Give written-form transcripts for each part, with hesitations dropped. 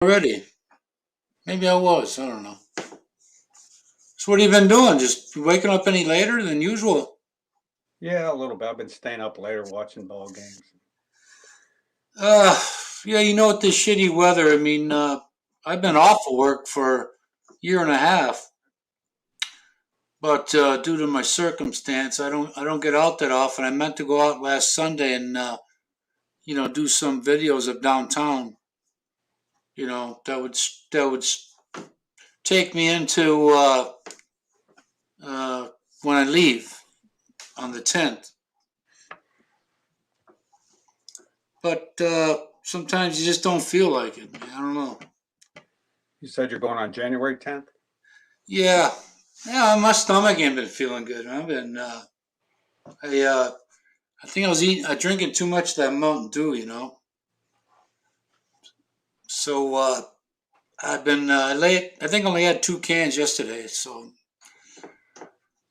Already. Maybe I was. I don't know. So what have you been doing? Just waking up any later than usual? Yeah, a little bit. I've been staying up later watching ball games. Uh, yeah, with this shitty weather, I've been off of work for a year and a half, but due to my circumstance, I don't get out that often. I meant to go out last Sunday and do some videos of downtown. That would take me into uh, when I leave on the 10th. But sometimes you just don't feel like it. Man. I don't know. You said you're going on January 10th? Yeah, yeah. My stomach ain't been feeling good. I've been. I think I was drinking too much of that Mountain Dew. So I've been late. I think I only had 2 cans yesterday, so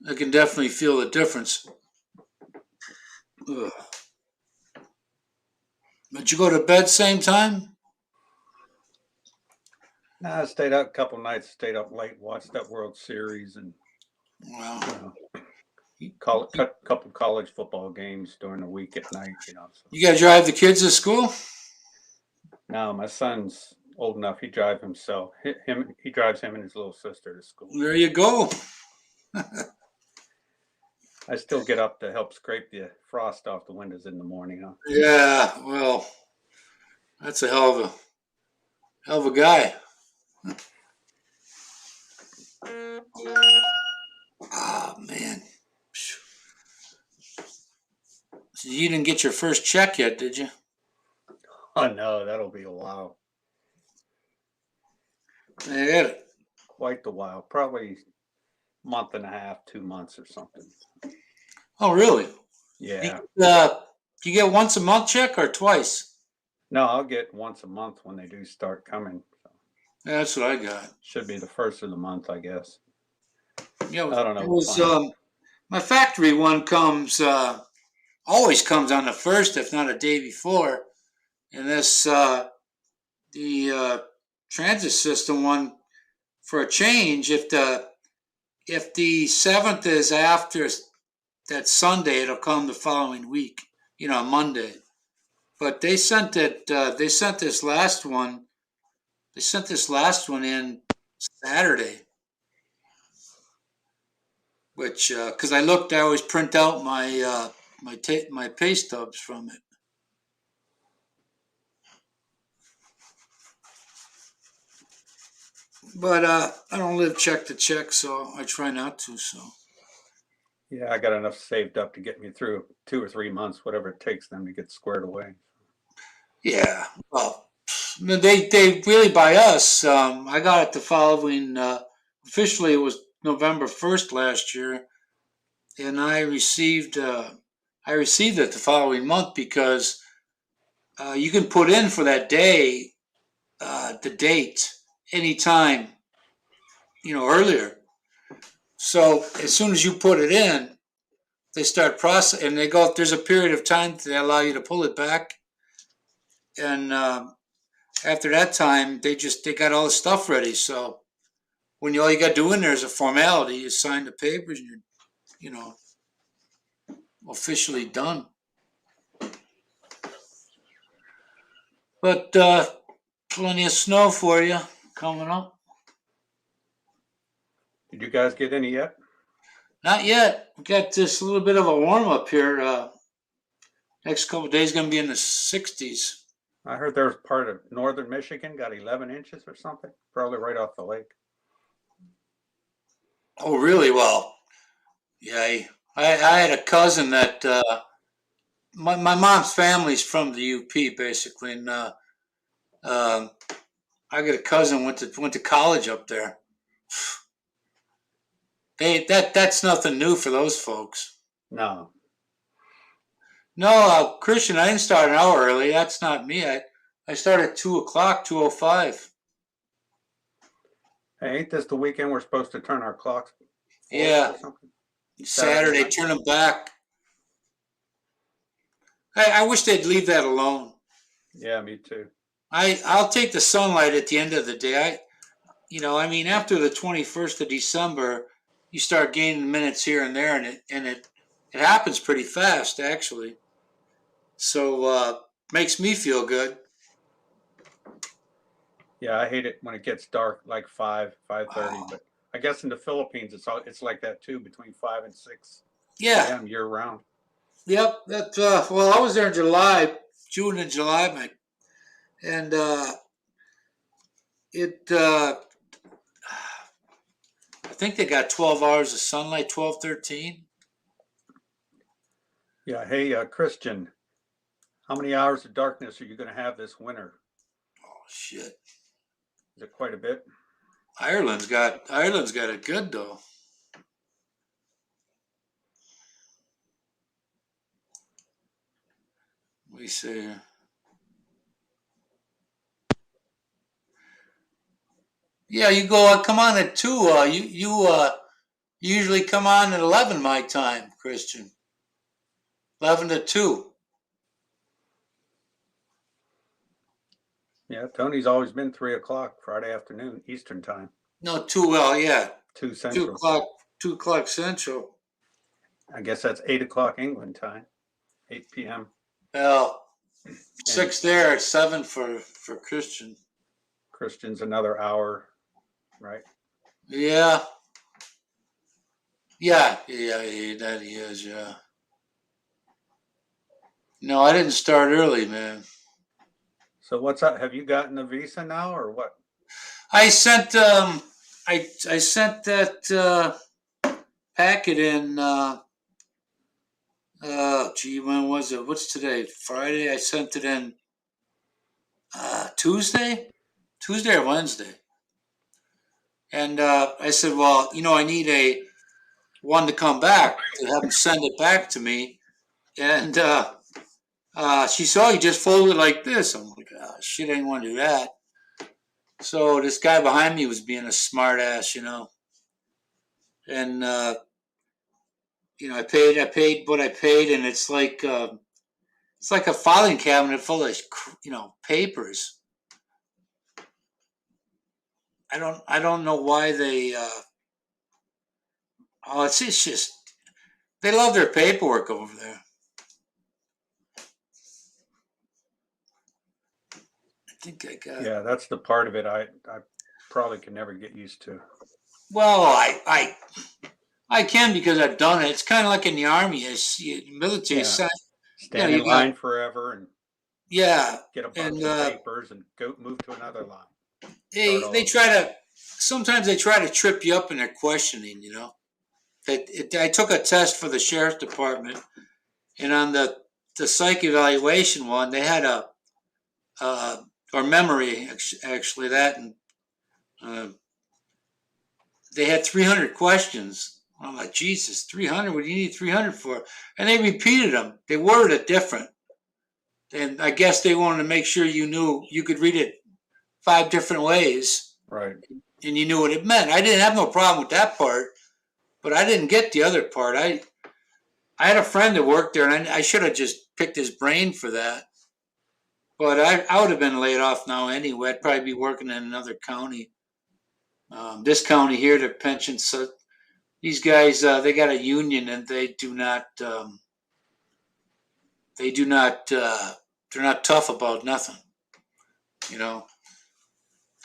I can definitely feel the difference. Ugh. But you go to bed same time? Nah, I stayed up a couple nights, stayed up late, watched that World Series, and Well, you know, couple college football games during the week at night. So you got to drive the kids to school? now my son's old enough; he drives himself. He drives him and his little sister to school. There you go. I still get up to help scrape the frost off the windows in the morning. Huh? Yeah. Well, that's a hell of a guy. Oh man. So you didn't get your first check yet, did you? Oh no, that'll be a while, I get it. quite the while. Probably month and a half, 2 months or something. Oh, really? You, Yeah. you get once a month check or twice? No, I'll get once a month when they do start coming. So Yeah, that's what I got. should be the first of the month, I guess. Yeah, I don't know. it We'll was find out. my factory one comes always comes on the first, if not a day before. And this the transit system one for a change. If the 7th is after that Sunday, it'll come the following week. Monday. But they sent it. They sent this last one. They sent this last one in Saturday, which because I always print out my pay stubs from it. But I don't live check to check, so I try not to. So Yeah, I got enough saved up to get me through 2 or 3 months, whatever it takes them to get squared away. yeah, well, they really by us. I got it the following. Officially, it was November 1st last year, and I received it the following month because you can put in for that day the date anytime earlier. So as soon as you put it in, they start process and they go. There's a period of time they allow you to pull it back, and after that time, they got all the stuff ready. So when all you got to do in there is a formality, you sign the papers, and you're you know officially done. But plenty of snow for you coming up. Did you guys get any yet? Not yet. We got this little bit of a warm up here. Next couple of days going to be in the 60s. I heard there's part of northern Michigan got 11 inches or something, probably right off the lake. Oh, really? Well, yeah. I had a cousin that my mom's family's from the UP basically, and um, I got a cousin went to college up there. That's nothing new for those folks. No. No, Christian, I didn't start an hour early. That's not me. I started at 2 o'clock, 2:05. Hey, ain't this the weekend we're supposed to turn our clocks forward Yeah, or something? Saturday Saturday, night? turn them back. I wish they'd leave that alone. Yeah, me too. I'll take the sunlight at the end of the day. I mean, after the 21st of December, you start gaining minutes here and there, and it happens pretty fast, actually. So makes me feel good. Yeah, I hate it when it gets dark like 5:30. Wow. But I guess in the Philippines it's like that too, between 5 and 6 Yeah. a.m. year round. Yep. That. Well, I was there in July, June and July, Mike, and it. I think they got 12 hours of sunlight, 12, 13. Yeah. Hey, Christian, how many hours of darkness are you going to have this winter? Oh shit. Is it quite a bit? Ireland's got it good though. We say. Yeah, you go. Come on at 2. You usually come on at 11 my time, Christian. 11 to 2. Yeah, Tony's always been 3 o'clock Friday afternoon Eastern time, No, 2. Well, yeah, 2 2 Central. o'clock. 2 o'clock Central. I guess that's 8 o'clock England time, 8 p.m. Well, And 6 there. 7 for Christian. Christian's another hour, right? Yeah. Yeah. That he is. Yeah. No, I didn't start early, man. So what's up? Have you gotten a visa now or what? I sent I sent that packet in. Gee, when was it? What's today? Friday. I sent it in Tuesday or Wednesday. And I said, well, I need a one to come back to have them send it back to me. And she saw you just fold it like this. I'm like, oh, shit, I didn't want to do that. So this guy behind me was being a smart ass, and I paid what I paid, and it's like a filing cabinet full of papers. I don't know why they. Oh, it's just they love their paperwork over there. I think I got. Yeah, that's the part of it I probably can never get used to. Well, I can because I've done it. It's kind of like in the army, military. Yeah, stand You in got line forever and yeah, get a and bunch of papers and go move to another line. Start all they over. try to. Sometimes they try to trip you up in their questioning. I took a test for the sheriff's department, and on the psych evaluation one, they had or memory actually that, and uh, they had 300 questions. I'm like, Jesus, 300? What do you need 300 for? And they repeated them. They worded it different. And I guess they wanted to make sure you knew you could read it 5 different ways Right. and you knew what it meant. I didn't have no problem with that part, but I didn't get the other part. I had a friend that worked there, and I should have just picked his brain for that. But I would have been laid off now anyway. I'd probably be working in another county. This county here, the pension. So these guys, they got a union, and they do not. They do not. They're not tough about nothing. You know.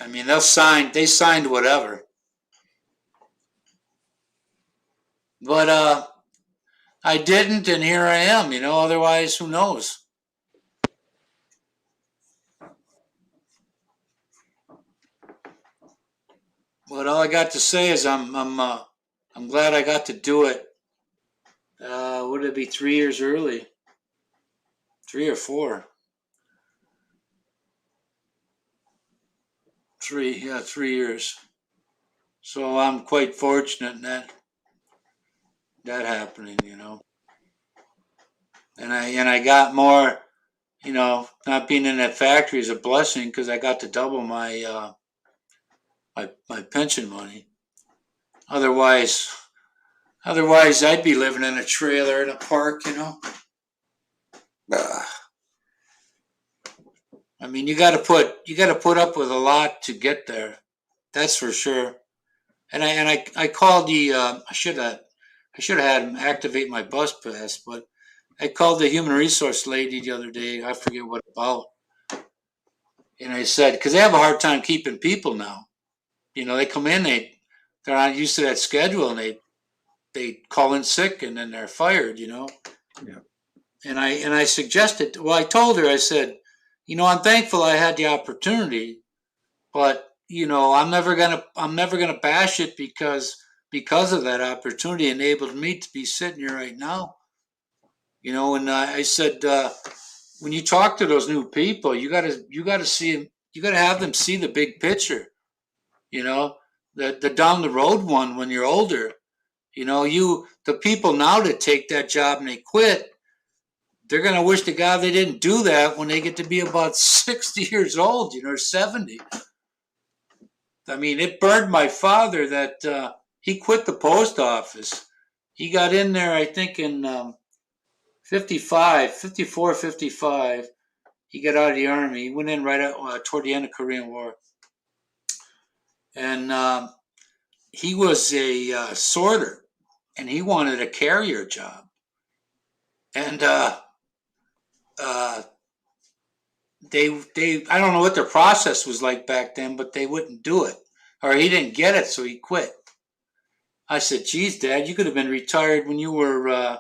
I mean, they'll sign. They signed whatever. But I didn't, and here I am. Otherwise, who knows? But all I got to say is I'm glad I got to do it. Would it be 3 years early? 3 or 4? 3, yeah, 3 years. So I'm quite fortunate in that happening. And I got more. Not being in that factory is a blessing because I got to double my pension money. Otherwise, I'd be living in a trailer in a park. I mean, you got to put up with a lot to get there. That's for sure. And I called the I should have had him activate my bus pass, but I called the human resource lady the other day. I forget what about, and I said because they have a hard time keeping people now. They come in, they're not used to that schedule, and they call in sick, and then they're fired. Yeah. And I suggested. Well, I told her. I said, I'm thankful I had the opportunity, but I'm never gonna bash it because of that opportunity enabled me to be sitting here right now. And I said, when you talk to those new people, you gotta see 'em- you gotta have them see the big picture. You know, the down the road one when you're older. The people now that take that job and they quit, they're gonna wish to God they didn't do that when they get to be about 60 years old, or 70. I mean, it burned my father that he quit the post office. He got in there, I think, in 55, 54, 55. He got out of the army. He went in right toward the end of the Korean War. And he was a sorter, and he wanted a carrier job. And uh, I don't know what their process was like back then, but they wouldn't do it. Or he didn't get it, so he quit. I said, geez, Dad, you could have been retired when you were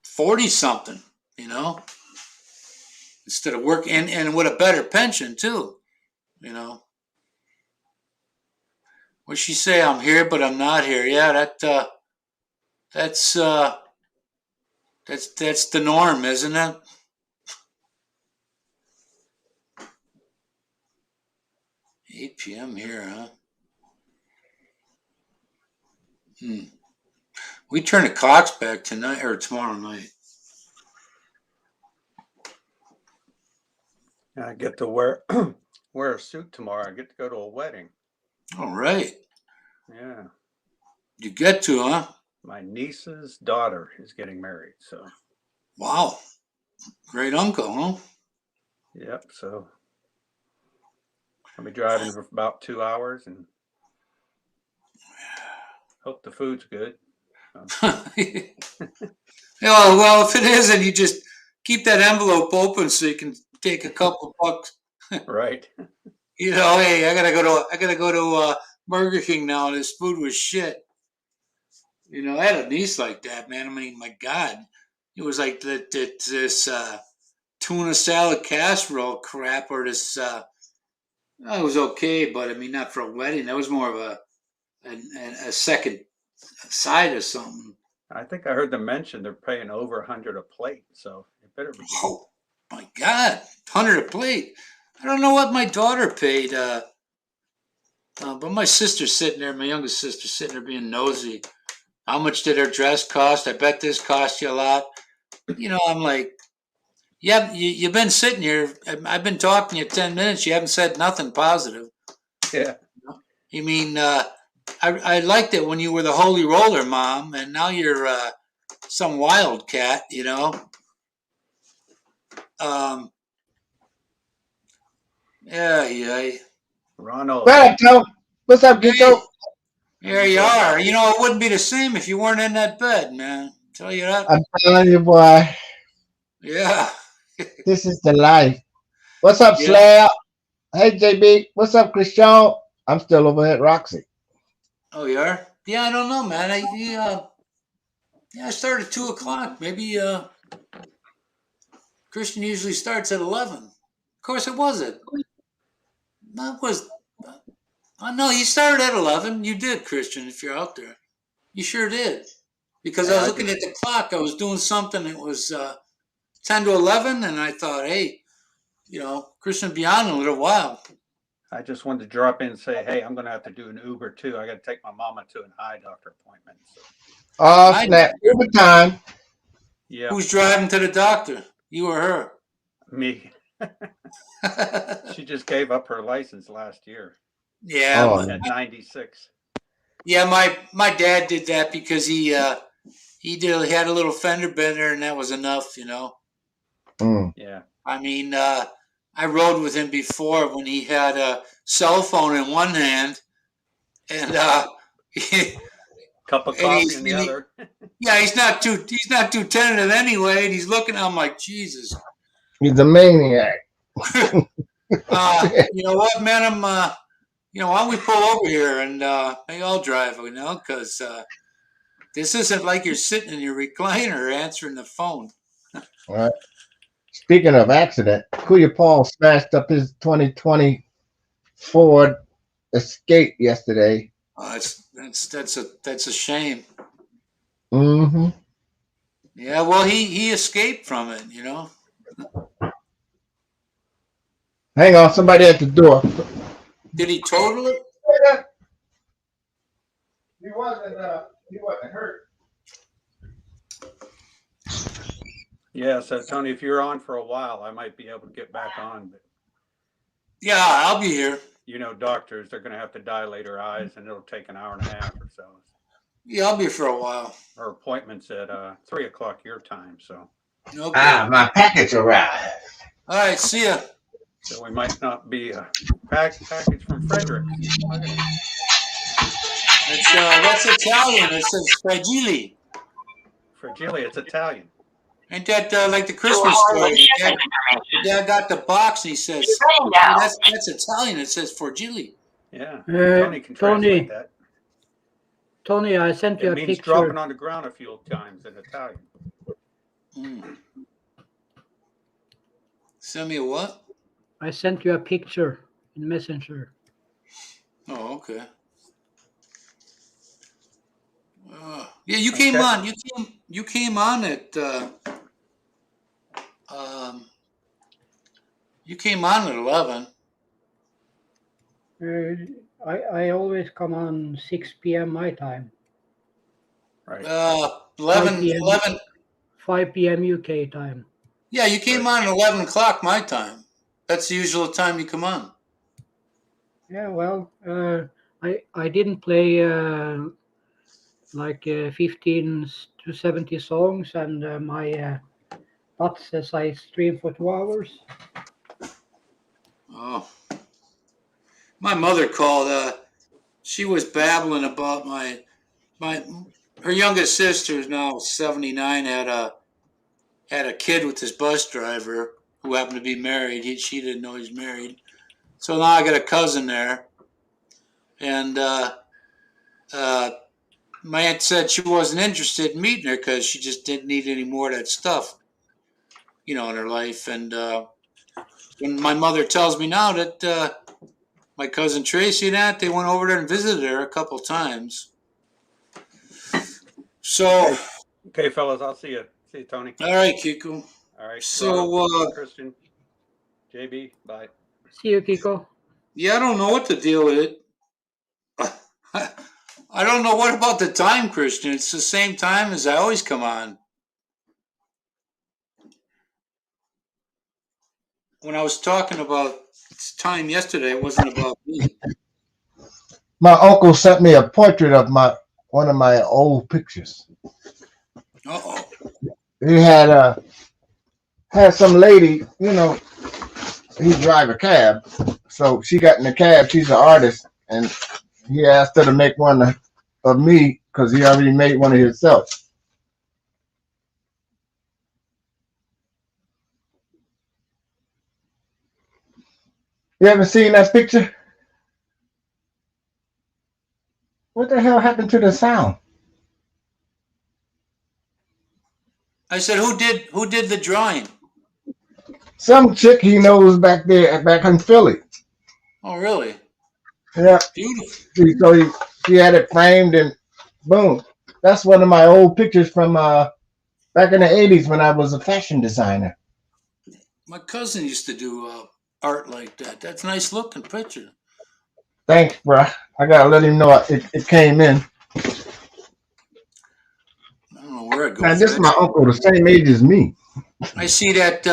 40 something, you know, instead of working and with a better pension too, you know. What she say? I'm here, but I'm not here. Yeah, that's that's the norm, isn't it? 8 p.m. here, huh? Hmm. We turn the clocks back tonight or tomorrow night. I get to wear wear a suit tomorrow. I get to go to a wedding. All right. Yeah. You get to, huh? My niece's daughter is getting married. So, Wow. Great uncle, huh? yep. So I'll be driving for about 2 hours and hope the food's good. Well, if it isn't, you just keep that envelope open so you can take a couple bucks. Right. Hey, I gotta go to Burger King now, and this food was shit. I had a niece like that, man. I mean, my God, it was like this tuna salad casserole crap, or this. It was okay, but I mean, not for a wedding. That was more of a second side or something. I think I heard them mention they're paying over 100 a plate. So it better be good. Oh my God, 100 a plate. I don't know what my daughter paid, but my sister's sitting there, my youngest sister sitting there being nosy. How much did her dress cost? I bet this cost you a lot. I'm like, yeah, you've been sitting here. I've been talking to you 10 minutes. You haven't said nothing positive. Yeah. You mean, I liked it when you were the holy roller mom, and now you're some wildcat, Um, yeah, yeah. Ronald. What up, Joe? What's up, Hey, Geeko? here you are. It wouldn't be the same if you weren't in that bed, man. Tell you that. I'm telling you, boy, Yeah. this is the life. What's up, Yeah. Slab? Hey, JB. What's up, Christian? I'm still over at Roxy. Oh, you are? Yeah, I don't know, man. I start at 2 o'clock. Maybe Christian usually starts at 11. Of course, it wasn't. That was. No, you started at 11. You did, Christian. If you're out there, you sure did. Because I Yeah, was I looking just at the clock. I was doing something. It was 10 to 11, and I thought, hey, Christian will be on in a little while. I just wanted to drop in and say, hey, I'm going to have to do an Uber too. I got to take my mama to an eye doctor appointment. So, Oh, I snap. Every time. yeah, Who's driving to the doctor? You or her? me. She just gave up her license last year Yeah, Oh, at 96. yeah. My dad did that because he had a little fender bender, and that was enough. mm. Yeah. I mean, I rode with him before when he had a cell phone in one hand and Cup of and coffee in the other. yeah, he's not too tentative anyway, and he's looking. I'm like, Jesus. He's a maniac. You know what, man? why don't we pull over here and maybe I'll drive, because this isn't like you're sitting in your recliner answering the phone. All right. Speaking of accident, Kuya Paul smashed up his 2020 Ford Escape yesterday. That's a shame. Mm-hmm. Yeah, well, he escaped from it, Hang on, somebody at the door. Did he total it? He wasn't hurt. Yeah, so Tony, if you're on for a while, I might be able to get back on. But Yeah, I'll be here. doctors, they're going to have to dilate her eyes, and it'll take an hour and a half or so. Yeah, I'll be here for a while. Her appointment's at 3:00 your time, so. Okay. My package arrived. All right, see ya. So we might not be a package from Frederick. That's Italian. It says fragile. Fragile, it's Italian. Ain't that like the Christmas story? The dad got the box and he says, that's Italian. It says fragile. Yeah, Tony can translate that. Tony, I sent you It a means picture. dropping on the ground a few times in Italian. Send me a what? I sent you a picture in Messenger. Oh, okay. Yeah, you came on. You came on at. You came on at 11. I always come on 6 p.m. my time. Right. 11. 5 p.m. UK time. Yeah, you came on at 11 o'clock my time. That's the usual time you come on. Yeah, well, I didn't play like 15 to 70 songs, and my bot says I stream for 2 hours. Oh. My mother called. She was babbling about her youngest sister, who's now 79, had a kid with this bus driver who happened to be married. She didn't know he's married. So now I got a cousin there. And my aunt said she wasn't interested in meeting her because she just didn't need any more of that stuff, in her life. And when my mother tells me now that my cousin Tracy and that, they went over there and visited her a couple times. So. Okay, fellas, I'll see you. See you, Tony. All right, Kiko. All right. So, Christian, JB, bye. See you, Kiko. Yeah, I don't know what the deal with it. I don't know what about the time, Christian. It's the same time as I always come on. When I was talking about time yesterday, it wasn't about me. My uncle sent me a portrait of one of my old pictures. Uh-oh. He had some lady, he drive a cab. So she got in the cab. She's an artist. And he asked her to make one of me because he already made one of himself. You ever seen that picture? What the hell happened to the sound? I said, who did the drawing? Some chick he knows back in Philly. Oh, really? Yeah. Beautiful. So she had it framed and boom. That's one of my old pictures from back in the 80s when I was a fashion designer. My cousin used to do art like that. That's a nice looking picture. Thanks, bro. I gotta let him know it came in. I don't know where it goes. Now, this is my uncle, the same age as me. I see that.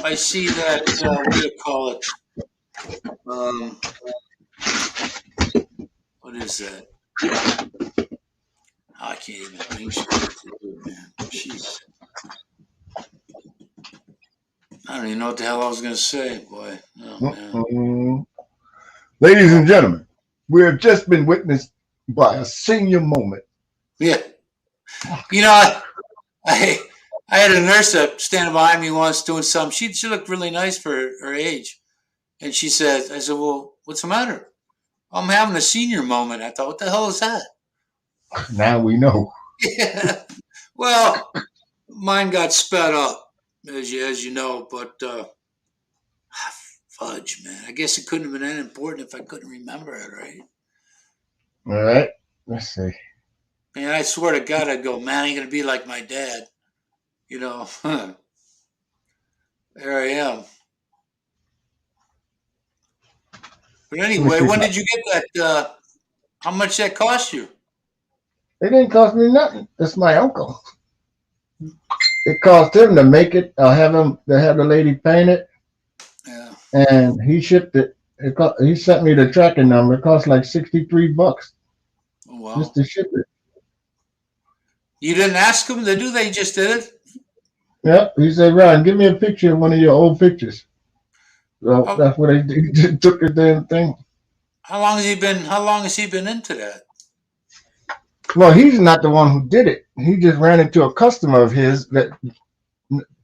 What do you call it? What is that? I can't even think straight, man. Jeez. I don't even know what the hell I was gonna say, boy. Oh man. Mm-mm. Ladies and gentlemen, we have just been witnessed by a senior moment. Yeah. You know, I had a nurse standing behind me once doing something. She looked really nice for her age. And she said, I said, well, what's the matter? I'm having a senior moment. I thought, what the hell is that? Now we know. Yeah. Well, mine got sped up, as you know, but fudge, man. I guess it couldn't have been that important if I couldn't remember it, right? All right. Let's see. And I swear to God, I'd go, man, I ain't gonna be like my dad. You know, there I am. But Let me anyway, see. when did you get that? How much that cost you? It didn't cost me nothing. That's my uncle. It cost him to make it. I'll have him to have the lady paint it, Yeah. and he shipped it. He sent me the tracking number. It cost like $63 Oh, wow. just to ship it. You didn't ask them to do? They just did it. Yep. He said, "Ron, give me a picture of one of your old pictures." So How, that's what they did. He just took the damn thing. how long has he been? How long has he been into that? Well, he's not the one who did it. He just ran into a customer of his that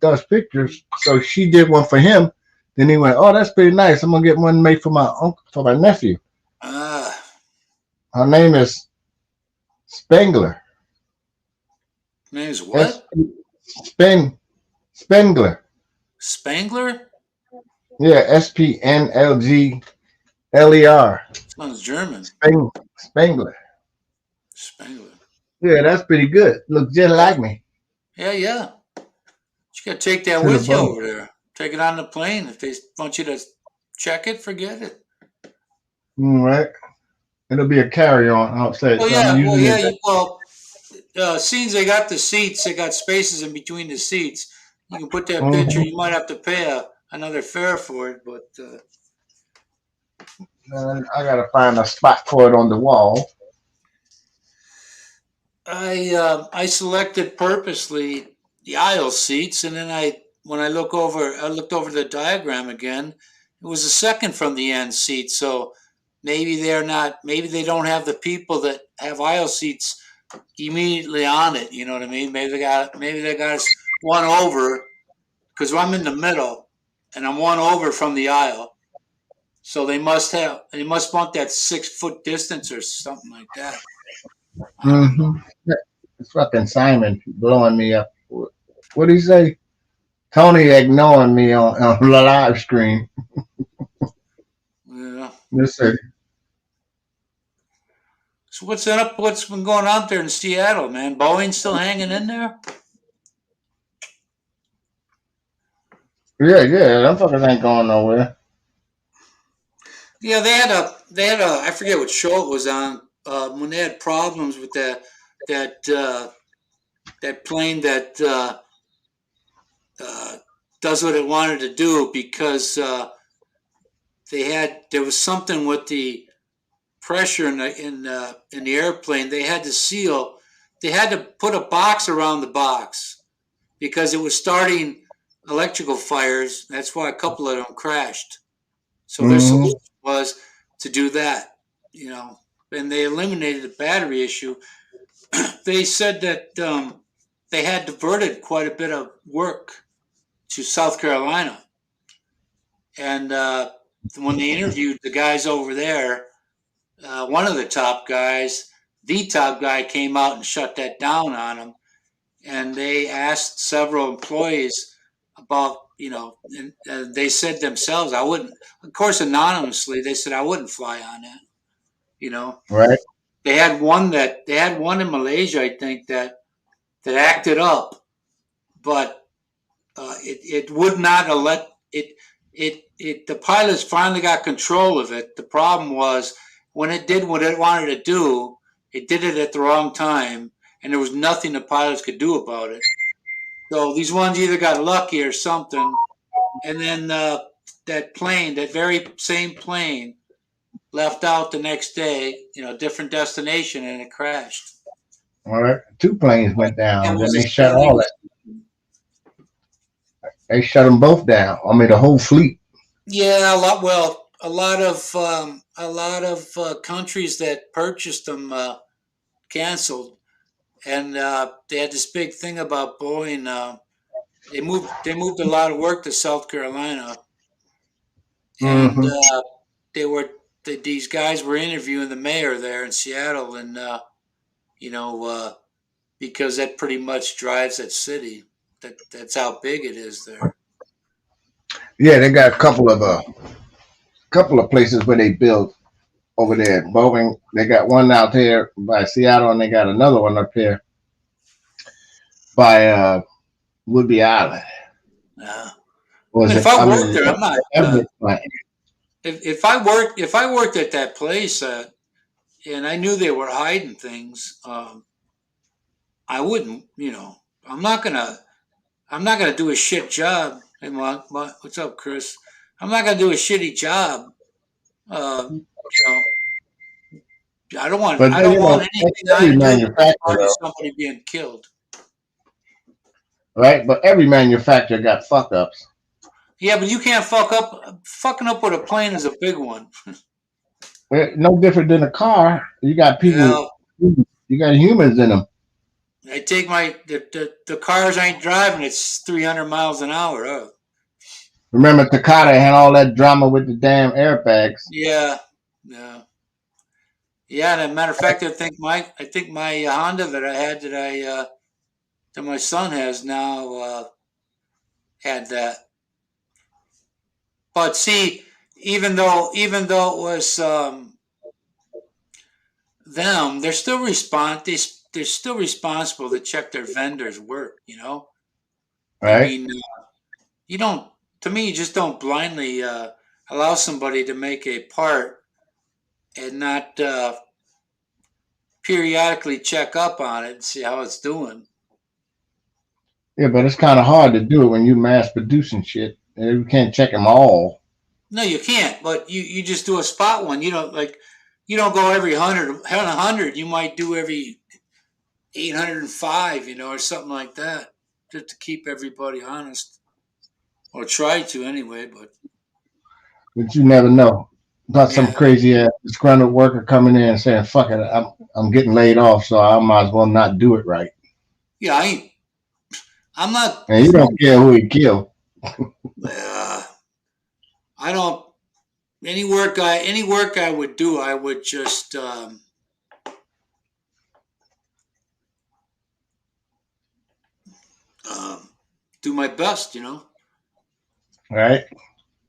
does pictures. So she did one for him. Then he went, "Oh, that's pretty nice. I'm gonna get one made for my uncle, for my nephew." Ah, Her name is Spengler. name's S what? Spengler. Spangler? Yeah, SPNLGLER. Sounds German. Spengler. Spangler. Yeah, that's pretty good. Looks just like me. Yeah, yeah. You gotta take that To the with you bone. over there. Take it on the plane. If they want you to check it, forget it. All right. It'll be a carry-on outside. Well, So I'm yeah. Well, using yeah. it. Since they got the seats, they got spaces in between the seats. You can put that picture. Mhm. You might have to pay another fare for it, but And I gotta find a spot for it on the wall. I selected purposely the aisle seats, and then when I looked over the diagram again. It was the second from the end seat, so maybe they're not. Maybe they don't have the people that have aisle seats immediately on it. You know what I mean? Maybe they got us one over because I'm in the middle, and I'm one over from the aisle. So they must want that 6 foot distance or something like that. I don't know. Mm-hmm. It's fucking Simon blowing me up. What do you say? Tony ignoring me on the live stream. Yeah. Yes, sir. So what's up? What's been going on there in Seattle, man? Boeing still hanging in there? Yeah, yeah. Them fuckers ain't going nowhere. Yeah, they had a I forget what show it was on when they had problems with that that plane that uh, does what it wanted to do because there was something with the pressure in the airplane. They had to put a box around the box because it was starting electrical fires. That's why a couple of them crashed. So their Mm-hmm. solution was to do that, you know, and they eliminated the battery issue. They said that they had diverted quite a bit of work to South Carolina. And when they interviewed the guys over there, one of the top guy came out and shut that down on them. And they asked several employees about, you know, and they said themselves, I wouldn't, of course, anonymously, they said, I wouldn't fly on that, you know. Right. They had one in Malaysia, I think, that acted up, but it would not let the pilots finally got control of it. The problem was when it did what it wanted to do, it did it at the wrong time, and there was nothing the pilots could do about it. So these ones either got lucky or something, and then that very same plane, left out the next day, you know, different destination, and it crashed. All right. 2 planes went down. It Then was they a shut all that. They shut them both down. I mean, the whole fleet. Yeah, a lot. Well, a lot of countries that purchased them canceled, and they had this big thing about Boeing. They moved a lot of work to South Carolina, and Hmm. they were these guys were interviewing the mayor there in Seattle, and you know because that pretty much drives that city. That's how big it is there. Yeah, they got a couple of places where they build over there. Boeing, they got one out there by Seattle, and they got another one up here by Woodby Island. Uh, I Was mean, if it? I I worked mean, there, I'm not. Everett plant. If I worked at that place, and I knew they were hiding things, I wouldn't. I'm not gonna. I'm not gonna do a shit job. Hey, what's up, Chris? I'm not gonna do a shitty job. You know, I don't want. But I then, don't want that's anything I every to do with manufacturer, though, somebody being killed. right? But every manufacturer got fuck ups. Yeah, but you can't fuck up. Fucking up with a plane is a big one. No different than a car. You got people, Well, you got humans in them. I take the cars I ain't driving. It's 300 miles an hour. Oh. Remember, Takata had all that drama with the damn airbags. Yeah, yeah, yeah. And as a matter of fact, I think my Honda that I had that my son has now had that. But see, even though it was them, they're still responsible to check their vendors' work. I Right? mean, you don't. To me, you just don't blindly allow somebody to make a part and not periodically check up on it and see how it's doing. Yeah, but it's kind of hard to do it when you mass producing shit. And you can't check them all. No, you can't. But you just do a spot one. You don't go every 100. You might do every 805. Or something like that, just to keep everybody honest, or try to anyway. But But you never know. About some yeah, crazy ass disgruntled worker coming in and saying, "Fuck it, I'm getting laid off, so I might as well not do it right." yeah. I'm not. And you don't care who he killed. Uh, I don't. Any work I would do, I would just do my best. Right?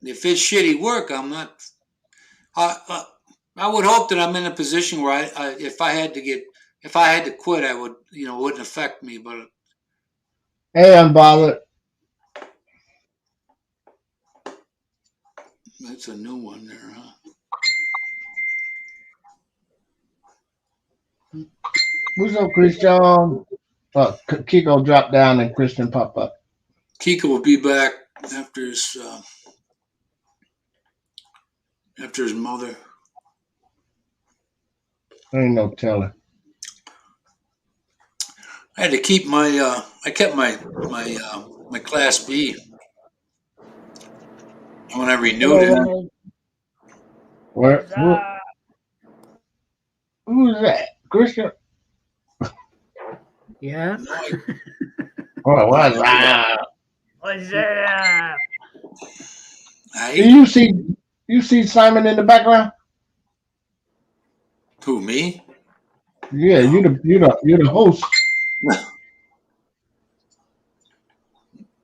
If it's shitty work, I'm not. I I would hope that I'm in a position where if I had to quit, I would, it wouldn't affect me. But Hey, unbothered. that's a new one there, huh? What's up, Christian? Kiko dropped down and Christian pop up. Kika will be back after his mother. Ain't no telling. I had to keep I kept my class B when I renewed it. Hello, Where? Ronald. Who's that? Christian? Yeah. No, Oh, what? What's up? Do I you see Simon in the background? who me? Yeah, No, you're the host.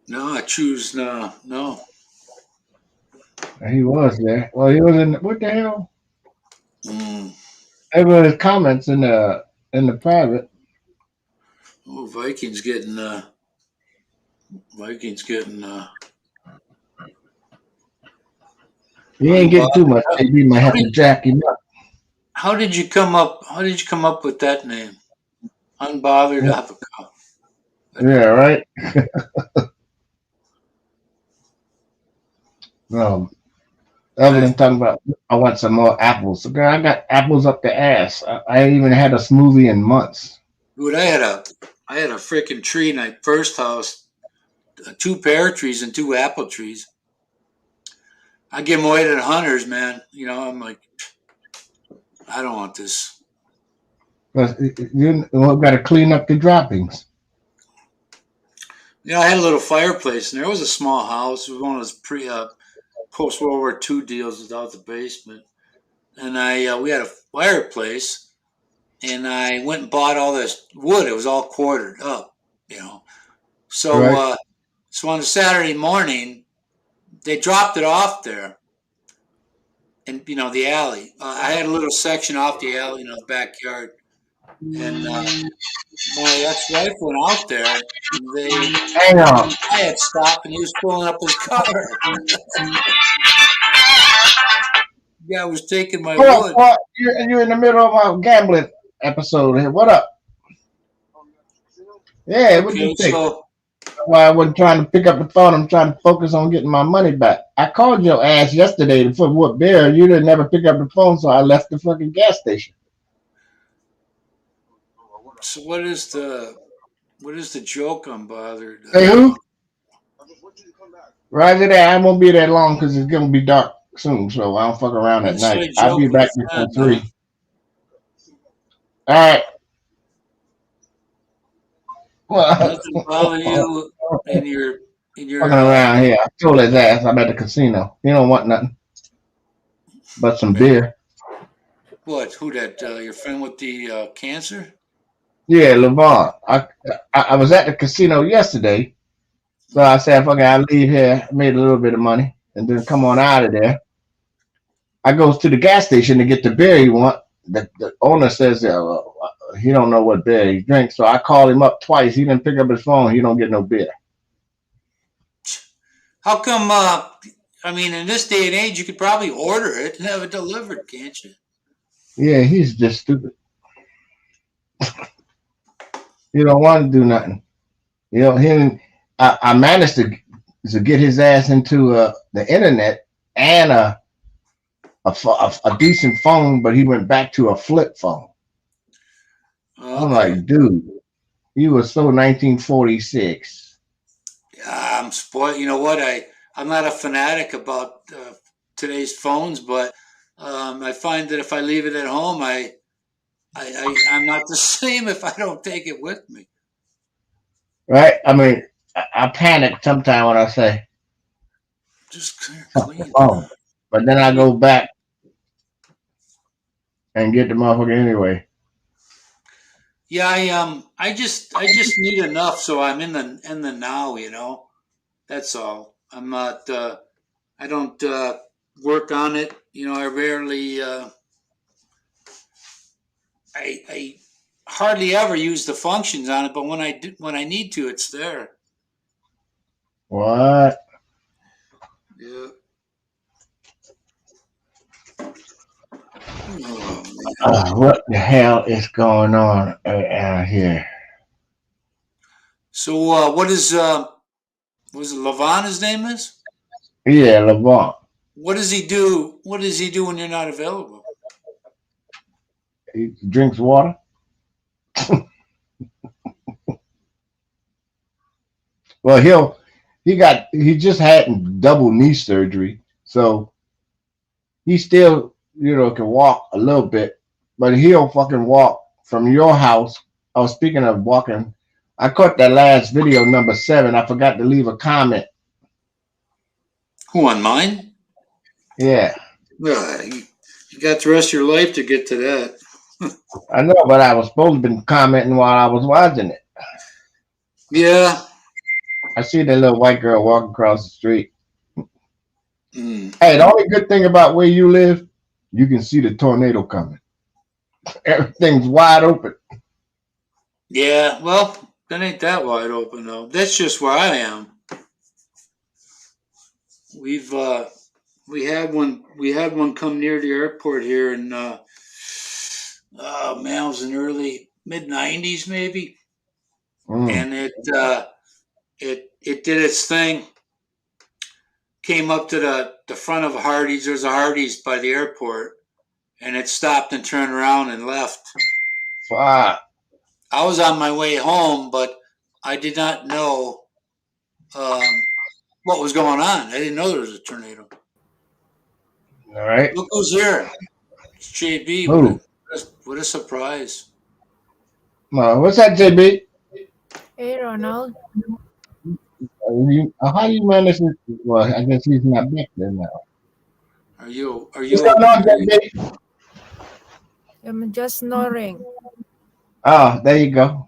no, I choose no, no. He was there. Well, he was in what the hell? Mm. They were his comments in the private. Oh, Vikings getting. He ain't getting too much. Maybe might How have to did jack him up. how did you come up? How did you come up with that name? Unbothered avocado. Yeah, right. Um, Evelyn I, talking about I want some more apples. Girl, I got apples up the ass. I ain't even had a smoothie in months. dude, I had a freaking tree in my first house. 2 pear trees and 2 apple trees. I give them away to the hunters, man. You know, I'm like, I don't want this. But you got to clean up the droppings. You know, I had a little fireplace, and there was a small house. It was one of those post World War II deals without the basement. And we had a fireplace, and I went and bought all this wood. It was all quartered up, you know. So, Right. so on a Saturday morning, they dropped it off there, in the alley. I had a little section off the alley in the backyard, and my ex-wife went out there. And Hang on. I had stopped, and he was pulling up his car. Yeah, I was taking my What up, wood. what? You're in the middle of a gambling episode here. What up? Yeah, what you Okay, think? so Why I wasn't trying to pick up the phone. I'm trying to focus on getting my money back. I called your ass yesterday for what beer. You didn't never pick up the phone, so I left the fucking gas station. so what is the joke? I'm bothered. Hey, who? Roger that. I won't be that long because it's gonna be dark soon, so I don't fuck around at Inside night. I'll be joke back with before friend, 3. All right. Well, Nothing bother you in your fucking around here. I told his ass I'm at the casino. He don't want nothing but some beer. what? Who that? Your friend with the cancer? Yeah, Levon. I was at the casino yesterday, so I said, "Fucking, I leave here, made a little bit of money, and then come on out of there." I goes to the gas station to get the beer he want. The owner says he don't know what beer he drinks, so I called him up twice. He didn't pick up his phone. He don't get no beer. How come? I mean, in this day and age, you could probably order it and have it delivered, can't you? Yeah, he's just stupid. He don't want to do nothing. You know, I managed to get his ass into the internet and a decent phone, but he went back to a flip phone. I'm Okay. like, dude, you were so 1946. Yeah, I'm spoiled. You know what? I'm not a fanatic about today's phones, but I find that if I leave it at home, I'm not the same if I don't take it with me. Right? I mean, I panic sometimes when I say, Just fuck clean the phone. But then I go back and get the motherfucker anyway. Yeah, I just need enough so I'm in the now, you know. That's all. I'm not. I don't work on it. You know, I rarely. I hardly ever use the functions on it, but when I need to, it's there. What? Yeah. Oh, man. What the hell is going on out here? So what is was it Levon? His name is. Yeah, Levant. What does he do? What does he do when you're not available? He drinks water. Well, he just had double knee surgery, so he still, can walk a little bit, but he'll fucking walk from your house. I was speaking of walking. I caught that last video, number 7. I forgot to leave a comment. Who, on mine? Yeah, You got the rest of your life to get to that. I know, but I was supposed to be commenting while I was watching it. Yeah. I see that little white girl walking across the street. Mm. Hey, the only good thing about where you live, you can see the tornado coming. Everything's wide open. Yeah. Well, that ain't that wide open though. That's just where I am. We had one come near the airport here, and oh man, it was in early mid-90s maybe, and it did its thing. Came up to the front of a Hardee's. There's a Hardee's by the airport, and it stopped and turned around and left. Fuck. I was on my way home, but I did not know what was going on. I didn't know there was a tornado. All right. Look who's here. It's JB. Who? What a surprise. What's that, JB? Hey, Ronald. How do you manage this? Well, I guess he's not back there now. Are you What's going on, JB? I'm just snoring. Oh, there you go.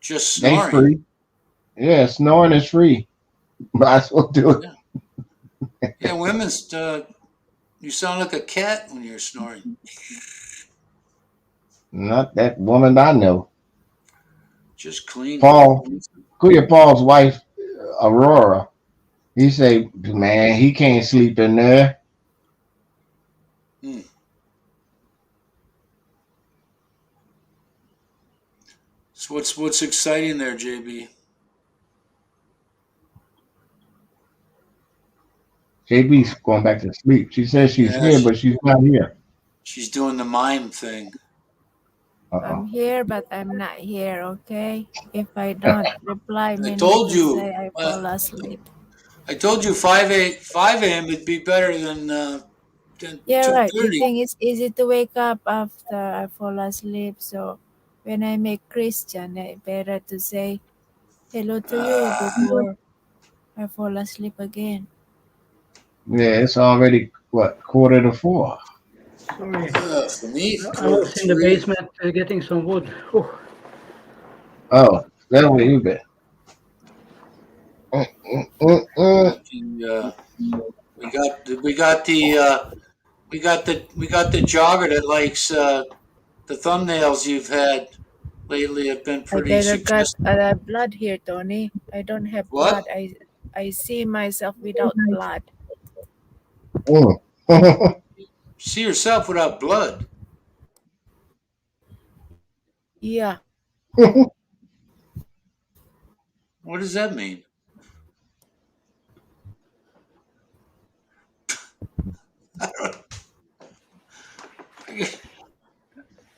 just They snoring? free. Yeah, snoring is free. Might as well do it. Yeah, women's, you sound like a cat when you're snoring. Not that woman I know. Just clean. Paul, Kuya Paul's wife, Aurora. He say, man, he can't sleep in there. So what's exciting there, JB? JB's going back to sleep. She says she's Yeah, here, but she's not here. She's doing the mime thing. I'm here, but I'm not here, okay? If I don't reply, meaning told to you, say I fall asleep. I told you 5 a.m. would be better than Yeah, right. The 2:30. thing is easy to wake up after I fall asleep. So when I make Christian, better to say hello to you before I fall asleep again. Yeah, it's already, what, 3:45? Sorry. For me, I was in the basement getting some wood. Oh, Oh, that's where you been. we got the jogger that likes the thumbnails you've had lately have been I pretty better got successful. blood here, Tony. I don't have What? blood. I see myself without blood. See yourself without blood. Yeah. What does that mean?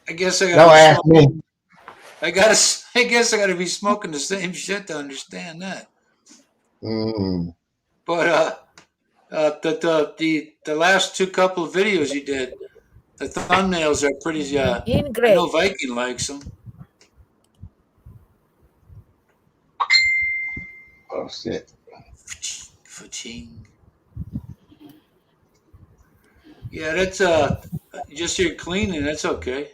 I guess I Don't gotta. ask me. I guess I gotta be smoking the same shit to understand that. But the last two couple of videos you did, the thumbnails are pretty. I know Viking likes them. Oh shit. Faching. Yeah, that's just your cleaning. That's okay.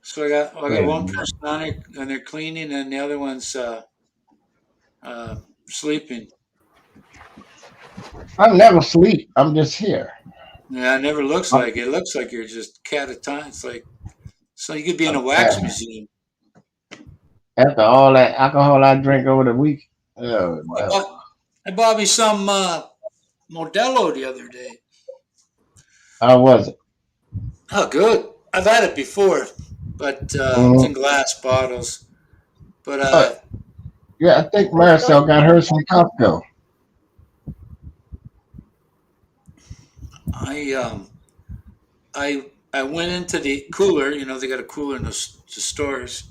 So I got one person on it, and they're cleaning, and the other one's sleeping. I'm never asleep. I'm just here. Yeah, it never looks like it. It looks like you're just catatonic. It's like so you could be in a wax museum. After all that alcohol I drank over the week. Oh, no. I bought me some Modelo the other day. How was it? Oh, good. I've had it before, but it's in glass bottles. But yeah, I think Maricel got hers from Costco. I went into the cooler. You know, they got a cooler in the stores.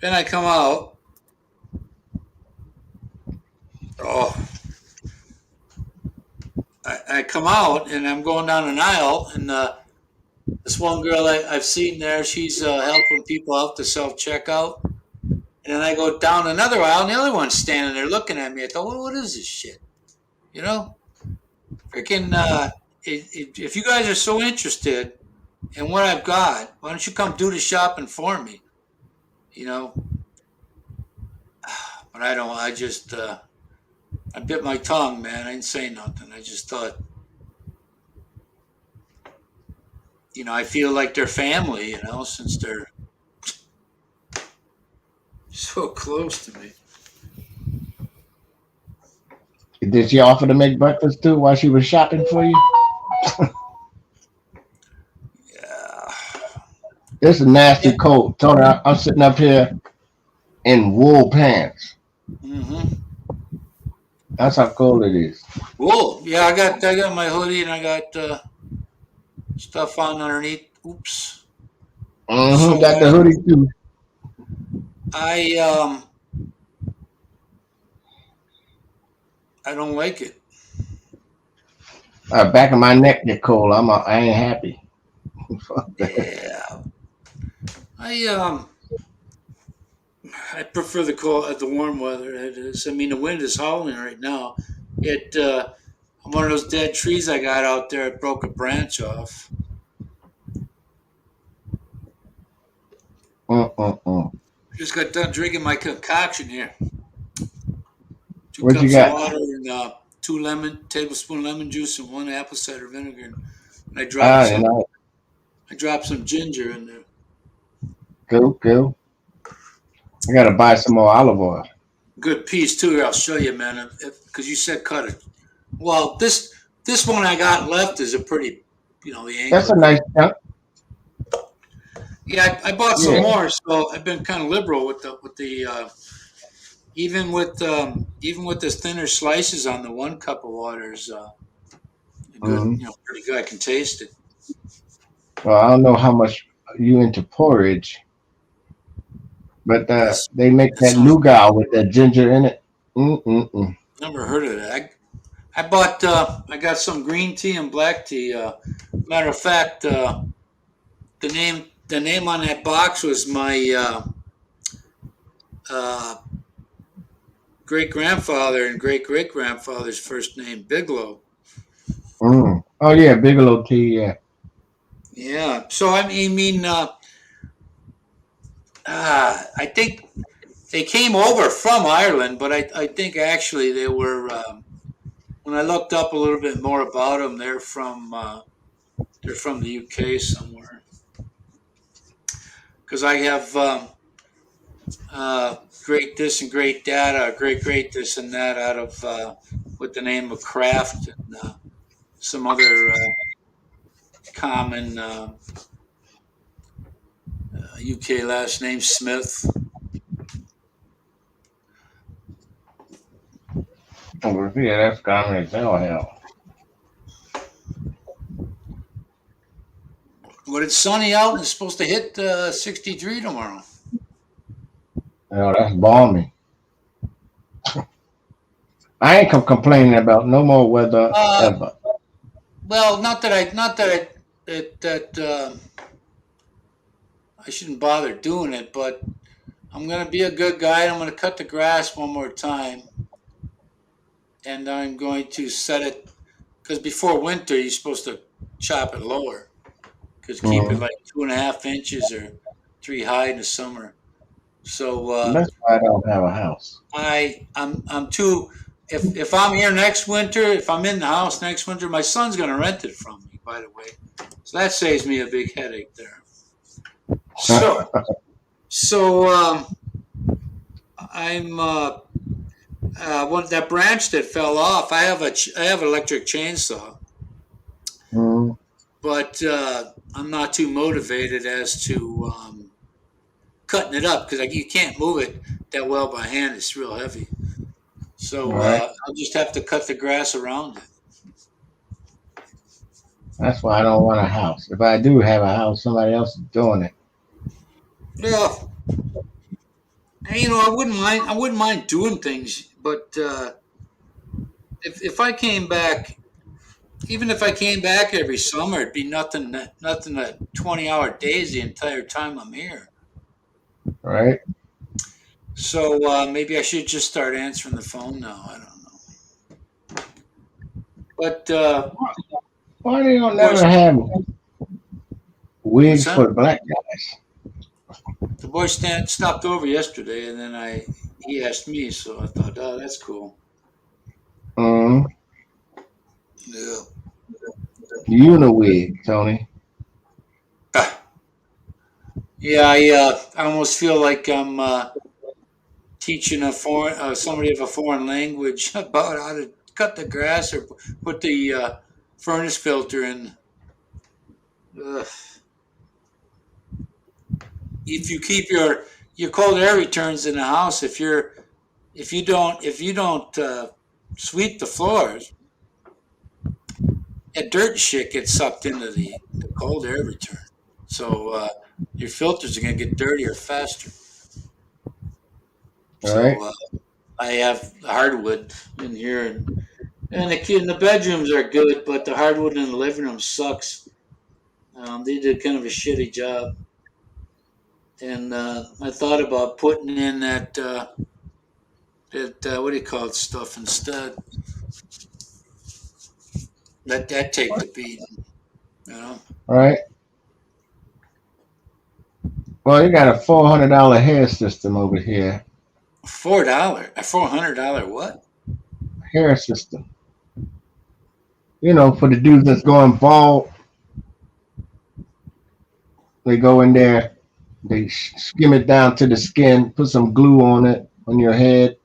Then I come out. Oh. I come out and I'm going down an aisle, and this one girl I've seen there, she's helping people out to self-checkout. And then I go down another aisle, and the other one's standing there looking at me. I thought, well, what is this shit? You know? Freaking, if you guys are so interested in what I've got, why don't you come do the shopping for me? You know? But I don't, I just, I bit my tongue, man. I didn't say nothing. I just thought, you know, I feel like they're family, you know, since they're so close to me. Did she offer to make breakfast too while she was shopping for you? Yeah. It's a nasty cold. Tony, I'm sitting up here in wool pants. Mm-hmm. That's how cold it is. Wool. Yeah, I got my hoodie and I got stuff on underneath. Oops. Got the hoodie too. I I don't like it. Back of my neck get cold. I ain't happy. Fuck that. Yeah, I I prefer the cold, the warm weather. It is. I mean, the wind is howling right now. One of those dead trees I got out there. It broke a branch off. Mm-mm-mm. Just got done drinking my concoction here. Two What you cups of got? water and two tablespoon lemon juice and one apple cider vinegar. And I You know, dropped some ginger in there. cool. I gotta buy some more olive oil. Good piece too. Here, I'll show you, man. Because you said cut it. Well, this one I got left is a pretty, the That's a angle. nice chunk. Yeah, I bought some Yeah. more, so I've been kind of liberal with the even with the thinner slices on the 1 cup of water is good. Hmm. Pretty good. I can taste it. Well, I don't know how much you into porridge, but That's they make that that sounds good. nougat with that ginger in it. Mm-mm-mm. Never heard of that. I bought I got some green tea and black tea. Matter of fact, the name on that box was my uh, great grandfather and great great grandfather's first name, Bigelow. Mm. Oh yeah, Bigelow tea. Yeah. Yeah. So I think they came over from Ireland, but I think actually they were. When I looked up a little bit more about them, they're from the UK somewhere. Because I have great this and great data, great this and that out of with the name of Kraft and some other common UK last name Smith. Oh, yeah, that's common as hell. But it's sunny out and it's supposed to hit 63 tomorrow. Oh, that's balmy. I ain't complaining about no more weather Uh, ever. well, I shouldn't bother doing it, but I'm gonna be a good guy. And I'm gonna cut the grass one more time, and I'm going to set it because before winter you're supposed to chop it lower because keep it Mm. like 2.5 inches or 3 high in the summer. So That's why I don't have a house. I'm too. If I'm here next winter, if I'm in the house next winter, my son's gonna rent it from me. By the way, so that saves me a big headache there. So I'm that branch that fell off. I have an electric chainsaw, Mm. but I'm not too motivated as to cutting it up because you can't move it that well by hand. It's real heavy. All So right. I'll just have to cut the grass around it. That's why I don't want a house. If I do have a house, somebody else is doing it. Yeah, and, I wouldn't mind. I wouldn't mind doing things, but if I came back, even if I came back every summer, it'd be nothing but 20-hour days the entire time I'm here. Right? So maybe I should just start answering the phone now. I don't know. But Why they don't boy, never have what's wigs that? for the black guys? The boy stopped over yesterday, and then he asked me, so I thought, oh, that's cool. Mm. Yeah. You in a wig, Tony. Yeah, I almost feel like I'm teaching somebody of a foreign language about how to cut the grass or put the furnace filter in. Ugh. If you keep your cold air returns in the house, if you don't sweep the floors, that dirt and shit gets sucked into the cold air return. So your filters are gonna get dirtier faster. All right. So I have hardwood in here, and the bedrooms are good, but the hardwood in the living room sucks. They did kind of a shitty job, and I thought about putting in that what do you call it stuff instead. Let that take the beat, you know. All right. Well, you got a $400 hair system over here. $400 what? Hair system. You know, for the dudes that's going bald, they go in there, they skim it down to the skin, put some glue on it on your head,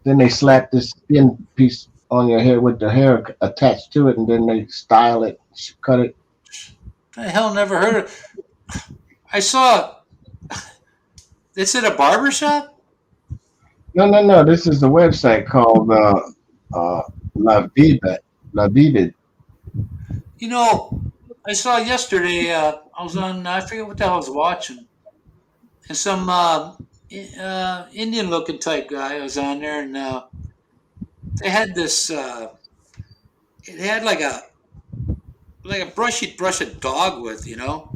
then they slap this skin piece on your head with the hair attached to it, and then they style it, cut it. The hell, never heard of. I saw. It's at a barber shop. No. This is the website called La Viva. La Vivid. You know, I saw yesterday. I was on. I forget what the hell I was watching, and some Indian-looking type guy was on there, and they had this. It had like a brush you'd brush a dog with, you know,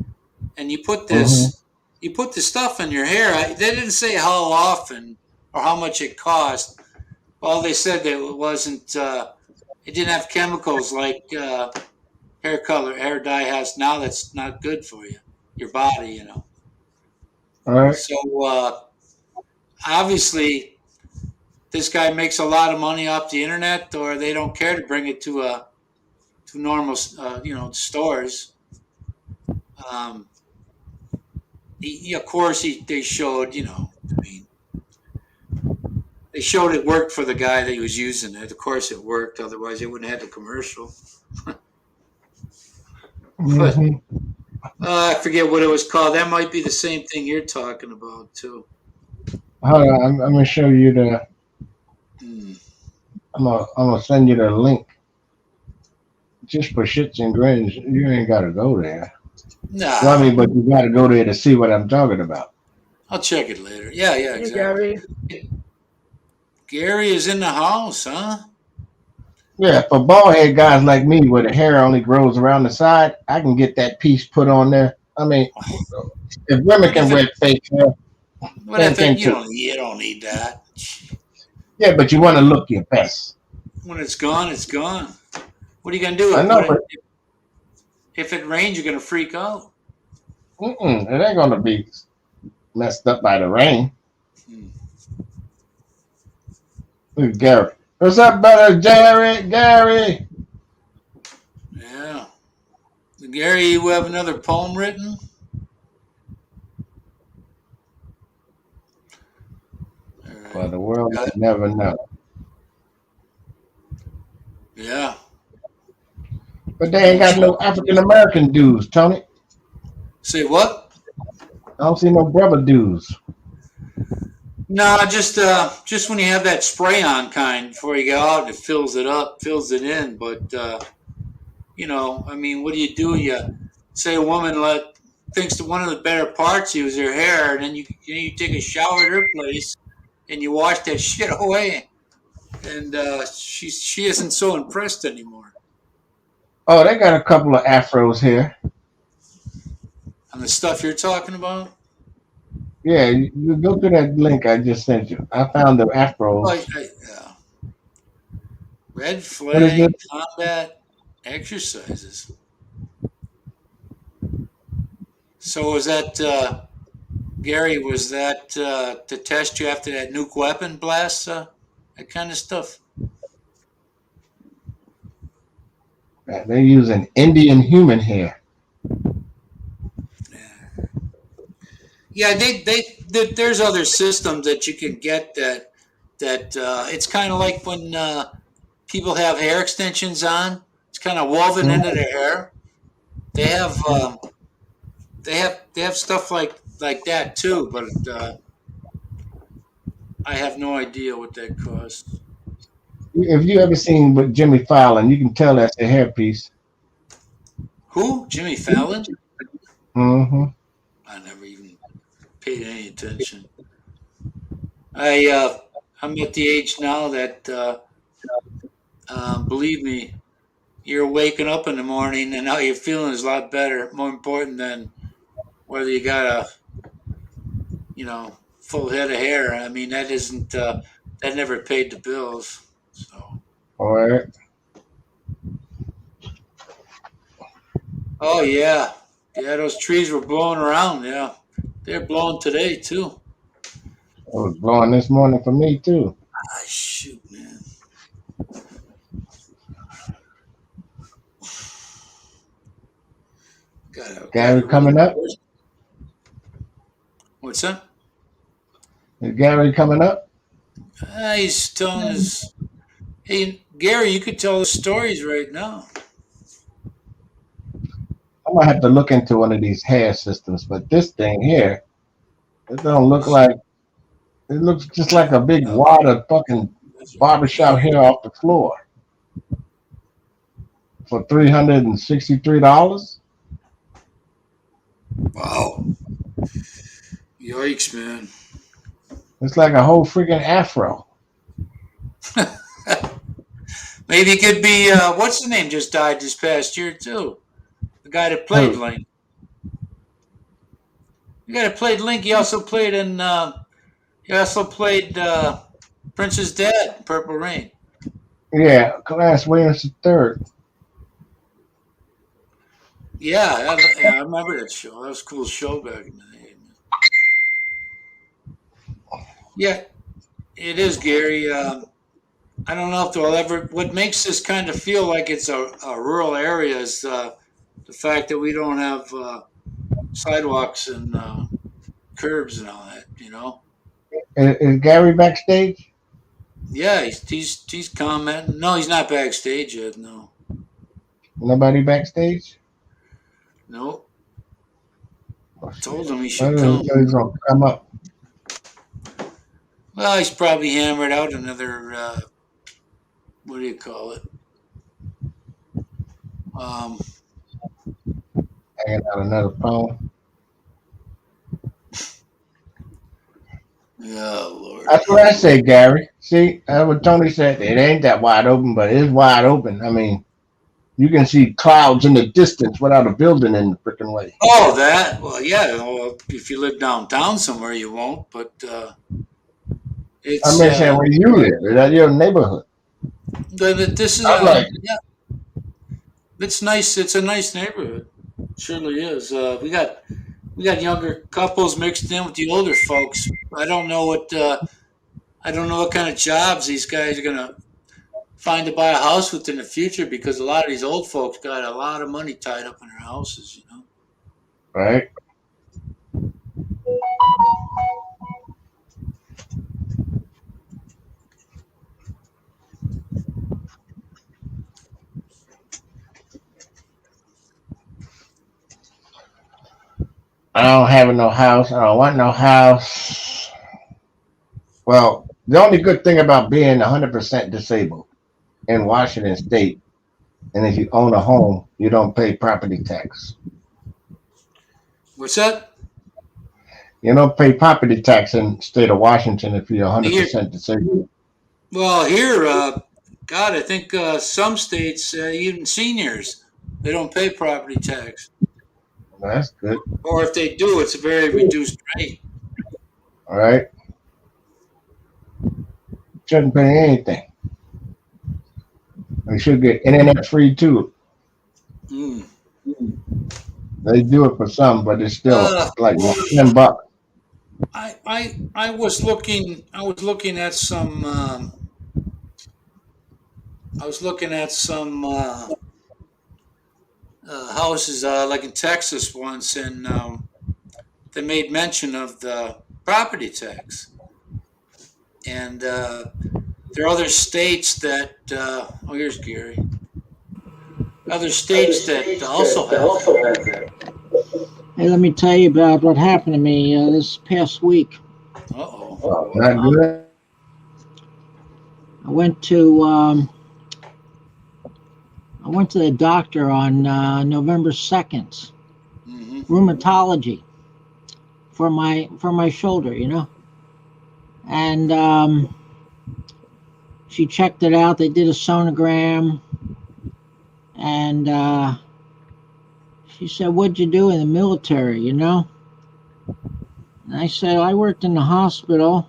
and you put this stuff in your hair. They didn't say how often or how much it cost. All they said that it wasn't. It didn't have chemicals like hair dye has now. That's not good for you, your body, you know. All right. So obviously, this guy makes a lot of money off the internet, or they don't care to bring it to normal, stores. Um, of course, they showed, I mean, they showed it worked for the guy that was using it. Of course, it worked. Otherwise, they wouldn't have the commercial. But I forget what it was called. That might be the same thing you're talking about too. Hold on, I'm gonna show you the. Hmm. I'm gonna send you the link. Just for shits and grins, you ain't gotta go there. Nah, Well, I mean, but you gotta go there to see what I'm talking about. I'll check it later. Yeah, Hey, exactly. Gary. Gary is in the house, huh? Yeah, for bald head guys like me, where the hair only grows around the side, I can get that piece put on there. I mean, if women can wear fake hair, What if can you too. don't need that. Yeah, but you want to look your best. When it's gone, it's gone. What are you gonna do? I know, but If it rains, you're gonna freak out. it ain't gonna be messed up by the rain. Hmm. Look at Gary. What's up, brother Jerry? Gary. Yeah. Gary, you have another poem written? All right. Well, the world Got it? never know. Yeah. But they ain't got no African American dudes, Tony. Say what? I don't see no brother dudes. No, just when you have that spray on kind before you go out, it fills it up, fills it in. But I mean, what do? You say a woman thinks that one of the better parts is her hair, and then you take a shower at her place, and you wash that shit away, and she isn't so impressed anymore. Oh, they got a couple of afros here. And the stuff you're talking about? Yeah, you go to that link I just sent you. I found the afros. Yeah. Red What is flag it? combat exercises. So was that Gary? Was that to test you after that nuke weapon blast? That kind of stuff. They're using Indian human hair. Yeah, there's other systems that you can get that it's kind of like when people have hair extensions on. It's kind of woven into their hair. They have stuff like that too, but I have no idea what that costs. If you ever seen with Jimmy Fallon, you can tell that's a hairpiece. Who? Jimmy Fallon? Mm-hmm. I never even paid any attention. I'm at the age now that, believe me, you're waking up in the morning and how you're feeling is a lot better, more important than whether you got a, full head of hair. I mean, that isn't, that never paid the bills. So, All right. oh yeah. Yeah, those trees were blowing around. Yeah. They're blowing today too. It was blowing this morning for me too. Ah, shoot, man. Gary coming up? What's that? Is Gary coming up? He's telling us, hey, Gary, you could tell the stories right now. I'm gonna have to look into one of these hair systems, but this thing here, it don't look like. It looks just like a big wad of fucking barbershop hair off the floor for $363. Wow. Yikes, man. It's like a whole freaking afro. Maybe it could be, what's the name just died this past year, too? The guy that played Who? Link. The guy that played Link, he also played Prince's dad in Purple Rain. Yeah, Clarence Williams III. Yeah, I remember that show. That was a cool show back in the day. Yeah, it is, Gary. I don't know if they'll ever. What makes this kind of feel like it's a rural area is the fact that we don't have sidewalks and curbs and all that. Is Gary backstage? Yeah, he's commenting. No, he's not backstage yet. No, Nobody backstage? no. Oh, shit. Told him he I should don't come. know he's gonna come up. Well, he's probably hammered out another. What do you call it? Hanging out another phone. Oh Lord. That's what I say, Gary. See, that's what Tony said. It ain't that wide open, but it's wide open. I mean, you can see clouds in the distance without a building in the freaking way. Oh, that. Well, yeah. Well, if you live downtown somewhere, you won't. But it's. I'm not saying where you live. Is that your neighborhood? This is. I like Yeah. It's nice. It's a nice neighborhood. It surely is. We got younger couples mixed in with the older folks. I don't know what kind of jobs these guys are gonna find to buy a house with in the future, because a lot of these old folks got a lot of money tied up in their houses. right. I don't have no house. I don't want no house. Well, the only good thing about being 100% disabled in Washington State, and if you own a home, you don't pay property tax. What's that? You don't pay property tax in the state of Washington if you're 100% disabled. Well, here, God, I think some states, even seniors, they don't pay property tax. Well, that's good. Or if they do, it's a very reduced rate. All right. Shouldn't pay anything. We should get internet free too. Mm. They do it for some, but it's still like $10. I was looking at some houses like in Texas once, and they made mention of the property tax, and there are other states that here's Gary. Other states that also have that. Hey, let me tell you about what happened to me this past week. Uh-oh. Not good. I went to the doctor on November 2nd, Mm-hmm. rheumatology for my shoulder, you know. And she checked it out. They did a sonogram, and she said, "What'd you do in the military, you know?" And I said, "I worked in the hospital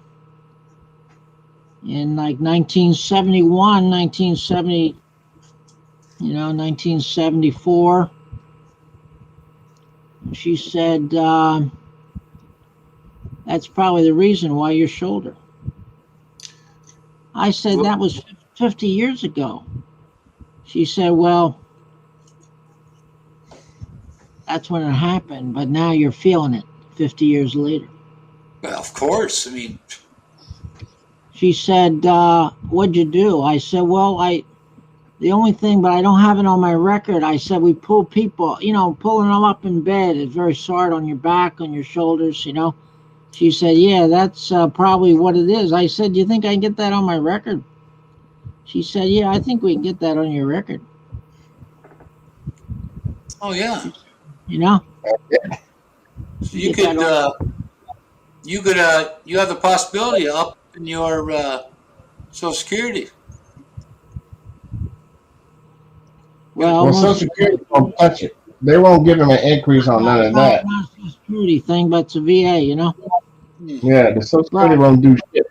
in like 1971, 1970, 1974. And she said, "That's probably the reason why your shoulder." I said, "That was 50 years ago." She said, "Well, that's when it happened, but now you're feeling it 50 years later." Well, of course. I mean, She said, "What'd you do?" I said, "Well, the only thing, but I don't have it on my record." I said, "We pull people, pulling them up in bed is very hard on your back, on your shoulders, you know." She said, "Yeah, that's probably what it is." I said, "Do you think I can get that on my record?" She said, "Yeah, I think we can get that on your record." oh yeah. You know? So you Get could, that on- you have the possibility of up in your Social Security. Well, Well, Social Security won't touch it. They won't give him an increase on none of that. not a Social Security thing, but it's a VA, you know? Yeah, the Social Security won't do shit.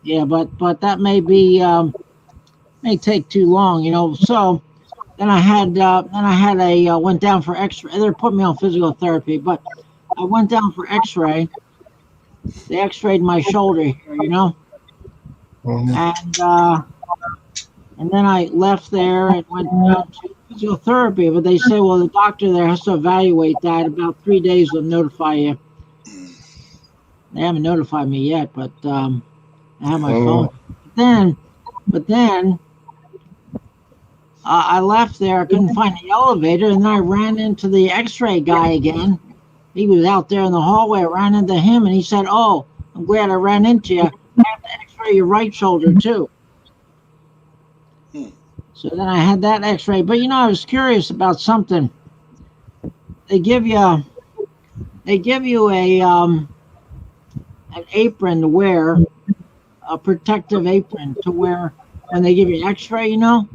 Yeah, but that may be may take too long, you know. So then I had went down for X-ray. They put me on physical therapy, but I went down for X-ray. They X-rayed my shoulder here, you know, Mhm. and then I left there and went down to physical therapy. But they say, well, the doctor there has to evaluate that. About 3 days will notify you. They haven't notified me yet, but I have my phone. But then I left there. I couldn't find the elevator, and then I ran into the X-ray guy again. He was out there in the hallway. I ran into him, and he said, "Oh, I'm glad I ran into you. I have to X-ray your right shoulder too." So then I had that X-ray. But I was curious about something. They give you a an apron to wear, a protective apron to wear when they give you an X-ray, you know.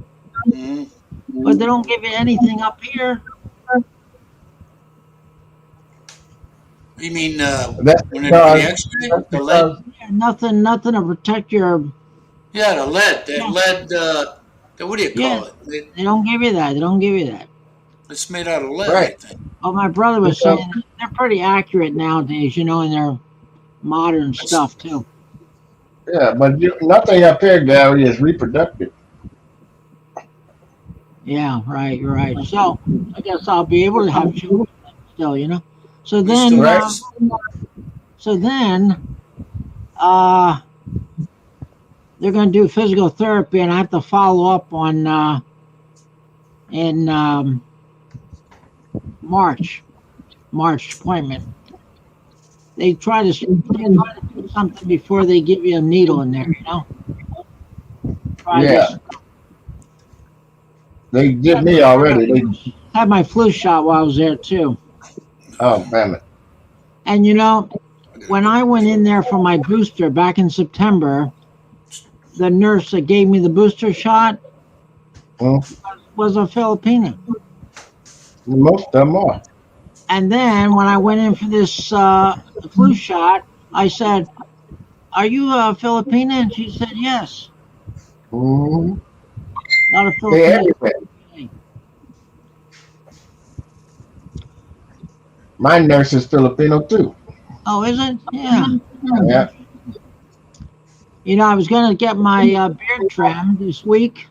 Mhm. But they don't give you anything up here. You mean That's when they're doing the because, X-ray, that's the lead? because Yeah, nothing to protect your. Yeah, the lead. That Yeah. lead. What do you Yeah, call it? they don't give you that. They don't give you that. It's made out of lead, I right. think. Oh, my brother was Because, saying they're pretty accurate nowadays, in their modern That's, stuff too. yeah, but nothing up here, Gary, is reproductive. Yeah, right, you're right. So I guess I'll be able to have children still, So we still then, Right. so then, uh, they're going to do physical therapy, and I have to follow up on in March appointment. They try to do something before they give you a needle in there, Try Yeah. this. They did me already. They, Had my flu shot while I was there too. oh, damn it. And when I went in there for my booster back in September, the nurse that gave me the booster shot Hmm? was a Filipina. Most of them are. And then when I went in for this flu shot, I said, "Are you a Filipina?" And she said, "Yes." Hmm. A lot of They Filipinos. everywhere. My nurse is Filipino too. Oh, is it? Yeah. Yeah. I was going to get my beard trimmed this week,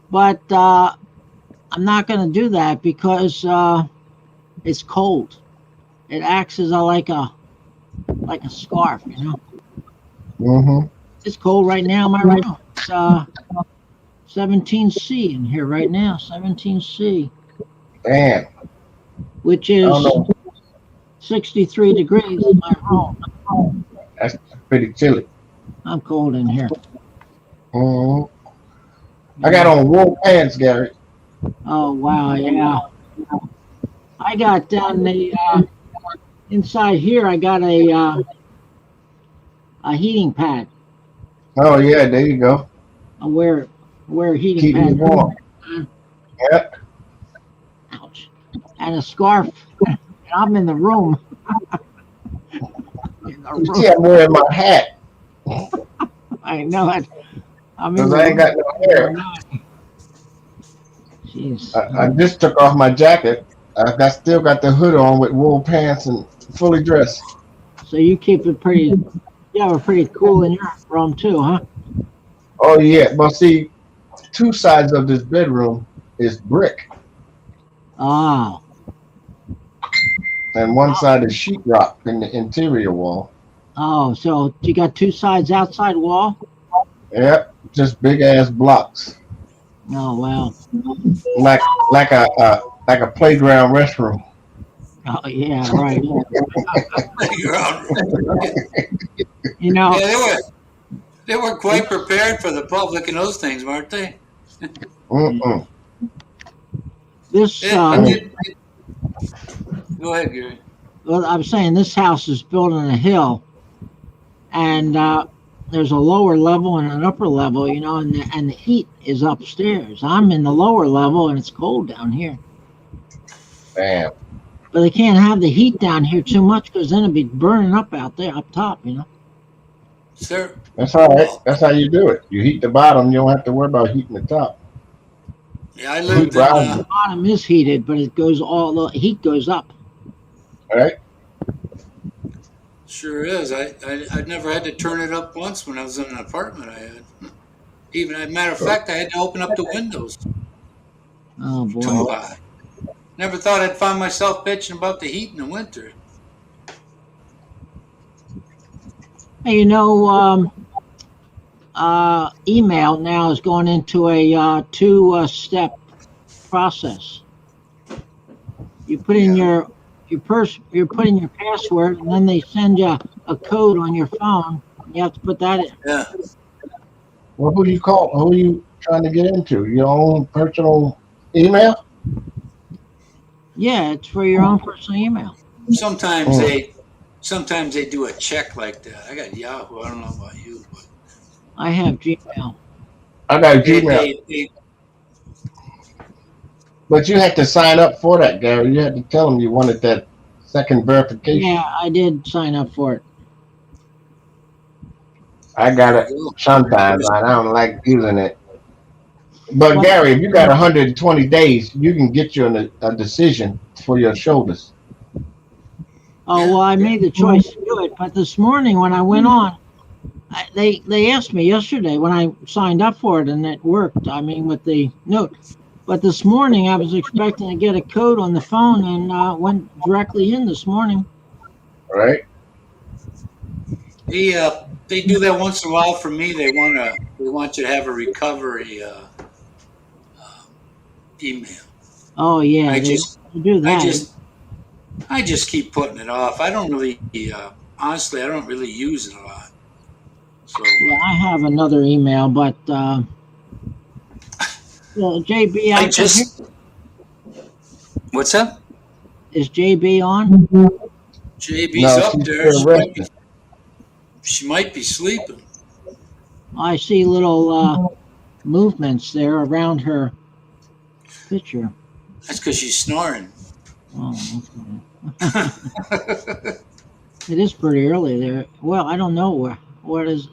but I'm not going to do that because it's cold. It acts as like a scarf, Hmm. It's cold right now in my room. It's 17C in here right now, 17C, Damn. which I is don't know. 63 degrees in my room. That's pretty chilly. I'm cold in here. Hmm. I got on wool pants, Gary. Oh, wow, yeah. I got down the inside here, I got a a heating pad. Oh yeah, there you go. I wear a heating Keep you pad. warm. Yep. Ouch. And a scarf. And I'm in the room. In the You see, room. I'm wearing my hat I know it. I'm in because the I ain't got no hair. Jeez. I just took off my jacket. Still got the hood on with wool pants and fully dressed. So you keep it pretty. You have a pretty cool in your room too, huh? Oh yeah. Well, see, two sides of this bedroom is brick, Oh. and one side is sheetrock in the interior wall. Oh, so you got two sides outside wall? Yep, just big ass blocks, Oh well. like like a playground restroom. Oh yeah, right. Playground. You know, Yeah, they were quite prepared for the public in those things, weren't they? Mm-mm. this Yeah, I Mm. did. Go ahead, Gary. well, I'm saying this house is built on a hill, and there's a lower level and an upper level, you know, and the heat is upstairs. I'm in the lower level, and it's cold down here. Damn. But they can't have the heat down here too much because then it'd be burning up out there up top, you know. Sir, That's all right. well, That's how you do it. You heat the bottom, you don't have to worry about heating the top. yeah, I Heat lived in, rises, The bottom is heated, but it goes all the heat goes up. right? sure is. I never had to turn it up once when I was in an apartment I had. Even, as a matter of fact, I had to open up the windows. Oh boy. Too hot. Never thought I'd find myself bitching about the heat in the winter. Hey, you know, email now is going into a two-step process. You put in Yeah. you put in your password, and then they send you a code on your phone. You have to put that in. Yeah. Well, who do you call? Who are you trying to get into? Your own personal email? Yeah, it's for your own personal email. Sometimes Mm. sometimes they do a check like that. I got Yahoo. I don't know about you, but I have Gmail. I got a they, Gmail, they but you had to sign up for that, Gary. You had to tell them you wanted that second verification. Yeah, I did sign up for it. I got there it you go. sometimes. I don't like using it. But Well, Gary, if you got 120 days, you can get you a decision for your shoulders. oh Yeah. well, I made the choice to do it, but this morning when I went on, they asked me yesterday when I signed up for it, and it worked. I mean, with the note. But this morning I was expecting to get a code on the phone, and went directly in this morning. Right? They do that once in a while for me. They want you to have a recovery email. Oh yeah, I they just do I that. just keep putting it off. I don't really honestly I don't really use it a lot. So Yeah, I have another email, but JB, I I can hear. just what's that? Is JB on? JB's No, up she's there. still resting. She might be sleeping. I see little movements there around her picture. That's because she's snoring. Oh, okay. It is pretty early there. Well, I don't know what is.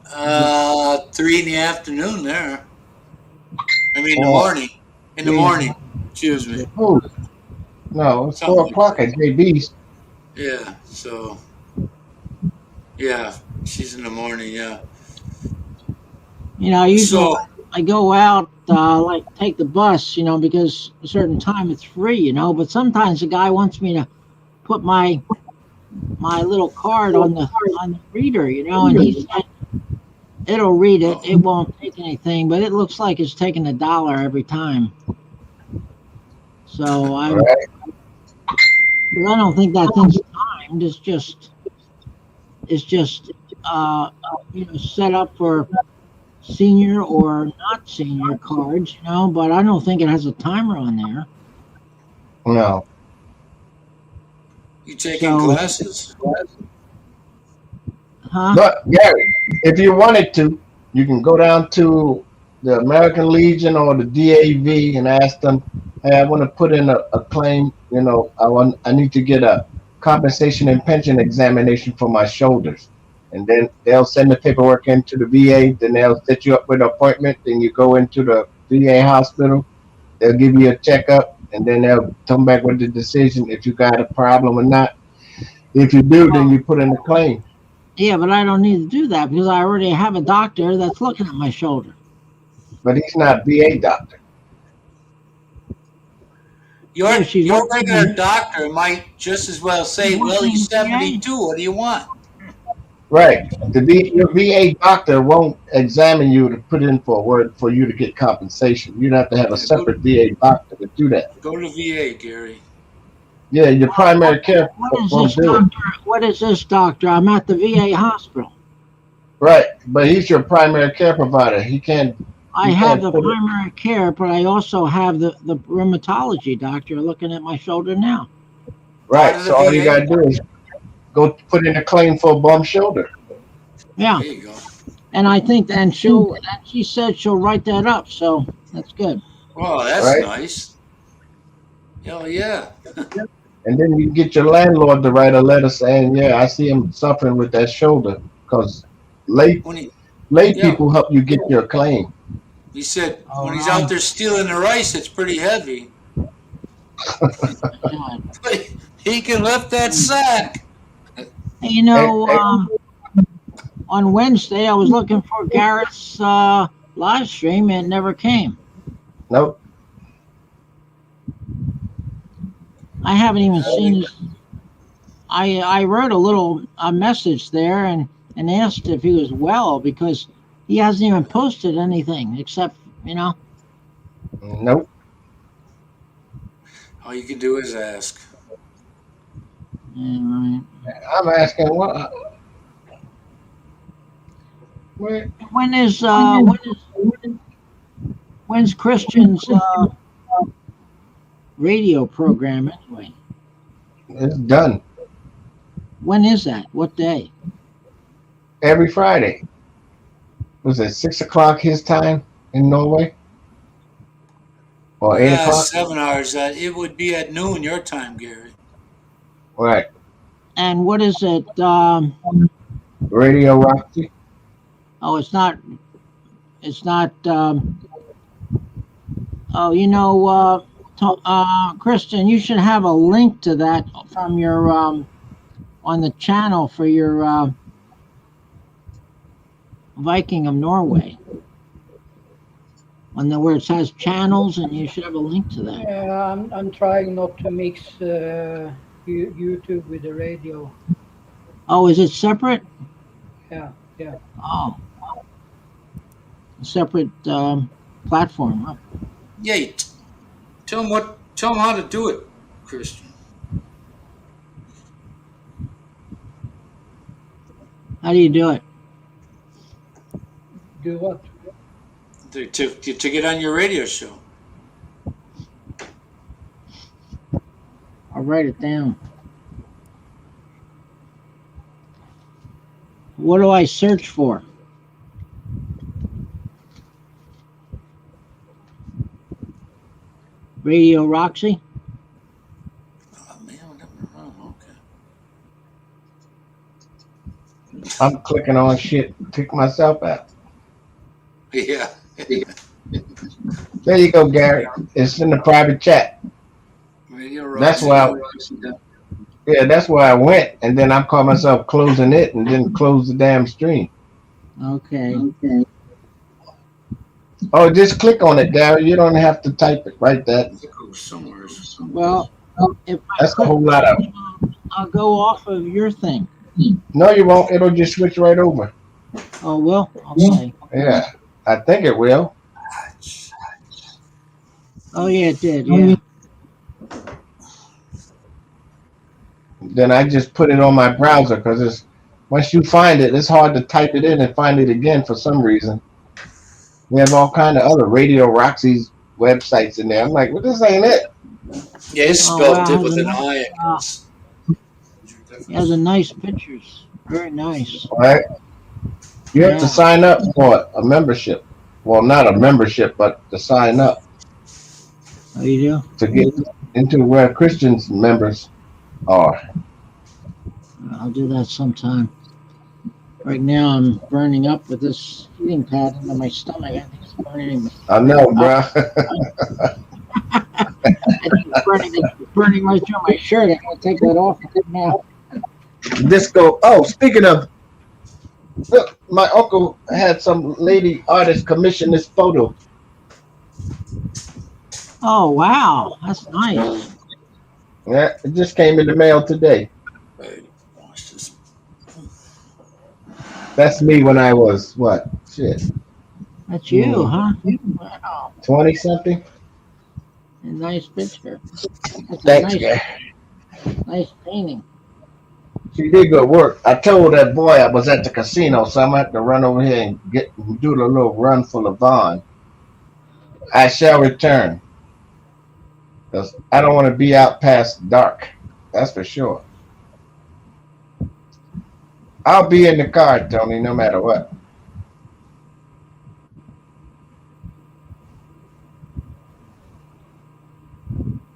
3 in the afternoon there. I mean, in the Oh. morning. In the morning. Excuse me. Oh, no, it's 4 o'clock at JB's. Yeah. So. Yeah, she's in the morning. Yeah. You know, usually So I go out, like take the bus, you know, because a certain time it's free, you know. But sometimes the guy wants me to put my little card on the reader, you know, and he said it'll read it. It won't take anything, but it looks like it's taking $1 every time. So I don't think that thing's timed. It's just you know, set up for senior or not senior cards, you know, but I don't think it has a timer on there. No. you taking So- classes? Huh? But Gary, if you wanted to, you can go down to the American Legion or the DAV and ask them, "Hey, I want to put in a claim. I need to get a compensation and pension examination for my shoulders." And then they'll send the paperwork into the VA. Then they'll set you up with an appointment. Then you go into the VA hospital. They'll give you a checkup, and then they'll come back with the decision if you got a problem or not. If you do, then you put in a claim. Yeah, but I don't need to do that because I already have a doctor that's looking at my shoulder. But he's not a VA doctor. Your Yeah, she's your working regular in- doctor might just as well say, She's "Well, working he's in VA. 72. What do you want?" Right. Your VA doctor won't examine you to put in for a word for you to get compensation. You'd have to have a separate VA doctor to do that. Go to VA, Gary. Yeah, your primary care What is won't this do it. doctor? What is this doctor? I'm at the VA hospital. Right. But he's your primary care provider. He can't. I You have can't the put it- primary care, but I also have the rheumatology doctor looking at my shoulder now. Right. Part of the So all you VA. got to do is go put in a claim for a bum shoulder. Yeah, There you go. and I think, and she said she'll write that up, so that's good. Oh, that's Right. nice. Hell yeah. And then you can get your landlord to write a letter saying, "Yeah, I see him suffering with that shoulder," because lay When he lay Yeah. people help you get your claim. said Oh, when he's wow. out there stealing the rice, it's pretty heavy. God. But he can lift that sack. You know, Hey. on Wednesday I was looking for Garrett's live stream and it never came. Nope. I haven't even seen his. I wrote a message there and asked if he was well because he hasn't even posted anything except Nope. All you can do is ask. right. I'm asking what. Where, When's Christian's radio program anyway? it's done When is that? What day? every Friday. Was it 6 o'clock his time in Norway? Or 8 o'clock? 7 hours. It would be at noon your time, Gary. Right. And what is it? Radio Roxy. Oh, it's not. It's not. Kristen, you should have a link to that from your on the channel for your Viking of Norway. Where it says channels, and you should have a link to that. Yeah, I'm trying not to mix YouTube with the radio. Oh, is it separate? Yeah. Oh, separate platform. Huh? Yeah, tell him how to do it, Christian. How do you do it? Do what? To get on your radio show. I'll write it down. What do I search for? Radio Roxy? Oh, man, okay. I'm clicking on shit, kick myself out. Yeah. There you go, Gary. It's in the private chat. Radio That's Roxy. why. Yeah, that's where I went, and then I caught myself closing it, and then close the damn stream. Okay. Oh, just click on it, Gary. You don't have to type it right there. It goes somewhere. Well, if I That's a click, whole lot of. I'll go off of your thing. No, you won't. It'll just switch right over. Oh, well, okay. Yeah, I think it will. Oh, yeah, it did. Yeah. Then I just put it on my browser because it's once you find it, it's hard to type it in and find it again for some reason. We have all kind of other Radio Roxy's websites in there. I'm like, well, this ain't it. Yeah, it's Oh, spelled wow, it with an nice- I. I guess. It has a nice pictures. Very nice. All right. You have to Yeah. sign up for a membership. Well, not a membership, but to sign up Oh, you to get into where Christians members are. do? I'll do that sometime. Right now, I'm burning up with this heating pad under my stomach. I think it's burning me. I know, bro. I think it's burning right through my shirt. I'm gonna take that off right now. Disco. Oh, speaking of, look, my uncle had some lady artist commission this photo. Oh wow, that's nice. Yeah, it just came in the mail today. Wait, watch this. That's me when I was what? Shit, That's you, huh? Wow, 20 something. a nice picture. That's a Thanks, nice, guy. nice painting. She did good work. I told that boy I was at the casino, so I'm gonna have to run over here and do the little run for Levon. I shall return because I don't want to be out past dark. That's for sure. I'll be in the car, Tony, no matter what.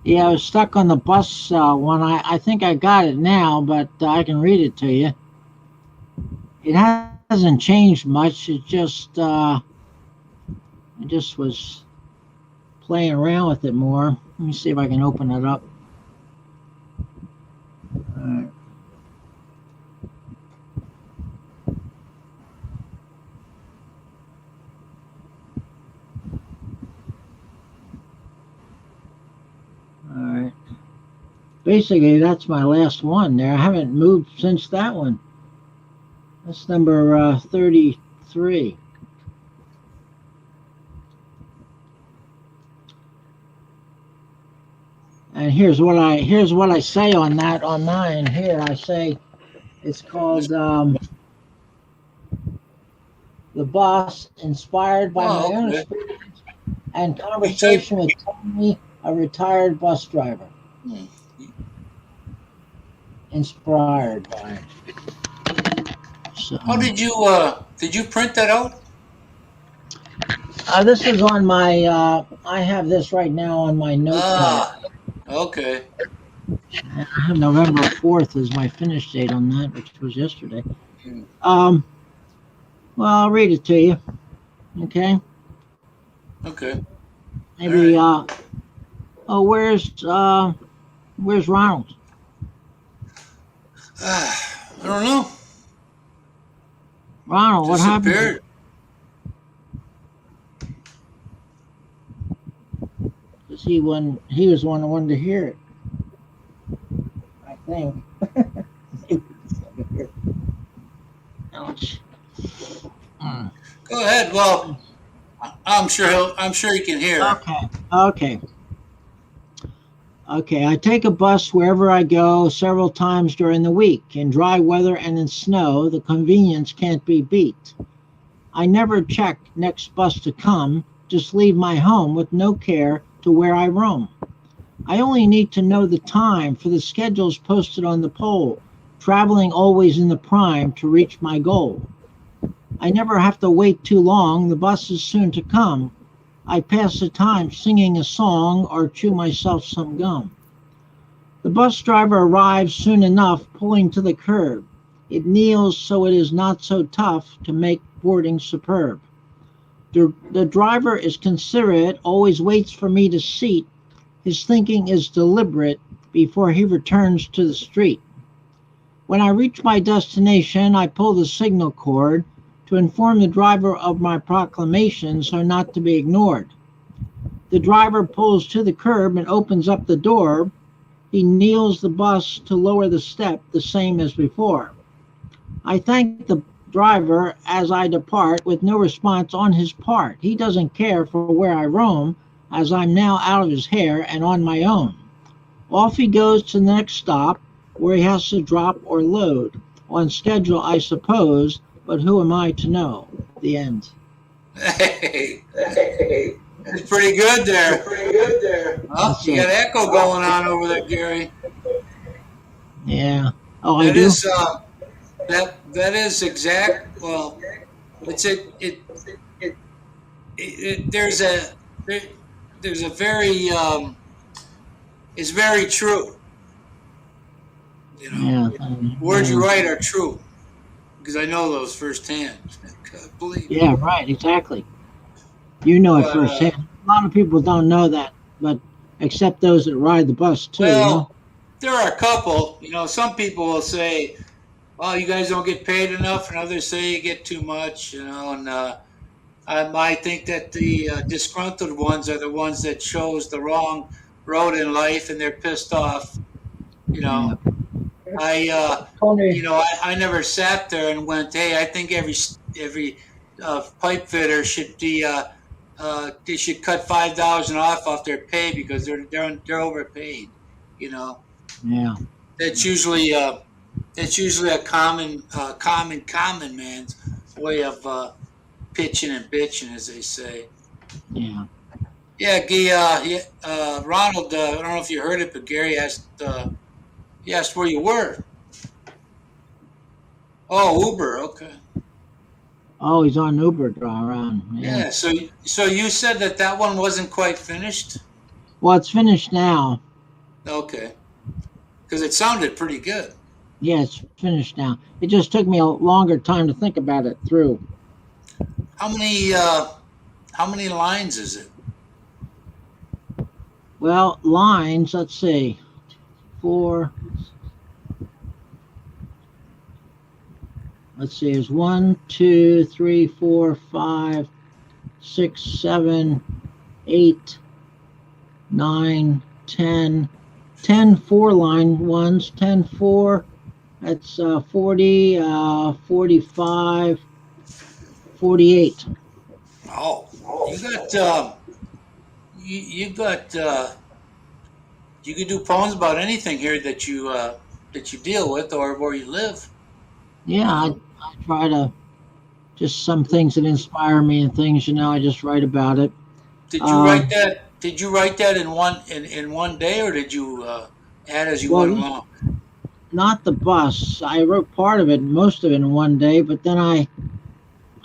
Yeah, I was stuck on the bus one. I think I got it now, but I can read it to you. It hasn't changed much. It just I just was playing around with it more. Let me see if I can open it up. All right. Basically, that's my last one there. I haven't moved since that one. That's number 33. And here's what I say on that on mine. Here I say it's called The Boss, inspired by my own Okay. experience and conversation with Tony, a retired bus driver. Hmm. Inspired by. So, How did you print that out? this is on my. I have this right now on my notepad. Ah, okay. I have November 4th as my finish date on that, which was yesterday. Hmm. Well, I'll read it to you. Okay. Okay. Maybe. Oh, where's Ronald? I don't know. Ronald, what happened? Disappeared. Because he was the one that wanted to hear it. I think. Ouch. Go ahead. Well, I'm sure he can hear. Okay, I take a bus wherever I go several times during the week. In dry weather and in snow, the convenience can't be beat. I never check next bus to come, just leave my home with no care to where I roam. I only need to know the time for the schedules posted on the pole, traveling always in the prime to reach my goal. I never have to wait too long, the bus is soon to come. I pass the time singing a song or chew myself some gum. The bus driver arrives soon enough, pulling to the curb. It kneels so it is not so tough to make boarding superb. The driver is considerate, always waits for me to seat. His thinking is deliberate before he returns to the street. When I reach my destination, I pull the signal cord to inform the driver of my proclamation so not to be ignored. The driver pulls to the curb and opens up the door. He kneels the bus to lower the step, the same as before. I thank the driver as I depart with no response on his part. He doesn't care for where I roam, as I'm now out of his hair and on my own. Off he goes to the next stop, where he has to drop or load. On schedule, I suppose, but who am I to know? The end. Hey, it's pretty good there. Huh? That's You got it. echo going on over there, Gary. Yeah. Oh, I That do? is That is exact. Well, it's there's there, there's a very it's very true. You know, Yeah. words you Yeah. write are true because I know those firsthand. Believe me. Yeah, right, exactly. You know it But firsthand. A lot of people don't know that, but except those that ride the bus too, you know? well, there are a couple. You know, some people will say, "Well, you guys don't get paid enough," and others say you get too much. You know, and I think that the disgruntled ones are the ones that chose the wrong road in life, and they're pissed off. You Yeah. know, I Tony, I never sat there and went, "Hey, I think every pipe fitter should be they should cut $5,000 off their pay because they're overpaid." You know, Yeah. that's usually a common man's way of pitching and bitching, as they say. Yeah. Yeah, Ronald. I don't know if you heard it, but Gary asked. He asked where you were. Oh, Uber. Okay. Oh, he's on Uber draw around. Yeah. Yeah. So you said that one wasn't quite finished. Well, it's finished now. Okay. Because it sounded pretty good. Yeah, it's finished now. It just took me a longer time to think about it through. How many lines is it? Well, lines, let's see. 4. Let's see, there's 1, 2, 3, 4, 5, 6, 7, 8, 9, 10. 10 4-line ones, 10 4. That's 40, 45, 48. Oh, you got you can do poems about anything here that you deal with or where you live. Yeah, I try to just some things that inspire me and things, I just write about it. Did you write Um, that? Did you write that in one day, or did you add as you well, went along? not the bus. I wrote part of it, most of it in one day, but then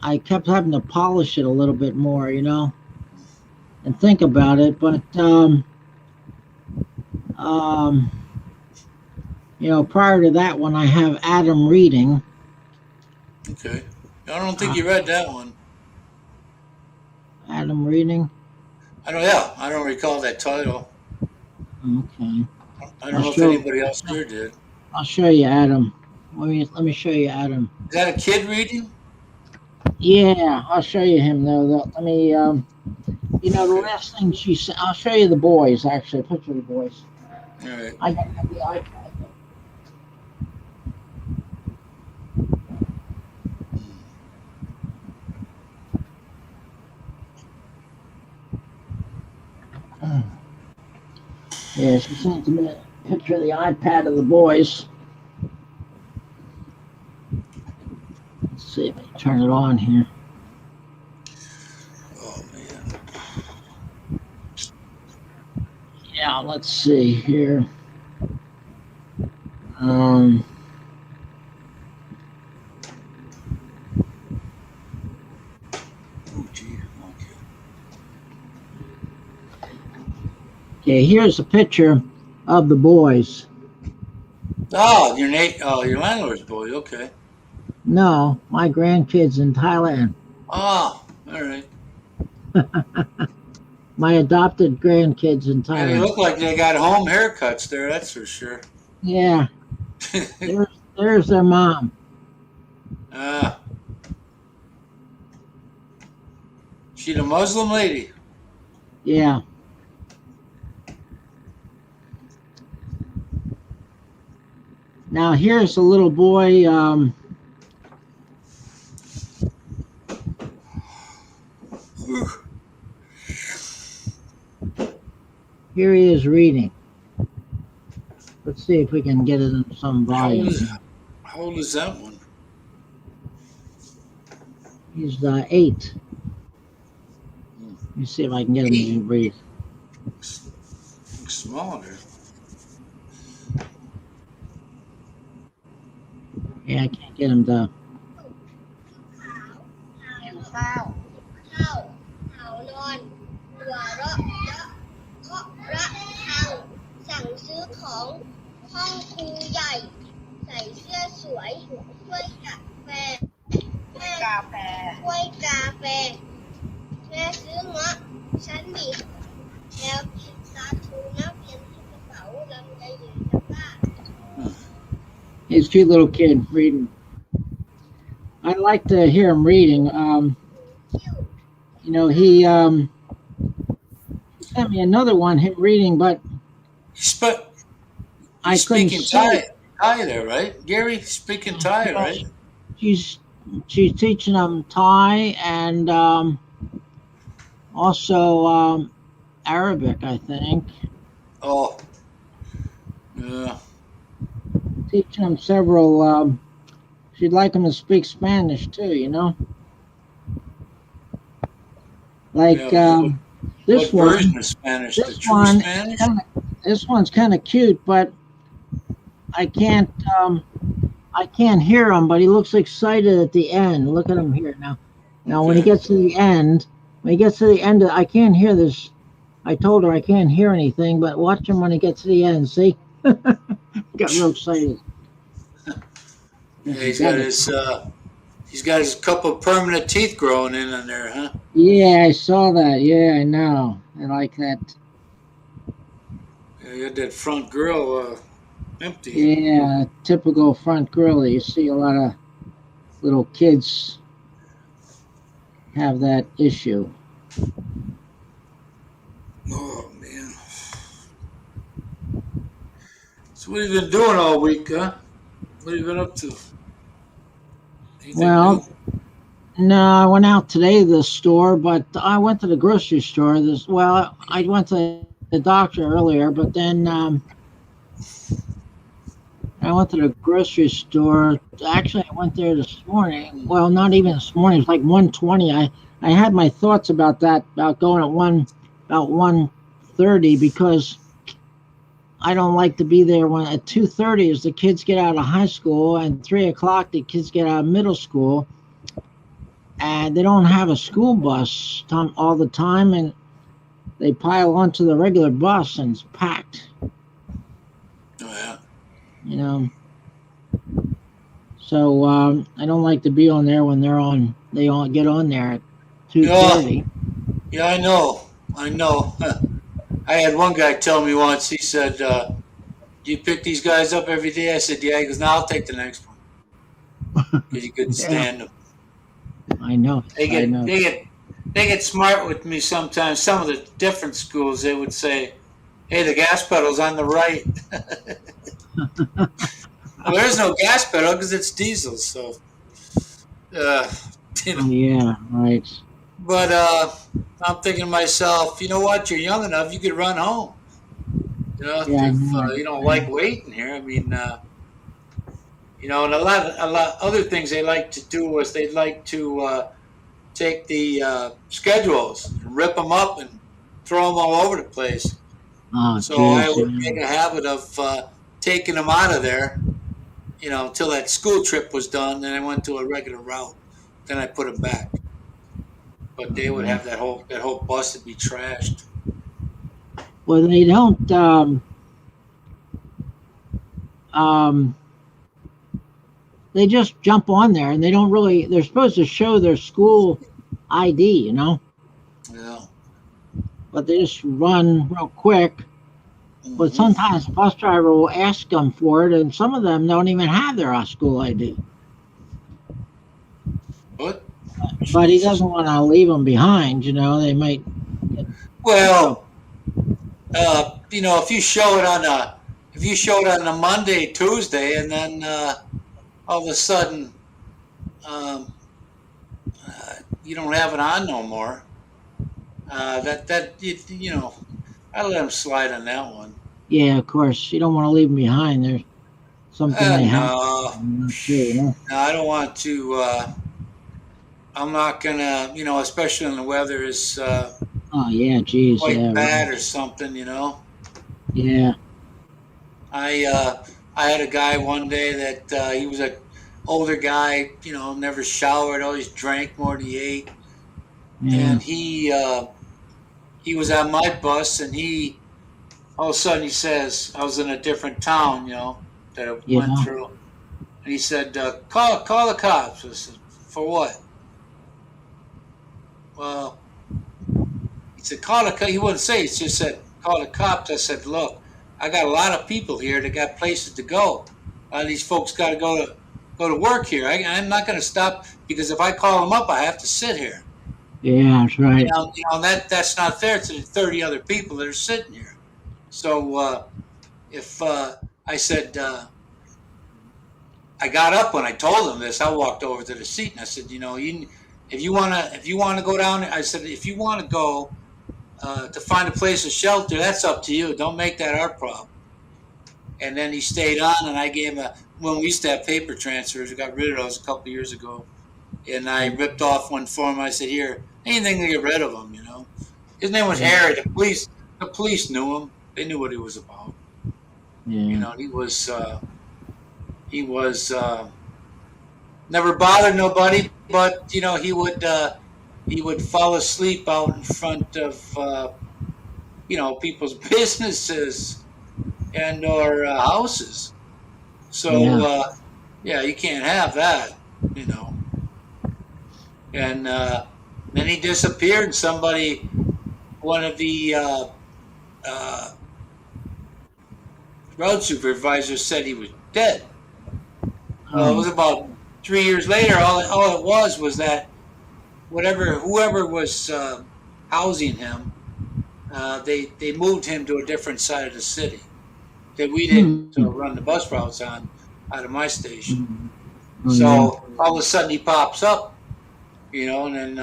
I kept having to polish it a little bit more, and think about it. But um, prior to that one, I have Adam reading. Okay, I don't think you read that one. Adam reading. I don't. Yeah, I don't recall that title. Okay, I don't know if show. anybody else here did. I'll show you Adam. Let me show you Adam. Is that a kid reading? Yeah, I'll show you him though. Let me. The last thing she said. I'll show you the boys. Actually, a picture of the boys. All right. I got the iPad. Yeah, she sent me a picture of the iPad of the boys. Let's see if I can turn it on here. Oh man. Yeah, let's see here. Oh gee. Okay, here's a picture of the boys. Oh, your landlord's boy. Okay. No, my grandkids in Thailand. Oh, all right. My adopted grandkids in And they Thailand. look like they got home haircuts there. That's for sure. Yeah, there's their mom. Ah, she the Muslim lady. Yeah. Now here's a little boy. Here he is reading. Let's see if we can get it in some volume. How old is that one? He's 8. Let me see if I can get him to read. Looks smaller. Yeah, I can't get him to ข้าวข้าวหาวนอนหัวเราะเยาะเคาะระฆังสั่งซื้อของห้องครูใหญ่ ใส่เสื้อสวยถ้วยกาแฟถ้วยกาแฟแม่ซื้อเงาะฉันบีบแล้วกินสาคูนักเรียนที่กระเป๋าลำไยอยู่ในตะกร้า He's a cute little kid reading. I like to hear him reading. You know, he sent me another one, him reading, but I He's couldn't speaking see. Thai there, right? Gary speaking Thai, right? She's teaching them Thai and also Arabic, I think. Oh, yeah. Teaching them several. She'd like them to speak Spanish too, you know. Like Yeah, this what one. version of Spanish? The This true one, Spanish? this one's kind of cute, but I can't hear him. But he looks excited at the end. Look at him here now. Now, when he Okay. gets to the end, I can't hear this. I told her I can't hear anything, but watch him when he gets to the end. See, got real excited. Yeah, he's got his couple of permanent teeth growing in there, huh? Yeah, I saw that. Yeah, I know. I like that. Yeah, you got that front grill empty. Yeah, typical front grill. You see a lot of little kids have that issue. Oh man. So what have you been doing all week, huh? What have you been up to? Anything Well, new? no, I went out today to the store, but I went to the grocery store. I went to the doctor earlier, but then I went to the grocery store. Actually, I went there this morning. Well, not even this morning. It's like 1:20. I had my thoughts about that, about going at about 1:30, because I don't like to be there when at 2:30 as the kids get out of high school, and 3:00 the kids get out of middle school, and they don't have a school bus all the time, and they pile onto the regular bus and it's packed, Oh yeah. you know. So I don't like to be on there when they all get on there at 2:30. Yeah, I know. I had one guy tell me once, he said, do you pick these guys up every day? I said, yeah. He goes, no, I'll take the next one. Because you couldn't Yeah. stand them. I know. They I know. get smart with me sometimes. Some of the different schools, they would say, hey, the gas pedal's on the right. Well, there's no gas pedal because it's diesel, so you know. Yeah, right. But I'm thinking to myself, you know what? You're young enough, you could run home. You know, Yeah, I if know. you don't like waiting here. I mean, you know, and a lot other things they like to do was they'd like to take the schedules and rip them up and throw them all over the place. Oh, So I geez, would yeah. make a habit of taking them out of there, you know, until that school trip was done. Then I went to a regular route. Then I put them back. But they would have that whole bus would be trashed. Well, they don't. They just jump on there, and they don't really. They're supposed to show their school ID, you know, Yeah. but they just run real quick. But sometimes the bus driver will ask them for it, and some of them don't even have their school ID. What? But he doesn't want to leave them behind, you know. They might. Well, you know, if you show it on a Monday, Tuesday, and then all of a sudden you don't have it on no more, you know, I let them slide on that one. Yeah, of course. You don't want to leave them behind. There's something they have. No, I'm not sure, you know. no, I don't want to. I'm not gonna, you know, especially when the weather is Oh yeah, geez, quite yeah, bad or something, you know. yeah. I had a guy one day that he was an older guy, you know, never showered, always drank more than he ate. Yeah. and he was on my bus, and he all of a sudden he says, I was in a different town, that I Yeah. went through, and he said, call the cops. I said, for what? Well, he said, call the cops. He wouldn't say. He just said, call the cops. I said, look, I got a lot of people here that got places to go. These folks got to go to work here. I'm not going to stop, because if I call them up, I have to sit here. Yeah, that's right. That's not fair to the 30 other people that are sitting here. So if I said, I got up when I told him this. I walked over to the seat and I said, if you wanna go down, I said, if you want to go to find a place of shelter, that's up to you. Don't make that our problem. And then he stayed on, and I gave him when we used to have paper transfers. We got rid of those a couple of years ago, and I ripped off one for him. I said, here, anything to get rid of him. His name was Harry. The police knew him. They knew what he was about. Yeah. He was never bothered nobody, but he would fall asleep out in front of people's businesses and or houses. So yeah, you can't have that, And then he disappeared. One of the road supervisors said he was dead. It was about 3 years later. All it was that whoever was housing him, they moved him to a different side of the city that we didn't run the bus routes on out of my station. So all of a sudden he pops up, and then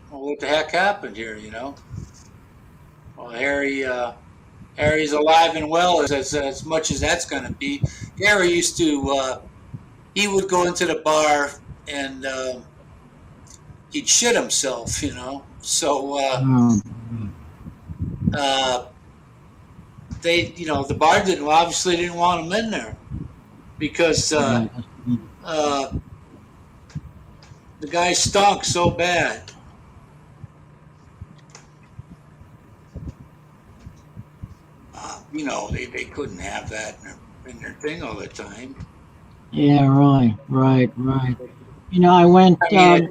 what the heck happened here? Well, Harry's alive and well as much as that's going to be. Harry used to. He would go into the bar and he'd shit himself, So the bar obviously didn't want him in there because the guy stunk so bad. They couldn't have that in their thing all the time. Yeah, right. I went. I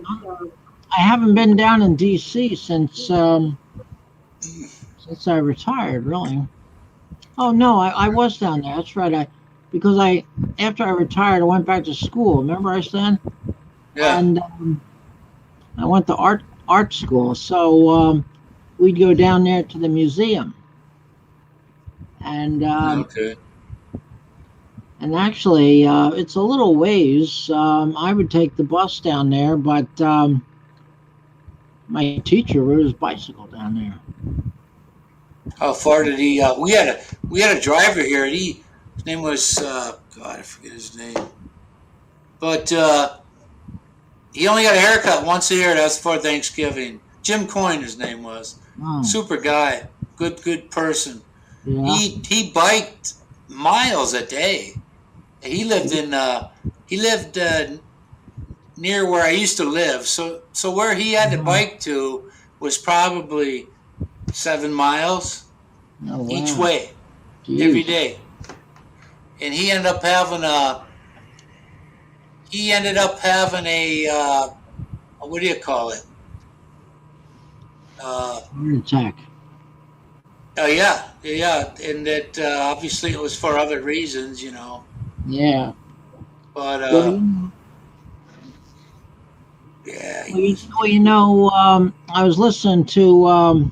haven't been down in D.C. since I retired. Really. Oh no, I was down there. That's right. Because after I retired, I went back to school. Remember I said? Yeah. And I went to art school, so we'd go down there to the museum. And Okay. And actually, it's a little ways. I would take the bus down there, but my teacher rode his bicycle down there. How far did he? We had a driver here. His name was God, I forget his name, but he only got a haircut once a year. That's for Thanksgiving. Jim Coyne, his name was. Oh, Super guy, good person. yeah. He biked miles a day. He lived near where I used to live. So where he had to bike to was probably 7 miles Oh, wow. each way Jeez. every day. And he ended up having a what do you call it? Heart attack. Oh yeah, and that obviously it was for other reasons, Yeah. But Well, yeah, I was listening to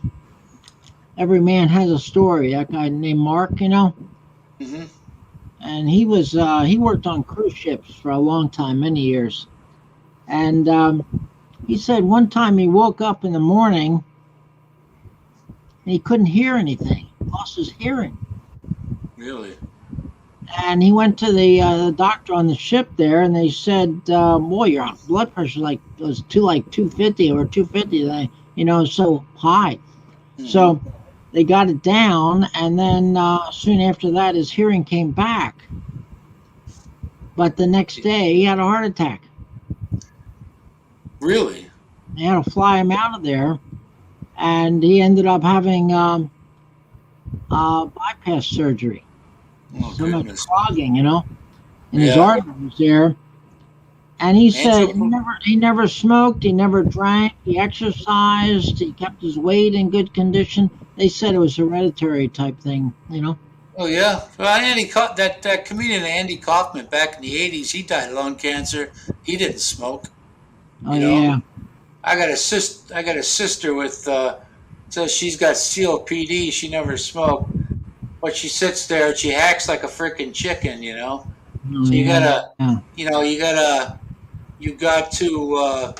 Every Man Has a Story. That guy named Mark, mm-hmm. and he worked on cruise ships for a long time, many years. And he said one time he woke up in the morning and he couldn't hear anything. He lost his hearing. Really? And he went to the doctor on the ship there, and they said, "Boy, your blood pressure was 250 or 250, so high." Mm-hmm. So they got it down, and then soon after that, his hearing came back. But the next day, he had a heart attack. Really? They had to fly him out of there, and he ended up having bypass surgery. Oh, So much goodness. clogging, in his Yeah. arteries there. And he said Angel- he never smoked, he never drank, he exercised, he kept his weight in good condition. They said it was hereditary type thing. Oh yeah, well, that comedian Andy Kaufman back in the '80s, he died of lung cancer. He didn't smoke. Oh You know? yeah. I got a sister with so she's got COPD. She never smoked, but she sits there and she acts like a freaking chicken. Oh, So you yeah. gotta, you got to.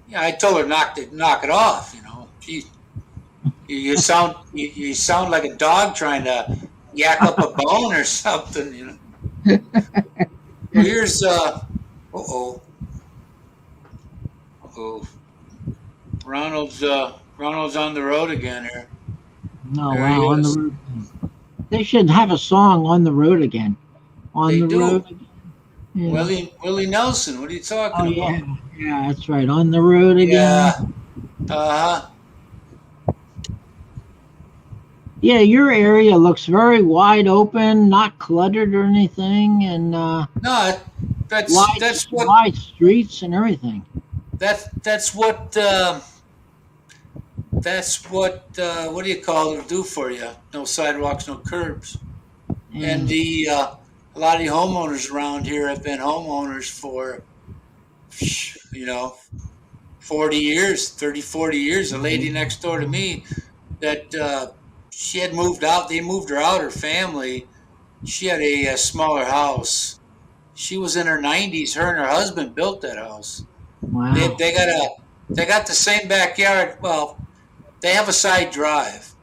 Yeah, I told her knock it off. She, you sound like a dog trying to yak up a bone or something. Well, here's oh Ronald's on the road again here. Oh There wow, he on the is. road. They should have a song on the road again. On They the do. road again. Yeah. Willie Nelson. What are you talking Oh about? yeah. Yeah, that's right. On the road again. Yeah. Uh-huh. Yeah, your area looks very wide open, not cluttered or anything, and No, that's wide, that's what wide streets and everything. that's what what do you call it do for you? No sidewalks, no curbs. And a lot of the homeowners around here have been homeowners for 40 years, 30, 40 years. A lady next door to me that she had moved out, they moved her out, her family. She had a smaller house. She was in her 90s. Her and her husband built that house. Wow. They got the same backyard. Well, they have a side drive,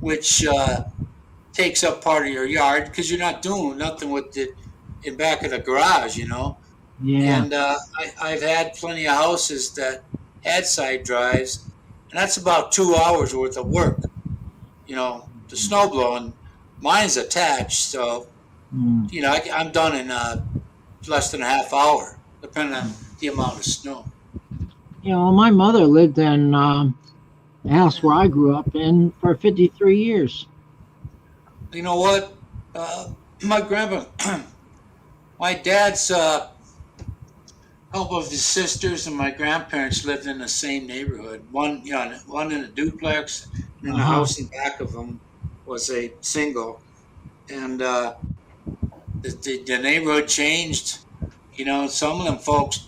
which takes up part of your yard because you're not doing nothing with it in back of the garage. Yeah. And I've had plenty of houses that had side drives, and that's about 2 hours worth of work. The snow blowing. Mine's attached, so Mm. I'm done in less than a half hour, depending on the amount of snow. My mother lived in the house where I grew up in for 53 years. You know what? My grandpa, my dad's couple of his sisters and my grandparents lived in the same neighborhood. One in a duplex, and the Uh-huh. house in back of them was a single. And the neighborhood changed. Some of them folks,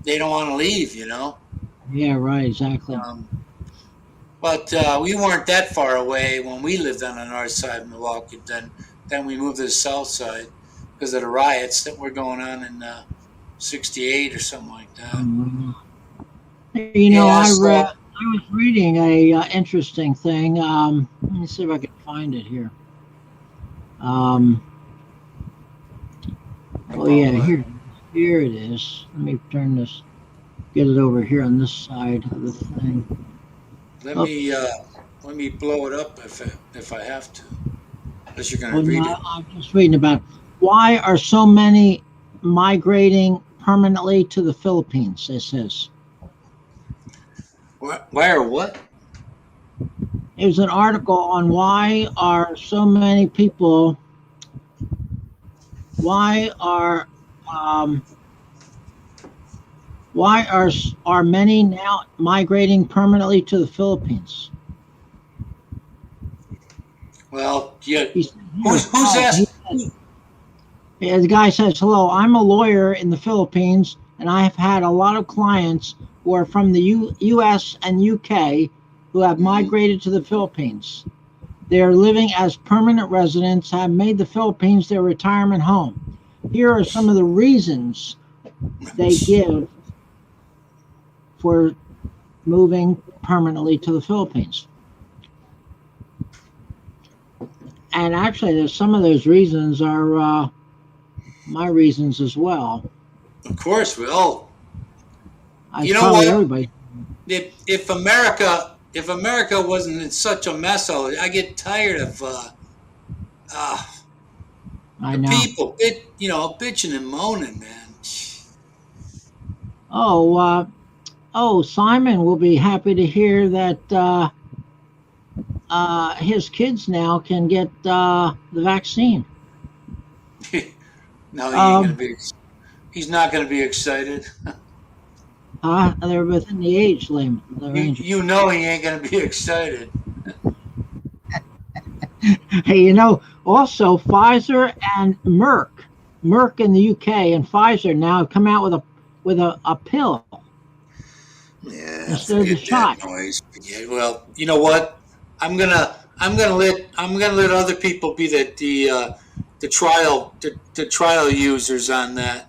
they don't want to leave. Yeah, right, exactly. But we weren't that far away when we lived on the north side of Milwaukee. Then we moved to the south side because of the riots that were going on in '68 or something like that. Mhm. Yeah, I so- read. I was reading a interesting thing. Let me see if I can find it here. Oh yeah, here it is. Let me turn this, get it over here on this side of the thing. Let me blow it up if I have to. Unless you're Well, going to read no, it. I'm just reading about why are so many migrating permanently to the Philippines. It says Why or what? there's an article on why are so many people. Why are many now migrating permanently to the Philippines? Well, yeah. He said, Who's asking? Yeah, the guy says, hello, I'm a lawyer in the Philippines, and I have had a lot of clients who are from the U.S. and U.K. who have migrated to the Philippines. They are living as permanent residents, have made the Philippines their retirement home. Here are some of the reasons they give for moving permanently to the Philippines. And actually, there's some of those reasons are my reasons as well. Of course, we all. I You know probably what? everybody. If America wasn't in such a mess, I get tired of I the know. people, bitching and moaning, man. Simon will be happy to hear that his kids now can get the vaccine. No, he ain't gonna Um, be. He's not gonna be excited. they're within the age limit. The range. You know he ain't gonna be excited. Hey, also Pfizer and Merck in the UK and Pfizer now have come out with a pill Yeah, instead of the forget shot. that noise. Yeah, well, you know what? I'm gonna let other people be the trial users on that.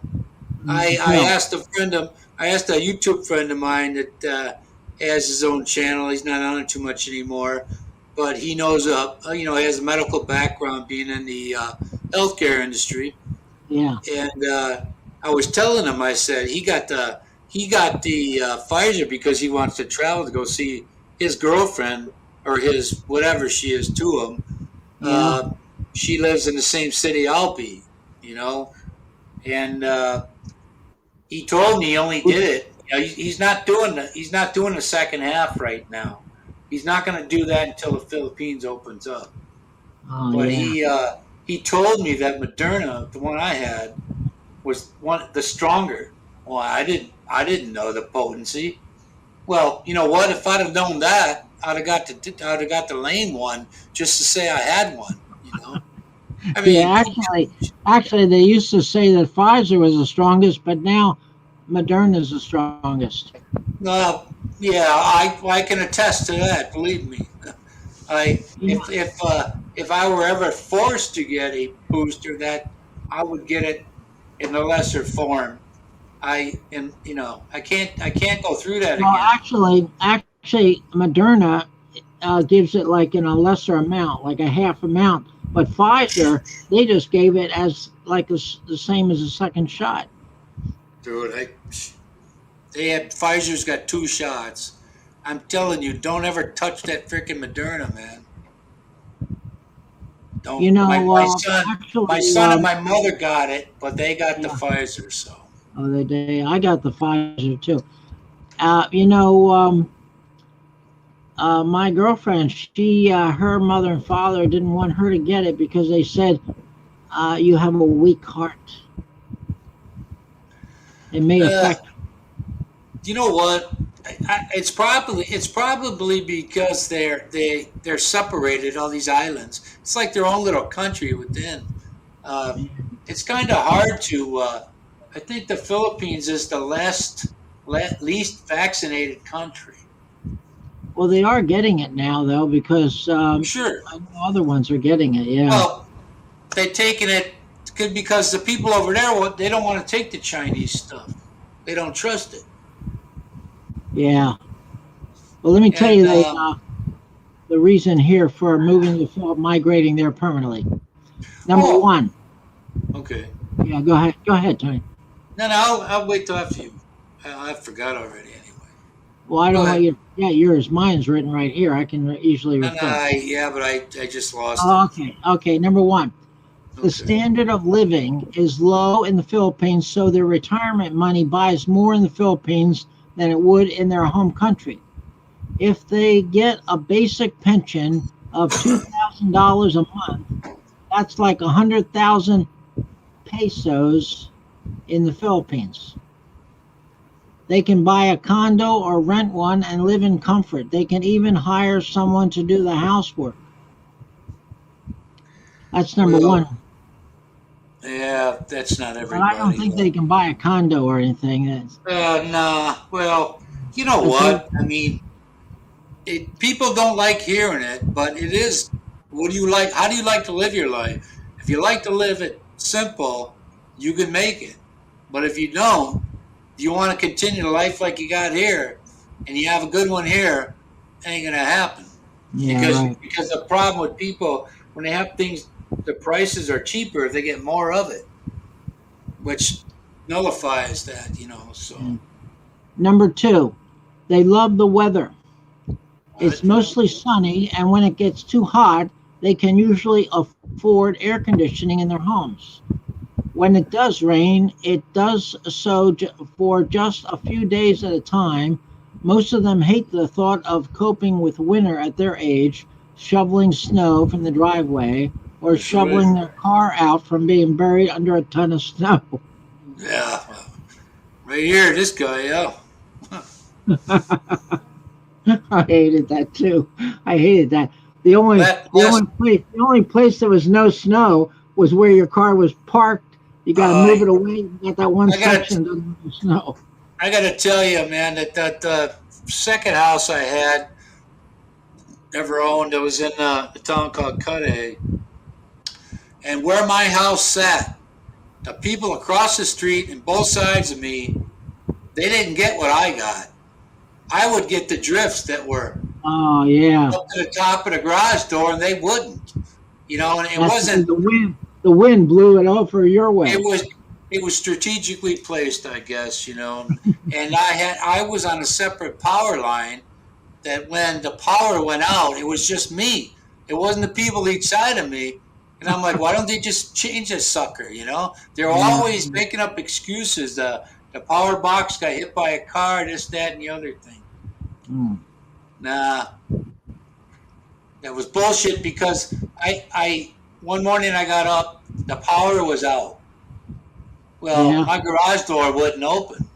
I No. asked a YouTube friend of mine that has his own channel. He's not on it too much anymore, but he knows he has a medical background being in the healthcare industry. Yeah. And I was telling him, I said he got the Pfizer because he wants to travel to go see his girlfriend or his whatever she is to him. Yeah. She lives in the same city I'll be, and he told me he only did it. He's not doing the second half right now. He's not going to do that until the Philippines opens up. Oh But yeah. he told me that Moderna, the one I had, was the stronger. Well, I didn't know the potency. Well, you know what? If I'd have known that, I'd have got the lame one just to say I had one. I mean, Yeah. Actually, they used to say that Pfizer was the strongest, but now Moderna is the strongest. yeah, I can attest to that. Believe me. I You know, if I were ever forced to get a booster, that I would get it in the lesser form. I can't go through that well, again. actually, Moderna gives it like in a lesser amount, like a half amount. But Pfizer, they just gave it as like the same as a second shot. Dude, Pfizer's got 2 shots. I'm telling you, don't ever touch that freaking Moderna, man. You Don't. My, know, my son, my actually, son and my mother got it, but they got the yeah. Pfizer. So Oh, I got the Pfizer too. My girlfriend, her mother and father didn't want her to get it because they said you have a weak heart. It may uh, affect. you know what? It's probably because they're separated. All these islands. It's like their own little country within. Uh, it's kind of hard to. I think the Philippines is the least vaccinated country. Well, they are getting it now though because Sure. I know other ones are getting it. Yeah. Well, they're taking it because the people over there they don't want to take the Chinese stuff. They don't trust it. Yeah. Well, let me tell And you the reason here for moving the migrating there permanently. Number oh, one. okay. Yeah. Go ahead. Go ahead, Tony. No, I'll wait till after you. I forgot already anyway. Well, I Go don't know ahead. you. Yeah, yours. Mine's written right here. I can easily And refer. yeah, but I just lost Oh, it. okay. Okay. Number one. The Okay. standard of living is low in the Philippines, so their retirement money buys more in the Philippines than it would in their home country. If they get a basic pension of $2,000 a month, that's like 100,000 pesos in the Philippines. They can buy a condo or rent one and live in comfort. They can even hire someone to do the housework. That's number one. Well, yeah, that's not But I don't everybody think though. they can buy a condo or anything. Nah. Well, you know That's what? I mean, people don't like hearing it, but it is. What do you like? How do you like to live your life? If you like to live it simple, you can make it. But if you don't, you want to continue the life like you got here, and you have a good one here, ain't gonna happen. Yeah, Because right. because the problem with people when they have things, the prices are cheaper, they get more of it, which nullifies that. So Yeah. Number two, they love the weather. It's what? mostly sunny, and when it gets too hot, they can usually afford air conditioning in their homes. when it does rain, it does so for just a few days at a time. Most of them hate the thought of coping with winter at their age, shoveling snow from the driveway, or That's right. shoveling their car out from being buried under a ton of snow. Yeah. Well, right here, this guy, yeah. I hated that too. I hated that. The only That the last, only place there was no snow was where your car was parked. You got to uh, move it away. You got that one I gotta, section that doesn't have snow. I gotta tell you, man, that second house I had ever owned, it was in the town called Cudahy. And where my house sat, the people across the street and both sides of me, they didn't get what I got. I would get the drifts that were Oh yeah, up to the top of the garage door, and they wouldn't. You know, and it that's wasn't. because the wind blew it over your way. It was strategically placed, I guess. You know, and I was on a separate power line. That when the power went out, it was just me. It wasn't the people each side of me. And I'm like, why don't they just change this sucker? You know, they're always making up excuses. The power box got hit by a car, this, that, and the other thing. Mm. Nah, that was bullshit because I one morning I got up, the power was out. Well, Yeah. my garage door wouldn't open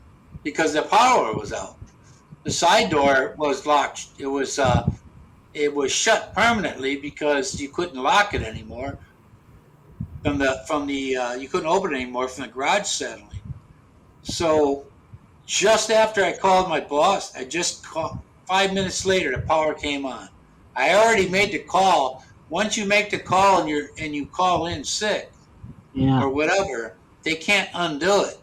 because the power was out. The side door was locked. It was shut permanently because you couldn't lock it anymore. You couldn't open it anymore from the garage settling. So just after I called my boss, 5 minutes later, the power came on. I already made the call. Once you make the call and you call in sick Yeah. or whatever, they can't undo it.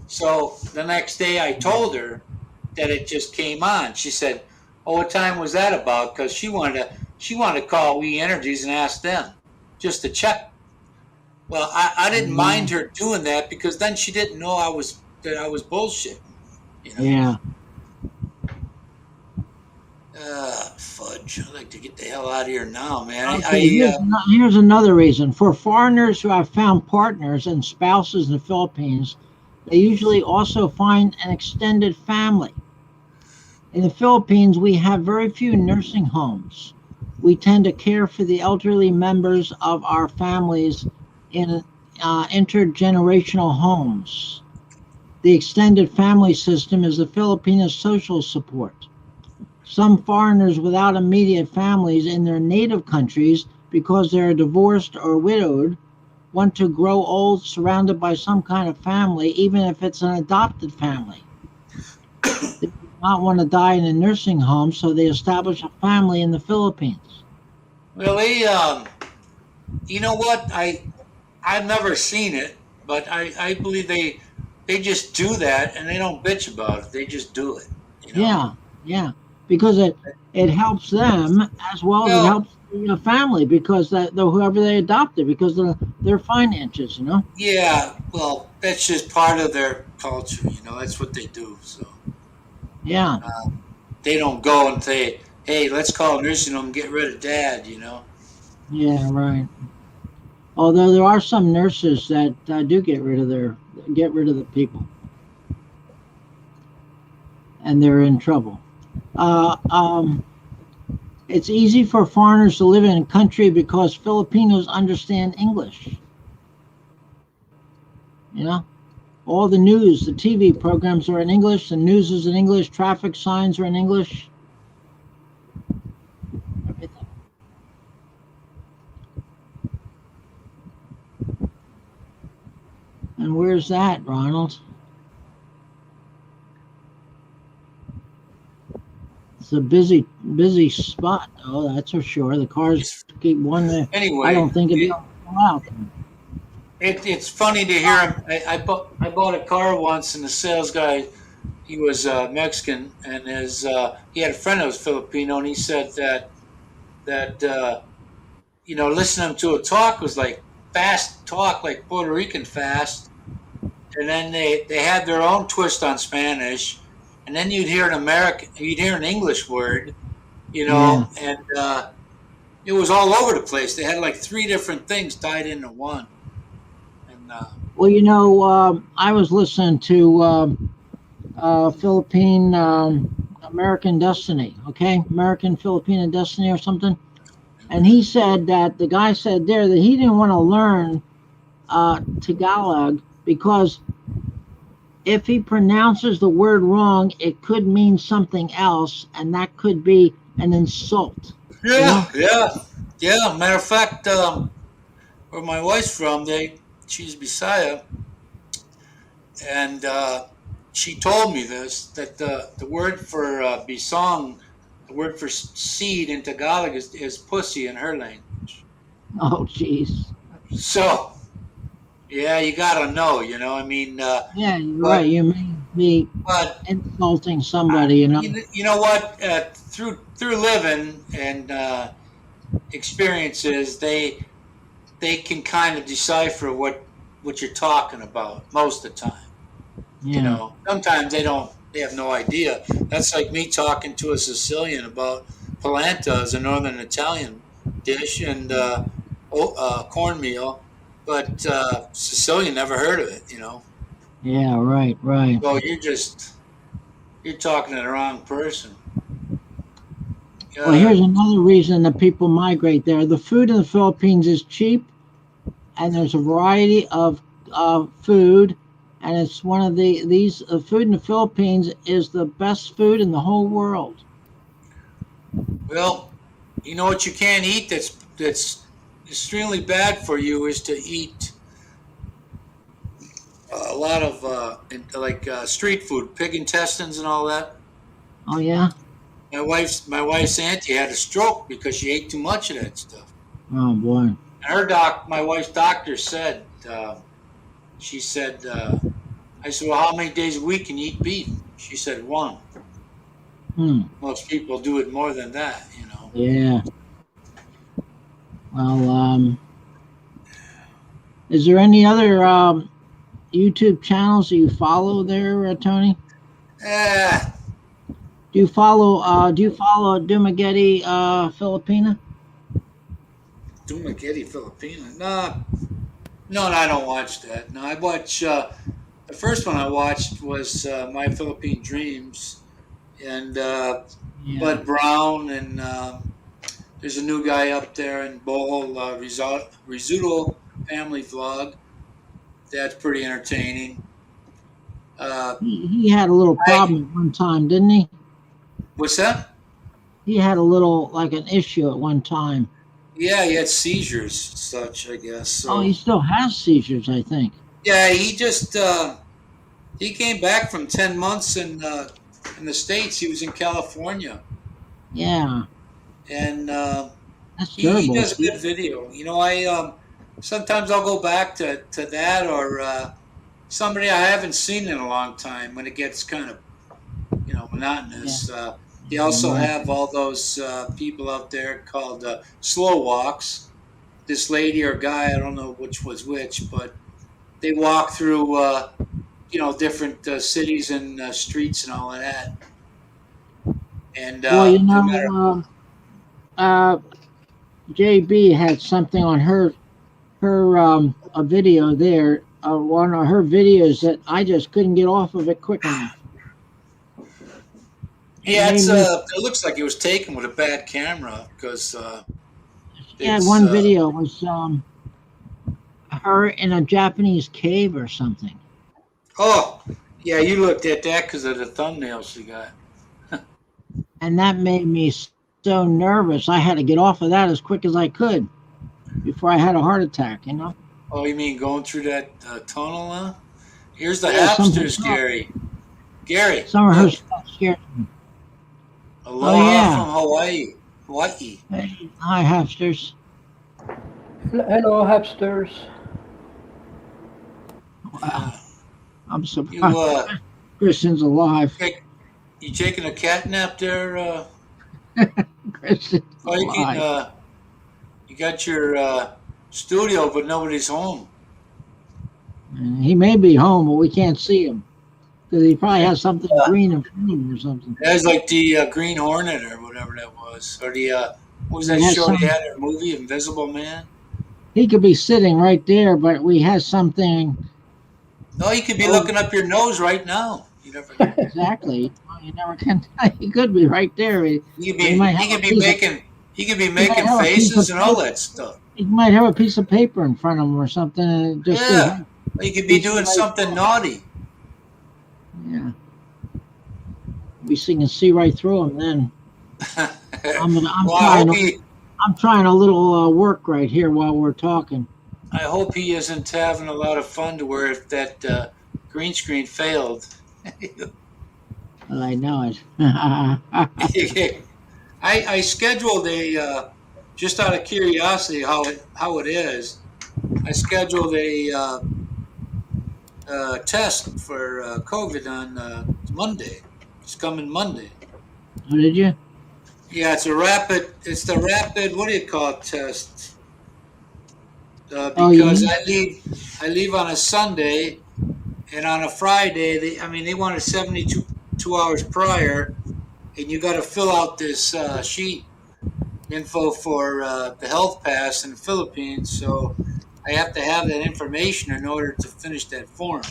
So the next day I told her that it just came on. She said, "Oh, what time was that about?" Because she wanted to call We Energies and ask them just to check. Well, I didn't mind her doing that because then she didn't know that I was bullshitting. You know? Yeah. Fudge! I'd like to get the hell out of here now, man. Okay, here's another reason. For foreigners who have found partners and spouses in the Philippines, they usually also find an extended family. In the Philippines, we have very few nursing homes. We tend to care for the elderly members of our families in intergenerational homes. The extended family system is the Filipino social support. Some foreigners without immediate families in their native countries, because they are divorced or widowed, want to grow old surrounded by some kind of family, even if it's an adopted family. They do not want to die in a nursing home, so they establish a family in the Philippines. Well, you know what? I've never seen it, but I believe they just do that and they don't bitch about it. They just do it. You know? Yeah, because it helps them as well as it helps the family, because whoever they adopted, because of their finances, you know. Yeah, well, that's just part of their culture. You know, that's what they do. So Yeah. they don't go and say, "Hey, let's call a nursing home and get rid of Dad." You know. Yeah, right. Although there are some nurses that do get rid of the people, and they're in trouble. It's easy for foreigners to live in a country because Filipinos understand English. You know, all the news, the TV programs are in English, the news is in English, traffic signs are in English. Everything. And where's that, Ronald? It's a busy spot, though, that's for sure. The cars keep one there. Anyway, I don't think it'd be able to go out. it's funny to hear him. I bought a car once, and the sales guy, he was Mexican, and he had a friend that was Filipino, and he said that listening to a talk was like fast talk, like Puerto Rican fast, and then they had their own twist on Spanish, and then you'd hear an English word, and it was all over the place. They had like 3 different things tied into one, and Well, you know, I was listening to Philippine American Destiny, okay? American Filipino Destiny or something. And he said that the guy said there that he didn't want to learn Tagalog because if he pronounces the word wrong, it could mean something else, and that could be an insult. Yeah, yeah. Matter of fact, where my wife's from, she's Bisaya, and she told me this that the word for bisong, the word for seed in Tagalog is pussy in her language. Oh, jeez. So, yeah, you gotta know, I mean, Yeah, you're but, right. You may be but insulting somebody, you know. you know what? Through living and experiences, they can kind of decipher what you're talking about most of the time. Yeah. Sometimes they have no idea. That's like me talking to a Sicilian about polenta as a northern Italian dish and cornmeal, but Sicilian never heard of it, Yeah, right. So you're talking to the wrong person. Well, here's another reason that people migrate there. The food in the Philippines is cheap, and there's a variety of food, and it's one of these food in the Philippines is the best food in the whole world. Well, you know what you can't eat that's extremely bad for you is to eat a lot of street food, pig intestines and all that. Oh yeah. My wife's auntie had a stroke because she ate too much of that stuff. Oh boy. And my wife's doctor said, she said, I said, well, how many days a week can you eat beef? She said 1. Most people do it more than that, Yeah. Well, is there any other YouTube channels that you follow there, Tony? Do you follow Dumagetti Filipina? Dumagetti Filipina? No, I don't watch that. No, I watch. The first one I watched was My Philippine Dreams, and Bud Brown, and there's a new guy up there in Bohol, Rizzuto Family Vlog. That's pretty entertaining. He had a little problem at one time, didn't he? What's that? He had a little, like an issue at one time. Yeah, he had seizures, such, I guess. So. Oh, he still has seizures, I think. Yeah, he just he came back from 10 months in the States. He was in California. Yeah. And that's he terrible. does a good video. I sometimes I'll go back to that or somebody I haven't seen in a long time when it gets kind of monotonous. Yeah. They also have all those people out there called slow walks. This lady or guy, I don't know which was which, but they walk through different cities and streets and all of that. And well, JB had something on her a video there, one of her videos that I just couldn't get off of it quick enough. Yeah, it looks like it was taken with a bad camera because. Yeah, one video was her in a Japanese cave or something. Oh, yeah, you looked at that because of the thumbnails she got. And that made me so nervous. I had to get off of that as quick as I could before I had a heart attack, Oh, you mean going through that tunnel, huh? Here's the Hapsters, Gary. Gary. Some of her stuff scared me. Aloha from Hawaii. Hey, hi, Hapsters. Hello, Hapsters. Wow. I'm surprised Christian's alive. You taking a cat nap there? Christian's alive. You got your studio, but nobody's home. He may be home, but we can't see him because he probably has something green in front of him or something. That's like the Green Hornet or whatever that was, or the what was that show he had in a movie, Invisible Man? he could be sitting right there, but we have something No, you could be looking up your nose right now. You never know. exactly. Well, you never can. He could be right there. He could He be might he have a could be piece of making he could be he might making have a piece faces of and all paper. that stuff. He might have a piece of paper in front of him or something, and just be, Yeah. He could be He's doing like- something naughty. yeah. We can see right through him. Then I'm Well, I'm trying a little work right here while we're talking. I hope he isn't having a lot of fun to where if that green screen failed. Well, I know it. I scheduled a just out of curiosity how it is. I scheduled a test for COVID on Monday. It's coming Monday. Oh, did you? Yeah, it's the rapid. What do you call it? Test. Oh, you Because mean- I leave on a Sunday, and on a Friday they wanted 72 hours prior, and you got to fill out this sheet info for the health pass in the Philippines. So I have to have that information in order to finish that form.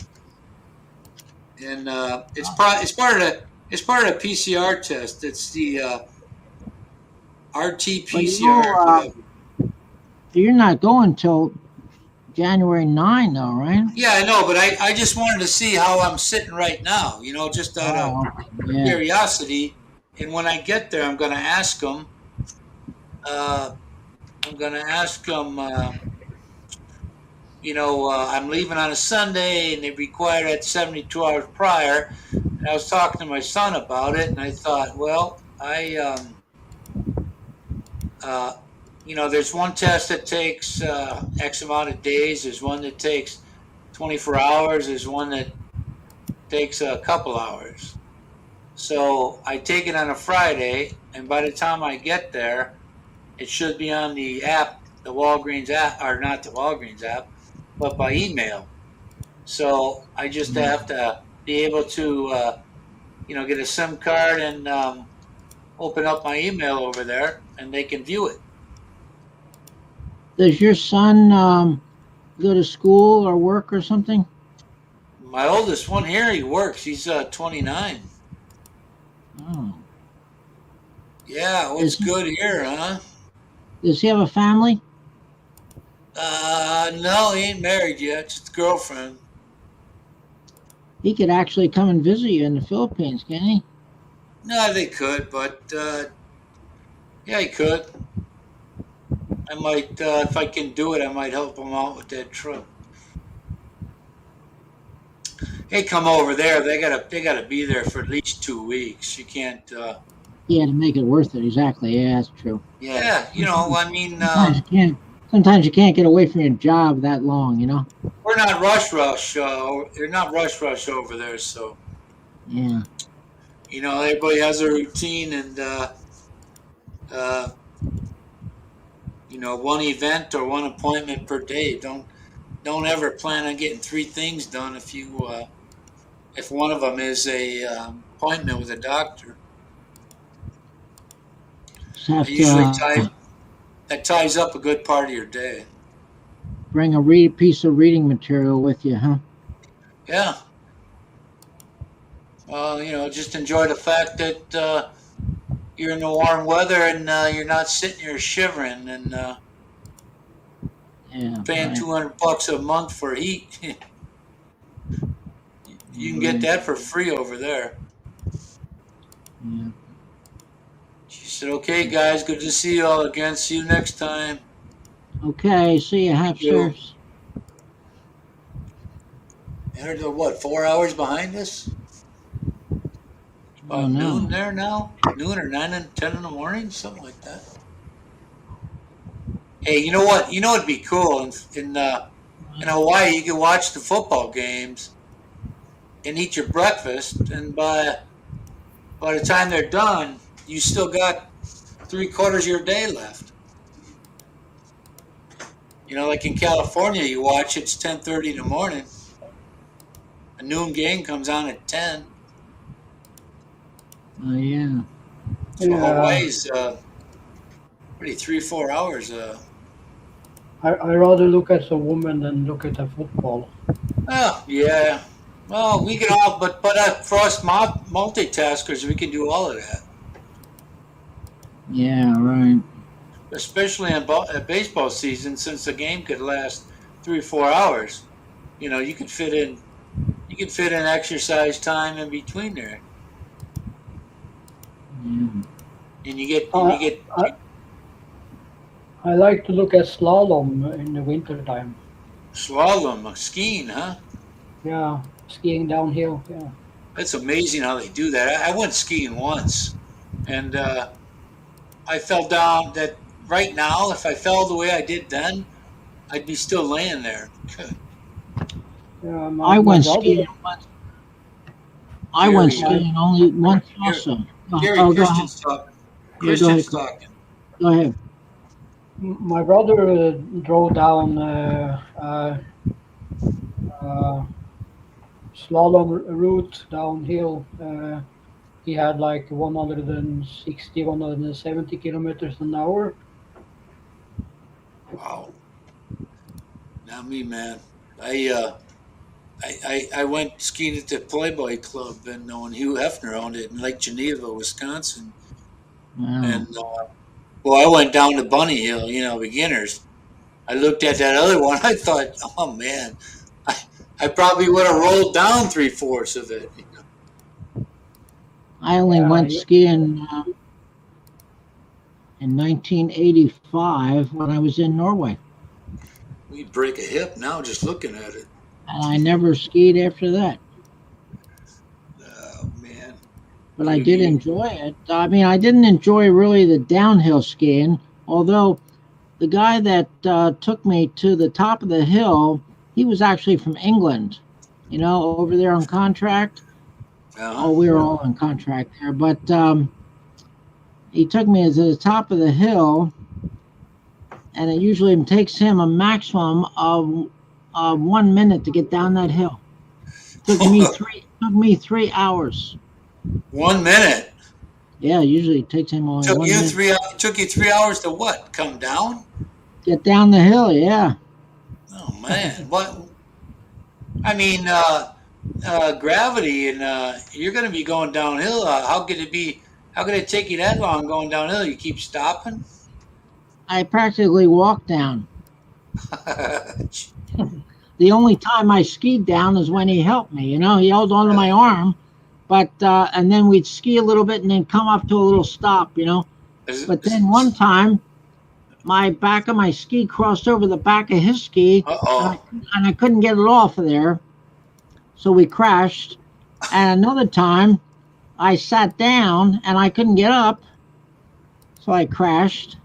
And it's part of the PCR test. It's the RT-PCR. Well, you're not going till January 9, though, right? Yeah, I know, but I just wanted to see how I'm sitting right now. Just out of Yeah. curiosity. And when I get there, I'm going to ask them. I'm leaving on a Sunday, and they require that 72 hours prior. And I was talking to my son about it, and I thought, well, there's one test that takes X amount of days. There's one that takes 24 hours. There's one that takes a couple hours. So I take it on a Friday, and by the time I get there, it should be on the app, the Walgreens app, or not the Walgreens app, but by email. So I just have to be able to, get a SIM card and open up my email over there, and they can view it. Does your son go to school or work or something? My oldest one here, he works. He's 29. Oh. Yeah, what's good here, huh? Does he have a family? No, he ain't married yet. Just a girlfriend. He could actually come and visit you in the Philippines, can he? No, they could, but yeah, he could. I might, if I can do it, I might help him out with that trip. Hey, come over there. They gotta be there for at least 2 weeks. You can't. Yeah, to make it worth it. Exactly. Yeah, that's true. Yeah, I mean, Sometimes you can't get away from your job that long, we're not rush. They're not rush over there, so. Yeah. Everybody has a routine, and one event or one appointment per day. Don't ever plan on getting 3 things done if one of them is a appointment with a doctor. Just have That ties up a good part of your day. bring a piece of reading material with you, huh? Yeah. Just enjoy the fact that you're in the warm weather and you're not sitting here shivering and Yeah. paying right. $200 a month for heat. You can get that for free over there. Yeah. She said, "Okay, guys, good to see you all again. See you next time." Okay. See you, Thank you. hamsters. And they're what, 4 hours behind us? Oh, About no. noon there now? Noon or 9 and 10 in the morning? Something like that. Hey, you know what? It'd be cool. In Hawaii, you can watch the football games and eat your breakfast. And by the time they're done, you still got 3/4 of your day left. Like in California, you watch, it's 10:30 in the morning. A noon game comes on at 10. Oh, yeah. So Hawaii's pretty 3-4 hours. I rather look at the woman than look at the football. Oh, yeah. Well, we can all, but for us multitaskers, we can do all of that. Yeah, right. Especially in baseball season, since the game could last 3 or 4 hours. You know, you can fit in exercise time in between there, Yeah. and you get I like to look at slalom in the wintertime. slalom skiing, huh? Yeah, skiing downhill. Yeah. It's amazing how they do that. I went skiing once, and I fell down. That right now, if I fell the way I did then, I'd be still laying there. Yeah, I my went brother. skiing once. I went Gary, skiing only once Gary, also. Gary, Oh, go ahead. Christian's talking. Yeah, go ahead. Christian's talking. Go ahead. My brother drove down slalom route downhill. He had like 160, 170 kilometers an hour. Wow. Not me, man. I went skiing at the Playboy Club, and when Hugh Hefner owned it in Lake Geneva, Wisconsin. Wow. And well, I went down to Bunny Hill, you know, beginners. I looked at that other one. I thought, oh man, I probably would have rolled down 3/4 of it. I only Yeah, went you- skiing in 1985 when I was in Norway, We'd break a hip now just looking at it. and I never skied after that. Oh man. But I did enjoy it. I mean, I didn't enjoy really the downhill skiing, although the guy that took me to the top of the hill, he was actually from England, you know, over there on contract. Oh, we were all on contract there, but he took me to the top of the hill, and it usually takes him a maximum of 1 minute to get down that hill. Took me 3 hours. 1 minute. Yeah, usually it takes him only 1 minute. Took you 3 hours to what? Come down? Get down the hill, yeah. Oh man, what? I mean, gravity, and you're going to be going downhill. How could it be? How could it take you that long going downhill? You keep stopping. I practically walked down. The only time I skied down is when he helped me. You know, he held onto my arm, but and then we'd ski a little bit and then come up to a little stop. You know, but then one time, my back of my ski crossed over the back of his ski, and I couldn't get it off of there, so we crashed. And another time, I sat down and I couldn't get up, so I crashed.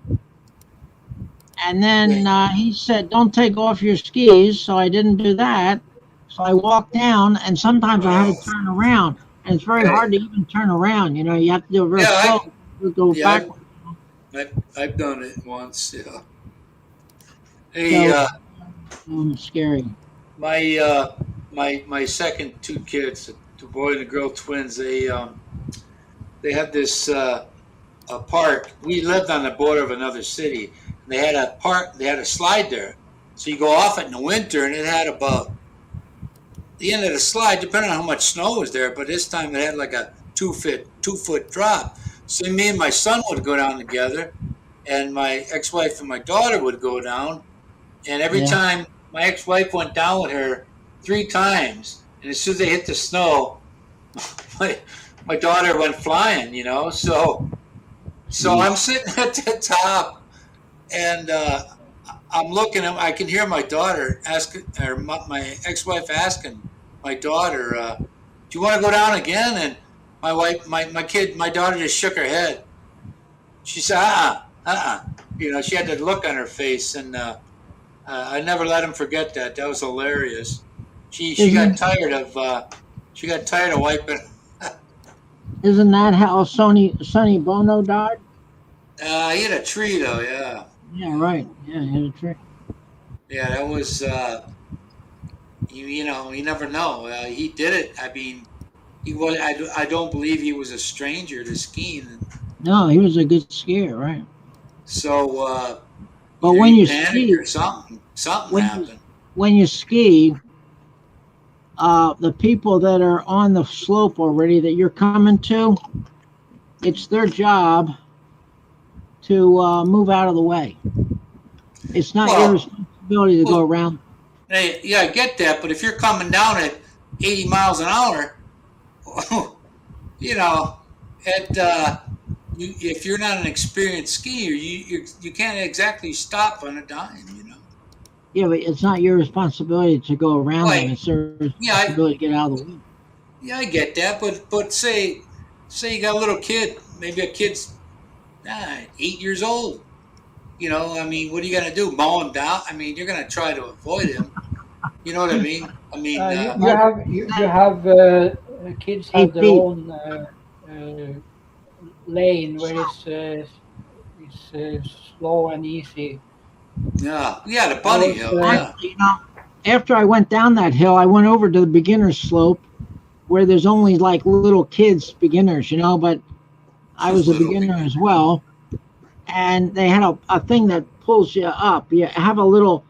And then he said, "Don't take off your skis," so I didn't do that. So I walked down, and sometimes I had to turn around, and it's very hard to even turn around. You know, you have to do it very slow to go backwards. I've done it once. Yeah. Hey, So, scary. My second two kids, the boy and the girl twins, they had this a park. We lived on the border of another city. They had a park. They had a slide there, so you go off it in the winter, and it had about the end of the slide, depending on how much snow was there. But this time it had like a 2-foot drop. So me and my son would go down together, and my ex-wife and my daughter would go down. And every time my ex-wife went down with her 3 times, and as soon as they hit the snow, my daughter went flying. You know, so I'm sitting at the top. And I'm looking at. I can hear my daughter asking, or my ex-wife asking my daughter, "Do you want to go down again?" And my wife, my daughter just shook her head. She said, You know, she had that look on her face, and I never let him forget that. That was hilarious. She got tired of wiping. Isn't that how Sonny Bono died? He had a tree though, yeah. Yeah, right. Yeah, he had a tree. Yeah, that was. You know, you never know. He did it. I mean, he was. I don't believe he was a stranger to skiing. No, he was a good skier, right? So But when you panicked ski, or something when you, happened. when you ski, the people that are on the slope already that you're coming to, it's their job to move out of the way. It's not your Well, responsibility to go well, around. hey, yeah, I get that, but if you're coming down at 80 miles an hour, you know, at if you're not an experienced skier, you can't exactly stop on a dime, you know. Yeah, but it's not your responsibility to go around them. Like, It's their yeah, responsibility to get out of the way. yeah, I get that, but say you got a little kid, maybe a kid's 8 years old. You know, I mean, what are you gonna do? Mow him down? I mean, you're gonna try to avoid him. You know what I mean? I mean, You But have you have kids have 8 their feet. own lane where it's slow and easy. yeah, the I bunny was hill, yeah. Actually, after I went down that hill, I went over to the beginner slope where there's only like little kids, beginners, but I was a Little beginner bit. as well. And they had a thing that pulls you up. You have a little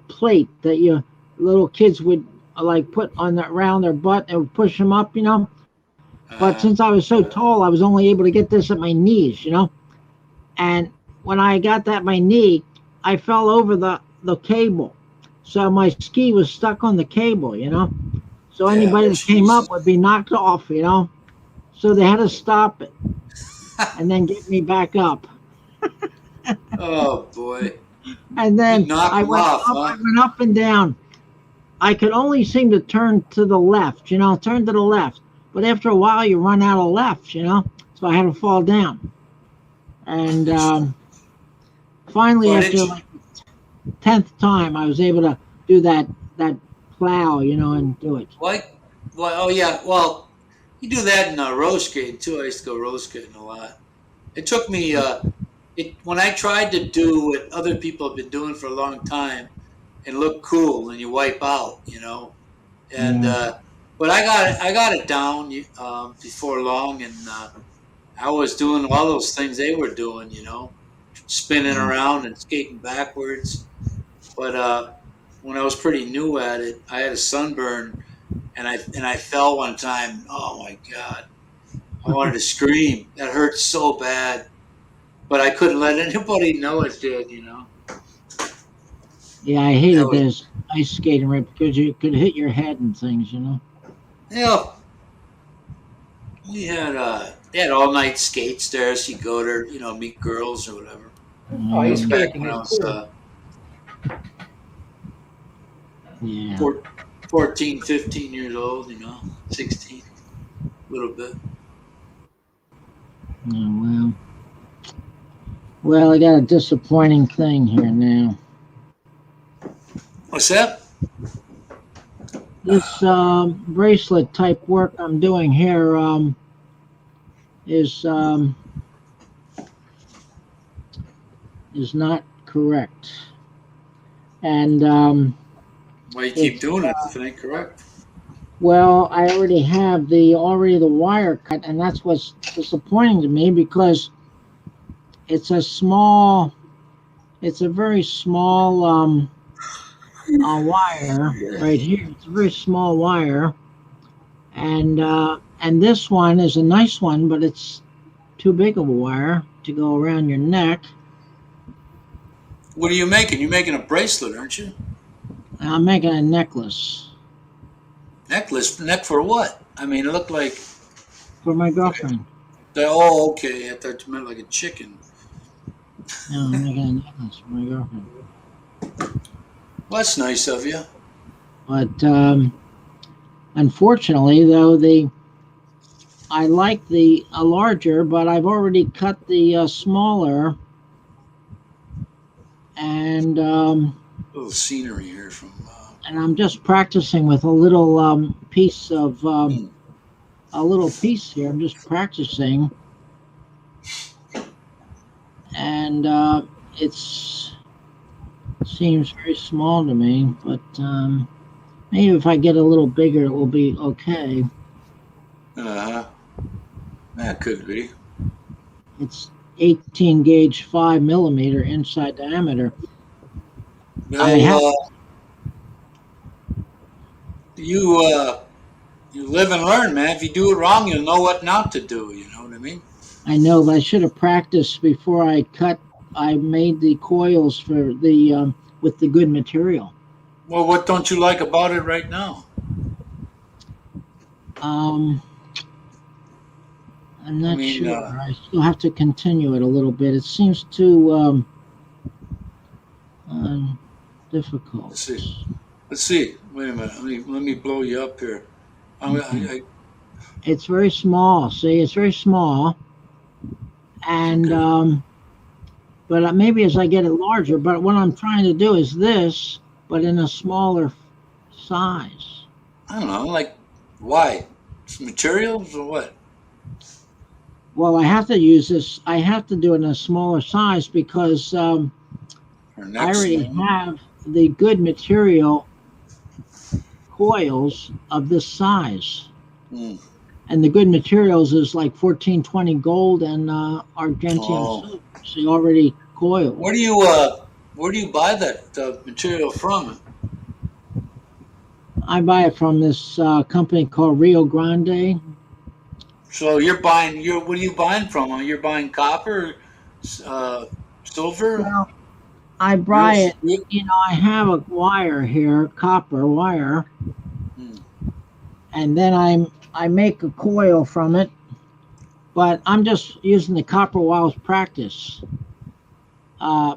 plate that little kids would like put on around their butt and would push them up. But Uh, since I was so tall, I was only able to get this at my knees. And when I got that at my knee, I fell over the cable. So my ski was stuck on the cable. So yeah, anybody that came jeez. up would be knocked off. So they had to stop it and then get me back up. Oh boy, And you then knocked him off, I huh? went up and down. I could only seem to turn to the left, turn to the left. But after a while, you run out of left. So I had to fall down. And finally, Well, after did you like 10th time, I was able to do that plow, and do it. like? Well, oh yeah. Well, you do that in roller skating too. I used to go roller skating a lot. It took me when I tried to do what other people have been doing for a long time and look cool, and you wipe out, you know. And Yeah. but I got it down before long, and I was doing all those things they were doing, you know, spinning Yeah. around and skating backwards. But when I was pretty new at it, I had a sunburn, and I fell one time. Oh my god! I wanted to scream. That hurt so bad, but I couldn't let anybody know it did. You know, Yeah, I that hated was those ice skating right because you could hit your head and things. you know. We had they had all night skates there, so you go there, you know, meet girls or whatever. That Ice was Mm, back skating when I is was cool. yeah. 14, 15 years old, you know, 16, a little bit. Oh, well. Well, I got a disappointing thing here now. What's that? This bracelet type work I'm doing here is not correct, and Why you keep it's doing it if it ain't correct? well, I already have the wire cut, and that's what's disappointing to me because it's a very small wire right here. It's a very small wire, and this one is a nice one, but it's too big of a wire to go around your neck. What are you making? You're making a bracelet, aren't you? I'm making a necklace Necklace? Neck for what? I mean, it looked like. for my girlfriend. Oh, okay. I thought you meant like a chicken. No, I'm making a necklace for my girlfriend. Well, that's nice of you. But unfortunately, though, I like the larger, but I've already cut the smaller, and A little scenery here from. I'm just practicing with a little piece of a little piece here. I'm just practicing, and it seems very small to me. But maybe if I get a little bigger, it will be okay. That could be. It's 18 gauge 5mm inside diameter. No, I have- you live and learn, man. If you do it wrong, you'll know what not to do. You know what I mean? I know, but I should have practiced before I cut. I made the coils for the with the good material. Well, what don't you like about it right now? I'm not mean, sure. I still have to continue it a little bit. It seems too difficult. Let's see. Wait a minute. Let me blow you up here. It's very small. See, it's very small, and Okay. but maybe as I get it larger. But what I'm trying to do is this, but in a smaller size. I don't know. Like, why? Some materials or what? Well, I have to use this. I have to do it in a smaller size because Or I next already one? have the good material coils of this size. Hmm. And the good materials is like 1420 gold and Argentium Oh. silver. So already coiled. Where do you buy that material from? I buy it from this company called Rio Grande. So what are you buying from? You're buying copper, silver? Well, I buy it. Real- I have a wire here, copper wire, Hmm. and then I make a coil from it. But I'm just using the copper wire as practice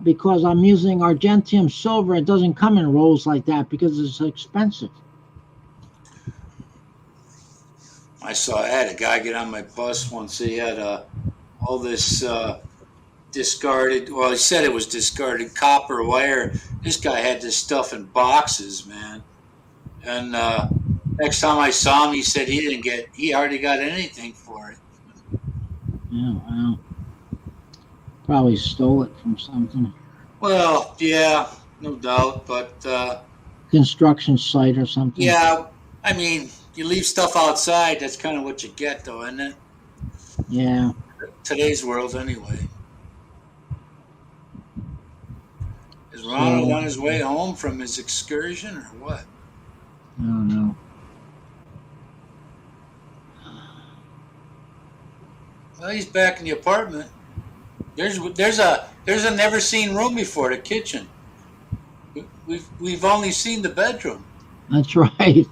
because I'm using Argentium silver. It doesn't come in rolls like that because it's expensive. I had a guy get on my bus once. He had all this discarded. Well, he said it was discarded copper wire. This guy had this stuff in boxes, man. And next time I saw him, he said he hardly got anything for it. Yeah, well, probably stole it from something. Well, yeah, no doubt. But Construction site or something. yeah, I mean, you leave stuff outside. That's kind of what you get, though, isn't it? Yeah. Today's world, anyway. Is Ronald So- on his way home from his excursion or what? I don't know. Well, he's back in the apartment. There's a never seen room before, the kitchen. We've only seen the bedroom. That's right.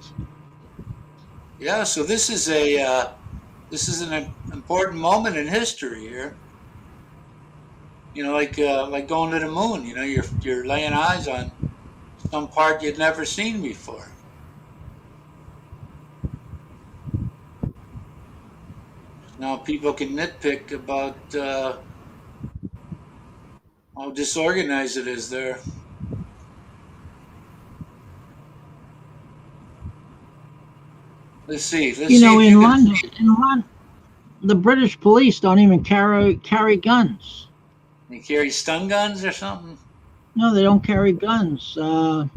Yeah, so this is an important moment in history here. Like going to the moon. You're laying eyes on some part you'd never seen before. Now people can nitpick about how disorganized it is there. Let's see. Let's see if In you can London, see. the British police don't even carry guns. They carry stun guns or something. No, they don't carry guns. I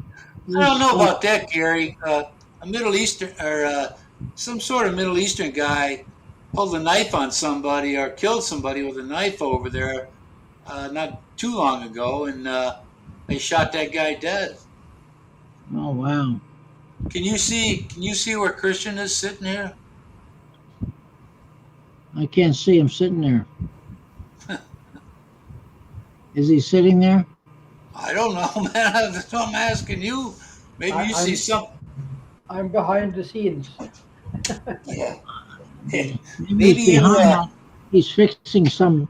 don't know about that, Gary. A Middle Eastern or some sort of Middle Eastern guy pulled a knife on somebody or killed somebody with a knife over there not too long ago, and they shot that guy dead. Oh wow! Can you see where Christian is sitting here? I can't see him sitting there. Is he sitting there? I don't know, man. I'm asking you. Maybe you see something. I'm behind the scenes. Yeah. Maybe Maybe he's you, behind that. He's fixing some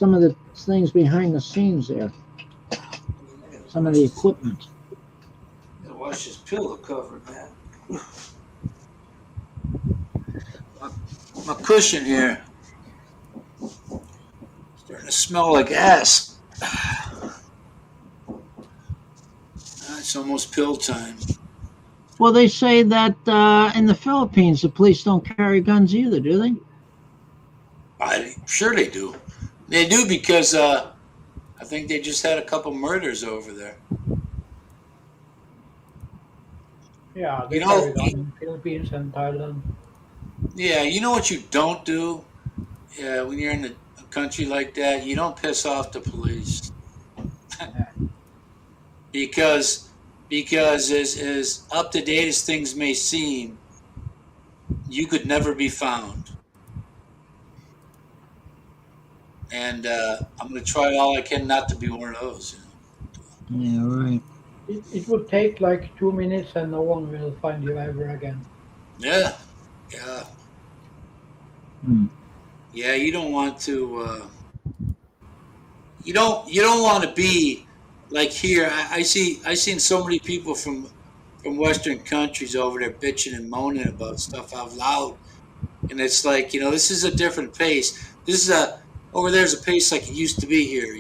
of the things behind the scenes there. Some of the equipment. Wash his pillow cover, man. My cushion here starting to smell like ass. It's almost pill time. Well, they say that in the Philippines, the police don't carry guns either, do they? I'm sure they do. They do because I think they just had a couple murders over there. Yeah, they You know- carry on in Philippines and Thailand. Yeah, you know what you don't do when you're in a country like that, you don't piss off the police. because as up to date as things may seem, you could never be found. And I'm going to try all I can not to be one of those. Yeah, right. It would take like 2 minutes and no one will find you ever again. Yeah. Hmm. Yeah, you don't want to. You don't want to be like here. I seen so many people from Western countries over there bitching and moaning about stuff out loud, and it's like, this is a different pace. This is over there's a pace like it used to be here.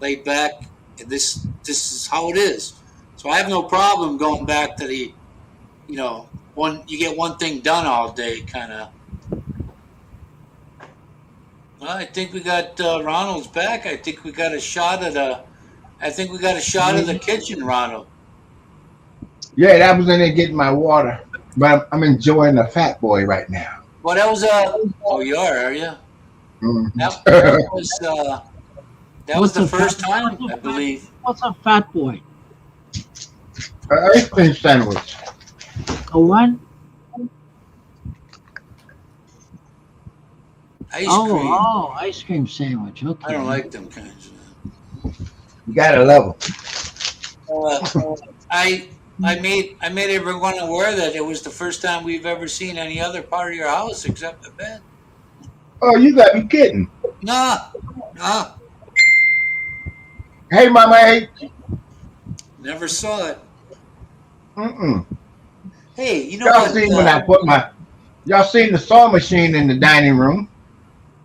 Laid back, and this is how it is. So I have no problem going back to the, you get one thing done all day kind of. Well, I think we got Ronald's back. I think we got a shot at the kitchen, Ronald. Yeah, that was in there getting my water, but I'm enjoying the Fat Boy right now. Well, that was oh, you are you? Mhm. That was the What's a first fat- time, what's a I believe. What's a Fat Boy? Ice cream sandwich. A what? Ice Oh, cream. ice cream sandwich. Okay. I don't like them kinds. You gotta love I made everyone aware that it was the first time we've ever seen any other part of your house except the bed. Oh, you gotta be kidding. Nah. Hey, Mama H. Never saw it. Mm-mm. Hey, you know Y'all what? seen when I put y'all seen the saw machine in the dining room?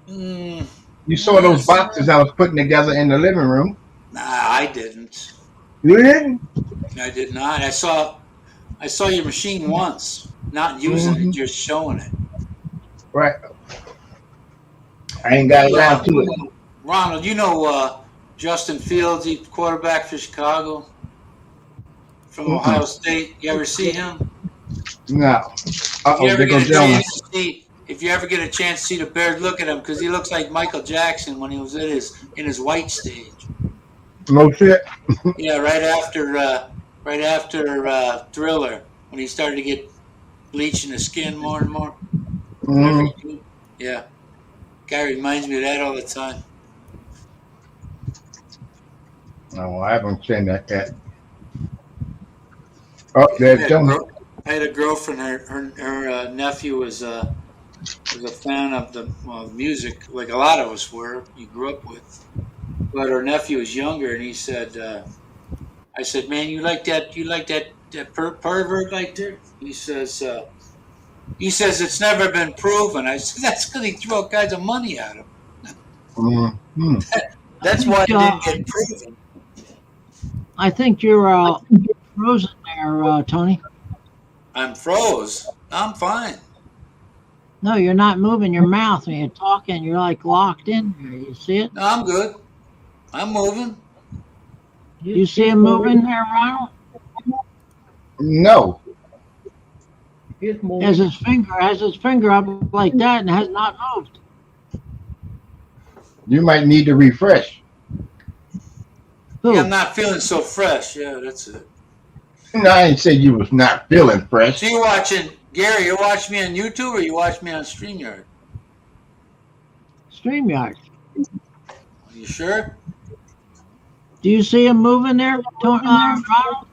Mm, You saw those boxes I was putting together in the living room. nah, I didn't. You didn't? I did not. I saw your machine once, not using it, just showing it. Right. I ain't got around to it. Ronald, Justin Fields, he quarterback for Chicago from Ohio State. You ever see him? No. If Uh-oh, you ever there get goes a Gentleman. chance to see, if you ever get a chance to see the Bears, look at him because he looks like Michael Jackson when he was in his white stage. No shit. Yeah, right after Thriller, when he started to get bleach in his skin more and more. Mhm. Yeah, guy reminds me of that all the time. No, I haven't seen that yet. Oh, there's Gentleman. I had a girlfriend. Her nephew was a fan of the music, like a lot of us were. You grew up with, but her nephew was younger, and he said, "I said, man, you like that pervert right there?" He says, "It's never been proven." I said, "That's because he threw all kinds of money at him. Mhm. That's why it didn't get proven." I think you're frozen there, Tony. I'm froze. I'm fine. No, you're not moving your mouth when you're talking. You're like locked in there. You see it? No, I'm good. I'm moving. You see him moving there, Ronald? No. He's Has moving. his finger up like that and has not moved. You might need to refresh. Who? Yeah, I'm not feeling so fresh. Yeah, that's it. No, I ain't say you was not feeling fresh. So you're watching, Gary, you watch me on YouTube or you watch me on StreamYard? StreamYard. Are you sure? Do you see him moving there, Ronald?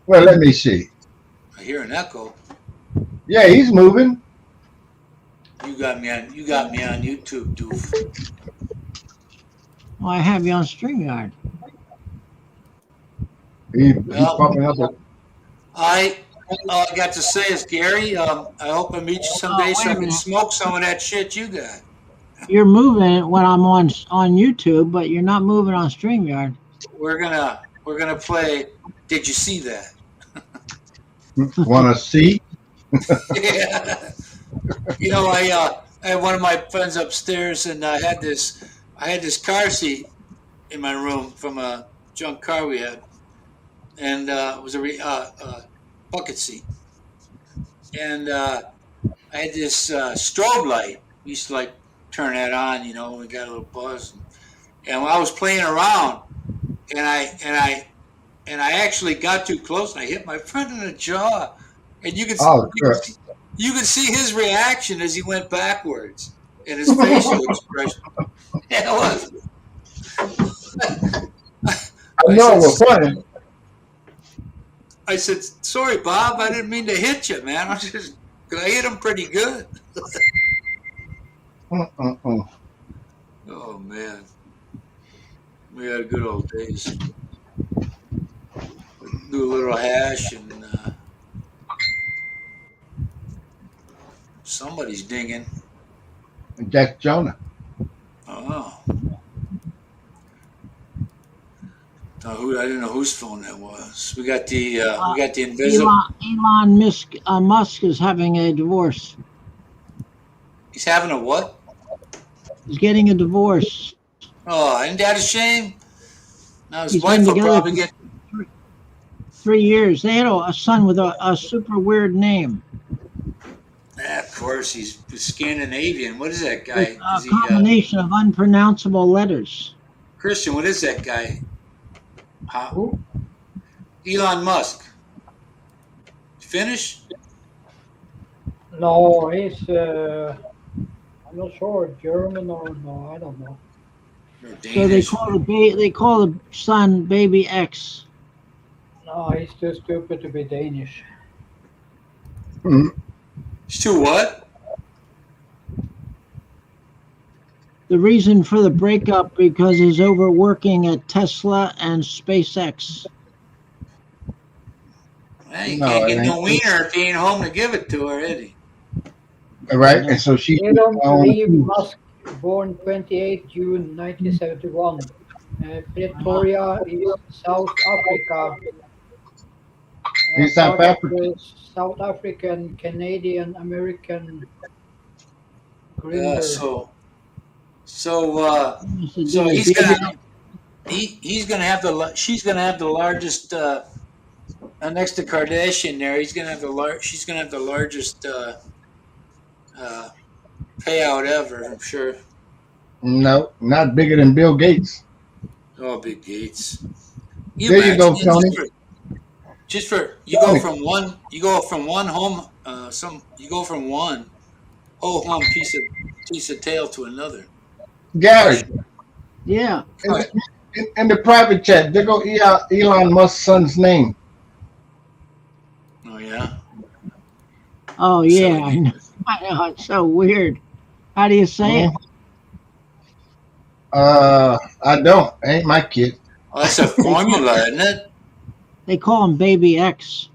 Well, let me see. I hear an echo. Yeah, he's moving. You got me on YouTube, doof. Well, I have you on StreamYard. He's Well, popping up. all I got to say is, Gary, I hope I meet you someday so I can smoke some of that shit you got. You're moving when I'm on YouTube, but you're not moving on StreamYard. We're gonna play. Did you see that? Want to see? Yeah. I had one of my friends upstairs, and I had this car seat in my room from a junk car we had, and it was a bucket seat, and I had this strobe light. We used to turn that on, we got a little buzz. And I was playing around, and I actually got too close, and I hit my friend in the jaw. And you could Oh, good. you could see his reaction as he went backwards, and his facial expression. Yeah, it was. I know it was funny. I said, "Sorry, Bob, I didn't mean to hit you, man. I hit him pretty good." Mm-mm-mm. Oh man, we had good old days. Do a little hash, and somebody's dinging. That's Jonah. Oh, I didn't know whose phone that was. We got the invisible. Elon Musk is having a divorce. He's having a what? He's getting a divorce. Oh, isn't that a shame? Now his He's wife been will together probably for get. 3 years. They had a son with a super weird name. Of course, he's Scandinavian. What is that guy? A Is he combination of unpronounceable letters. Christian? What is that guy? Who? Elon Musk. Finnish? No, he's I'm not sure, German or no, I don't know. Or So they Danish? call the son Baby X. No, he's too stupid to be Danish. He's too what? The reason for the breakup because he's overworking at Tesla and SpaceX. Well, you No, can't it get no ain't. wiener if he ain't home to give it to her, is he? Right? And so she. They don't believe Musk, born 28 June 1971, Pretoria, South Africa. He's South part of African. the South African, Canadian, American Yeah. greener. So He's he's gonna have she's gonna have the largest next to Kardashian there. She's gonna have the largest payout ever, I'm sure. No, not bigger than Bill Gates. Oh, Big Gates. There you go, imagine, Tony. Just for you go from one home you go from one whole home piece of tail to another. Gary, Yeah. in the private chat, there go Elon Musk's son's name. Oh yeah. Oh yeah. I know. It's so weird. How do you say it? I don't. Ain't my kid. Oh, that's a formula, isn't it? They call him Baby X.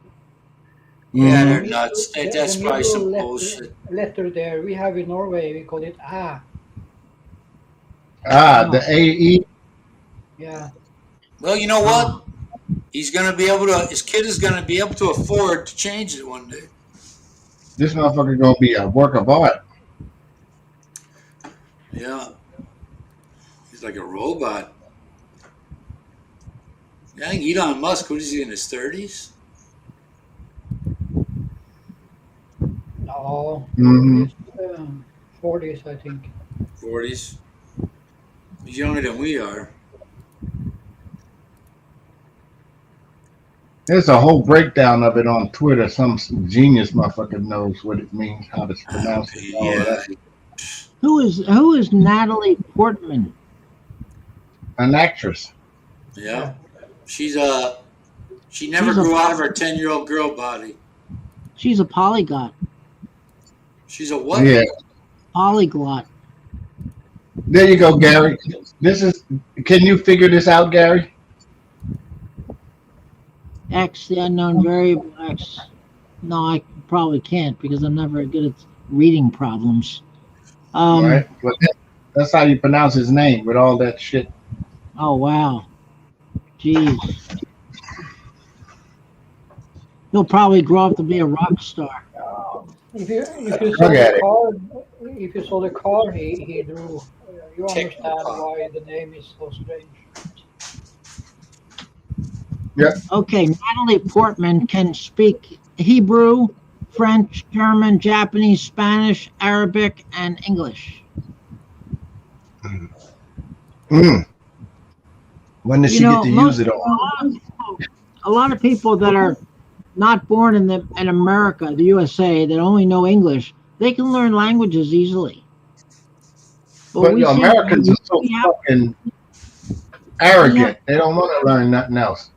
Yeah, Mhm. they're nuts. That's The probably some middle bullshit. letter there, we have in Norway, we call it A. The AE. Yeah. Well, you know what? His kid is gonna be able to afford to change it one day. This motherfucker gonna be a work of art. Yeah. He's like a robot. Yeah, I think Elon Musk, what is he, in his 30s? No, Mhm. it's 40s, I think. 40s? He's younger than we are. There's a whole breakdown of it on Twitter. Some genius motherfucker knows what it means, how to pronounce it. All of Yeah. that. Who is Natalie Portman? An actress. Yeah. She never She's a- grew out of her 10-year-old girl body. She's a polyglot. She's a what? Yeah. Polyglot. There you go, Gary. Can you figure this out, Gary? X, the unknown variable X. No, I probably can't because I'm not very good at reading problems. Right. But that's how you pronounce his name with all that shit. Oh wow. Jeez. He'll probably grow up to be a rock star. If you saw Look at the car he drew, you understand Technical. why the name is so strange. Okay, Natalie Portman can speak Hebrew, French, German, Japanese, Spanish, Arabic, and English. Mm. When does You she know, get to most use it all? a lot of people that are not born in America, the USA, that only know English, they can learn languages easily. But But we the seem Americans are so we have fucking we have arrogant. They don't want to learn nothing else.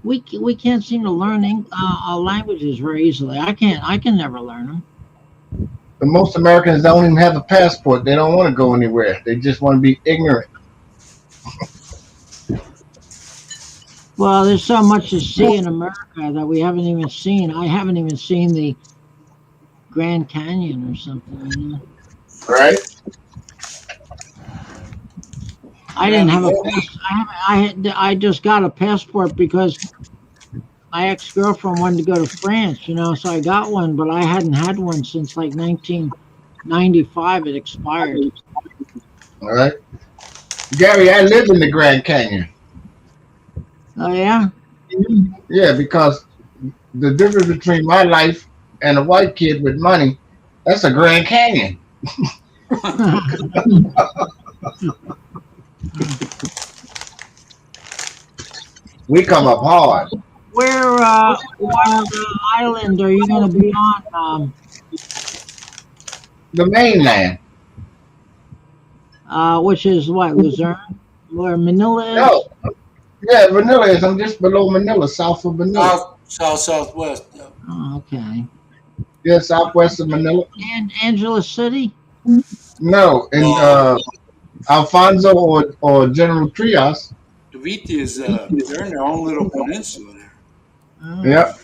we can't seem to learn languages very easily. I can never learn them. But most Americans don't even have a passport. They don't want to go anywhere. They just want to be ignorant. Well, there's so much to see in America that we haven't even seen. I haven't even seen the Grand Canyon or something. You know? Right? I didn't have a pass. I just got a passport because my ex-girlfriend wanted to go to France, you know, so I got one, but I hadn't had one since like 1995. It expired. All right. Gary, I live in the Grand Canyon. Oh yeah. Yeah, because the difference between my life and a white kid with money, that's a Grand Canyon. We come up hard. What island are you going to be on? The mainland. Which is what, Luzerne, where Manila is? No. Yeah, Manila is. I'm just below Manila, south of Manila. Southwest. Yeah. Oh, okay. Yeah, southwest of Manila. And Angeles City? No, in Alfonso or General Trias. Cavite is they're in their own little peninsula there. Oh. Yep.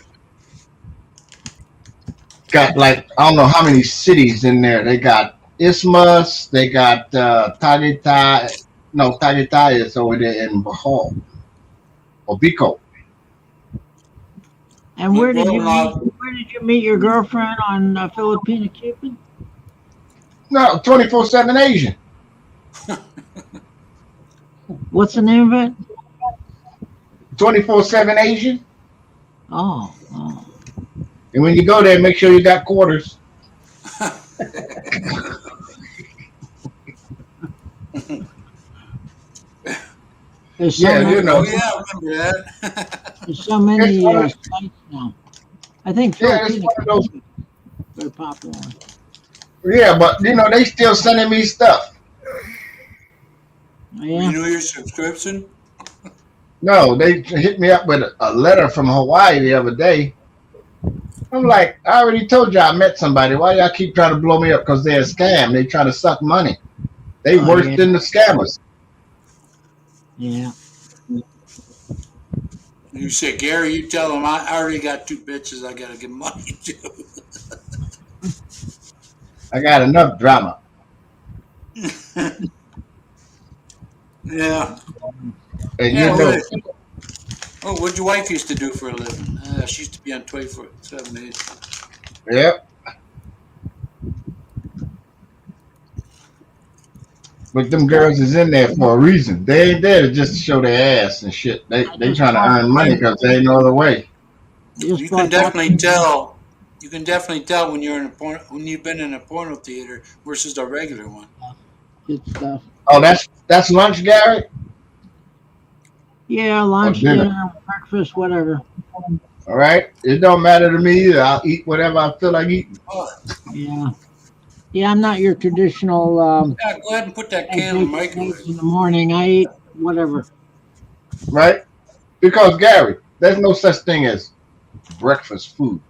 Got like I don't know how many cities in there. They got Isthmus. They got Tagaytay. No, Tagaytay is over there in Bohol or Bico. And where did you meet your girlfriend on Filipina Cupid? No, 24/7 Asian. What's the name of it? 24/7 Asian. Oh. And when you go there, make sure you got quarters. There's so Yeah, many, you know. Oh yeah, I remember that. there's so many It's one of- sites now. I think Yeah, it's Filipina one of those. Cupid is very popular. Yeah, but you know they still sending me stuff. Oh, yeah. Renew your subscription. No, they hit me up with a letter from Hawaii the other day. I'm like, I already told you I met somebody. Why y'all keep trying to blow me up? Because they're a scam. They try to suck money. They Oh, worse yeah. than the scammers. Yeah. You say, Gary, you tell them I already got 2 bitches I gotta give money to. I got enough drama. Yeah. And Yeah, you know, what'd your wife used to do for a living? She used to be on 24/7 days. yep. But them girls is in there for a reason. They ain't there to just show their ass and shit. They trying to earn money because there ain't no other way. Just You bought can that- definitely tell. You can definitely tell when when you've been in a porno theater versus a regular one. Good stuff. Oh, that's lunch, Gary? Yeah, lunch, dinner. dinner, breakfast, whatever. All right. It don't matter to me either. I'll eat whatever I feel like eating. Oh, Yeah. Yeah, I'm not your traditional yeah, go ahead and put that can in the microwave. in the morning. I eat whatever. Right? Because Gary, there's no such thing as breakfast food.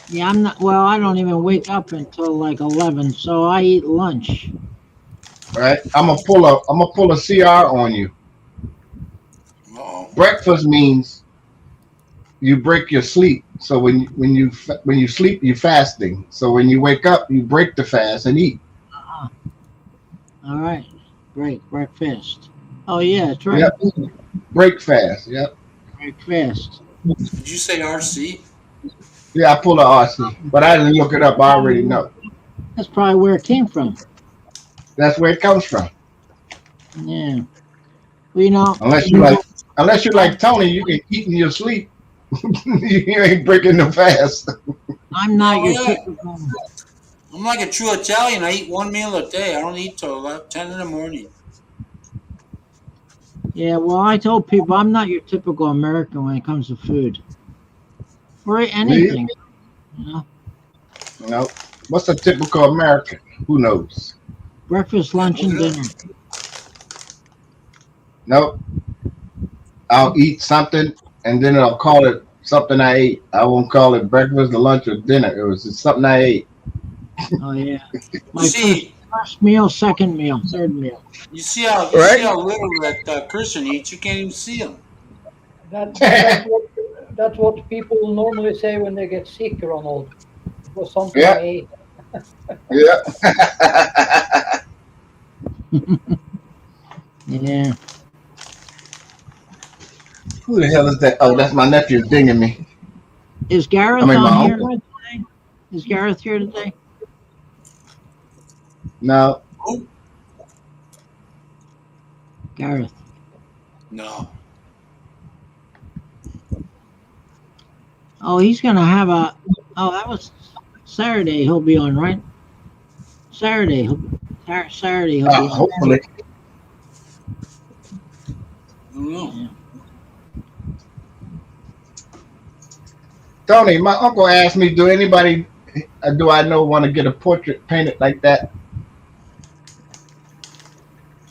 Yeah, I'm not. Well, I don't even wake up until like 11, so I eat lunch. Right? I'm gonna pull a CR on you. Uh-oh. Breakfast means you break your sleep. So when you sleep, you're fasting. So when you wake up, you break the fast and eat. All right, great breakfast. Oh yeah, that's right. Yep. Break fast. Yep. Breakfast. Did you say RC? Yeah, I pull a RC, but I didn't look it up. I already know. That's probably where it came from. That's where it comes from. Yeah. Well, you know, Unless you like Tony, you can eat in your sleep. You ain't breaking the fast. I'm not Oh, your yeah. typical. I'm like a true Italian. I eat one meal a day. I don't eat till about 10 in the morning. Yeah, well, I told people I'm not your typical American when it comes to food or anything. You know, No. What's a typical American? Who knows? breakfast, lunch, and dinner. Nope. I'll eat something and then I'll call it something I ate. I won't call it breakfast or lunch or dinner. It was just something I ate. Oh yeah, my See, first meal, second meal, third meal. you see how little that Christian eats. You can't even see him. That's what people normally say when they get sick, Ronald. It was something Yeah. I ate. Yeah. Yeah. Who the hell is that? Oh, that's my nephew dinging me. Is Gareth I mean, my on here uncle. today? Is Gareth here today? No. Gareth. No. Oh, he's gonna have a. Oh, that was Saturday. He'll be on, right? Saturday. Saturday. He'll be on. Hopefully. I don't know. Tony, my uncle asked me, do I know want to get a portrait painted like that?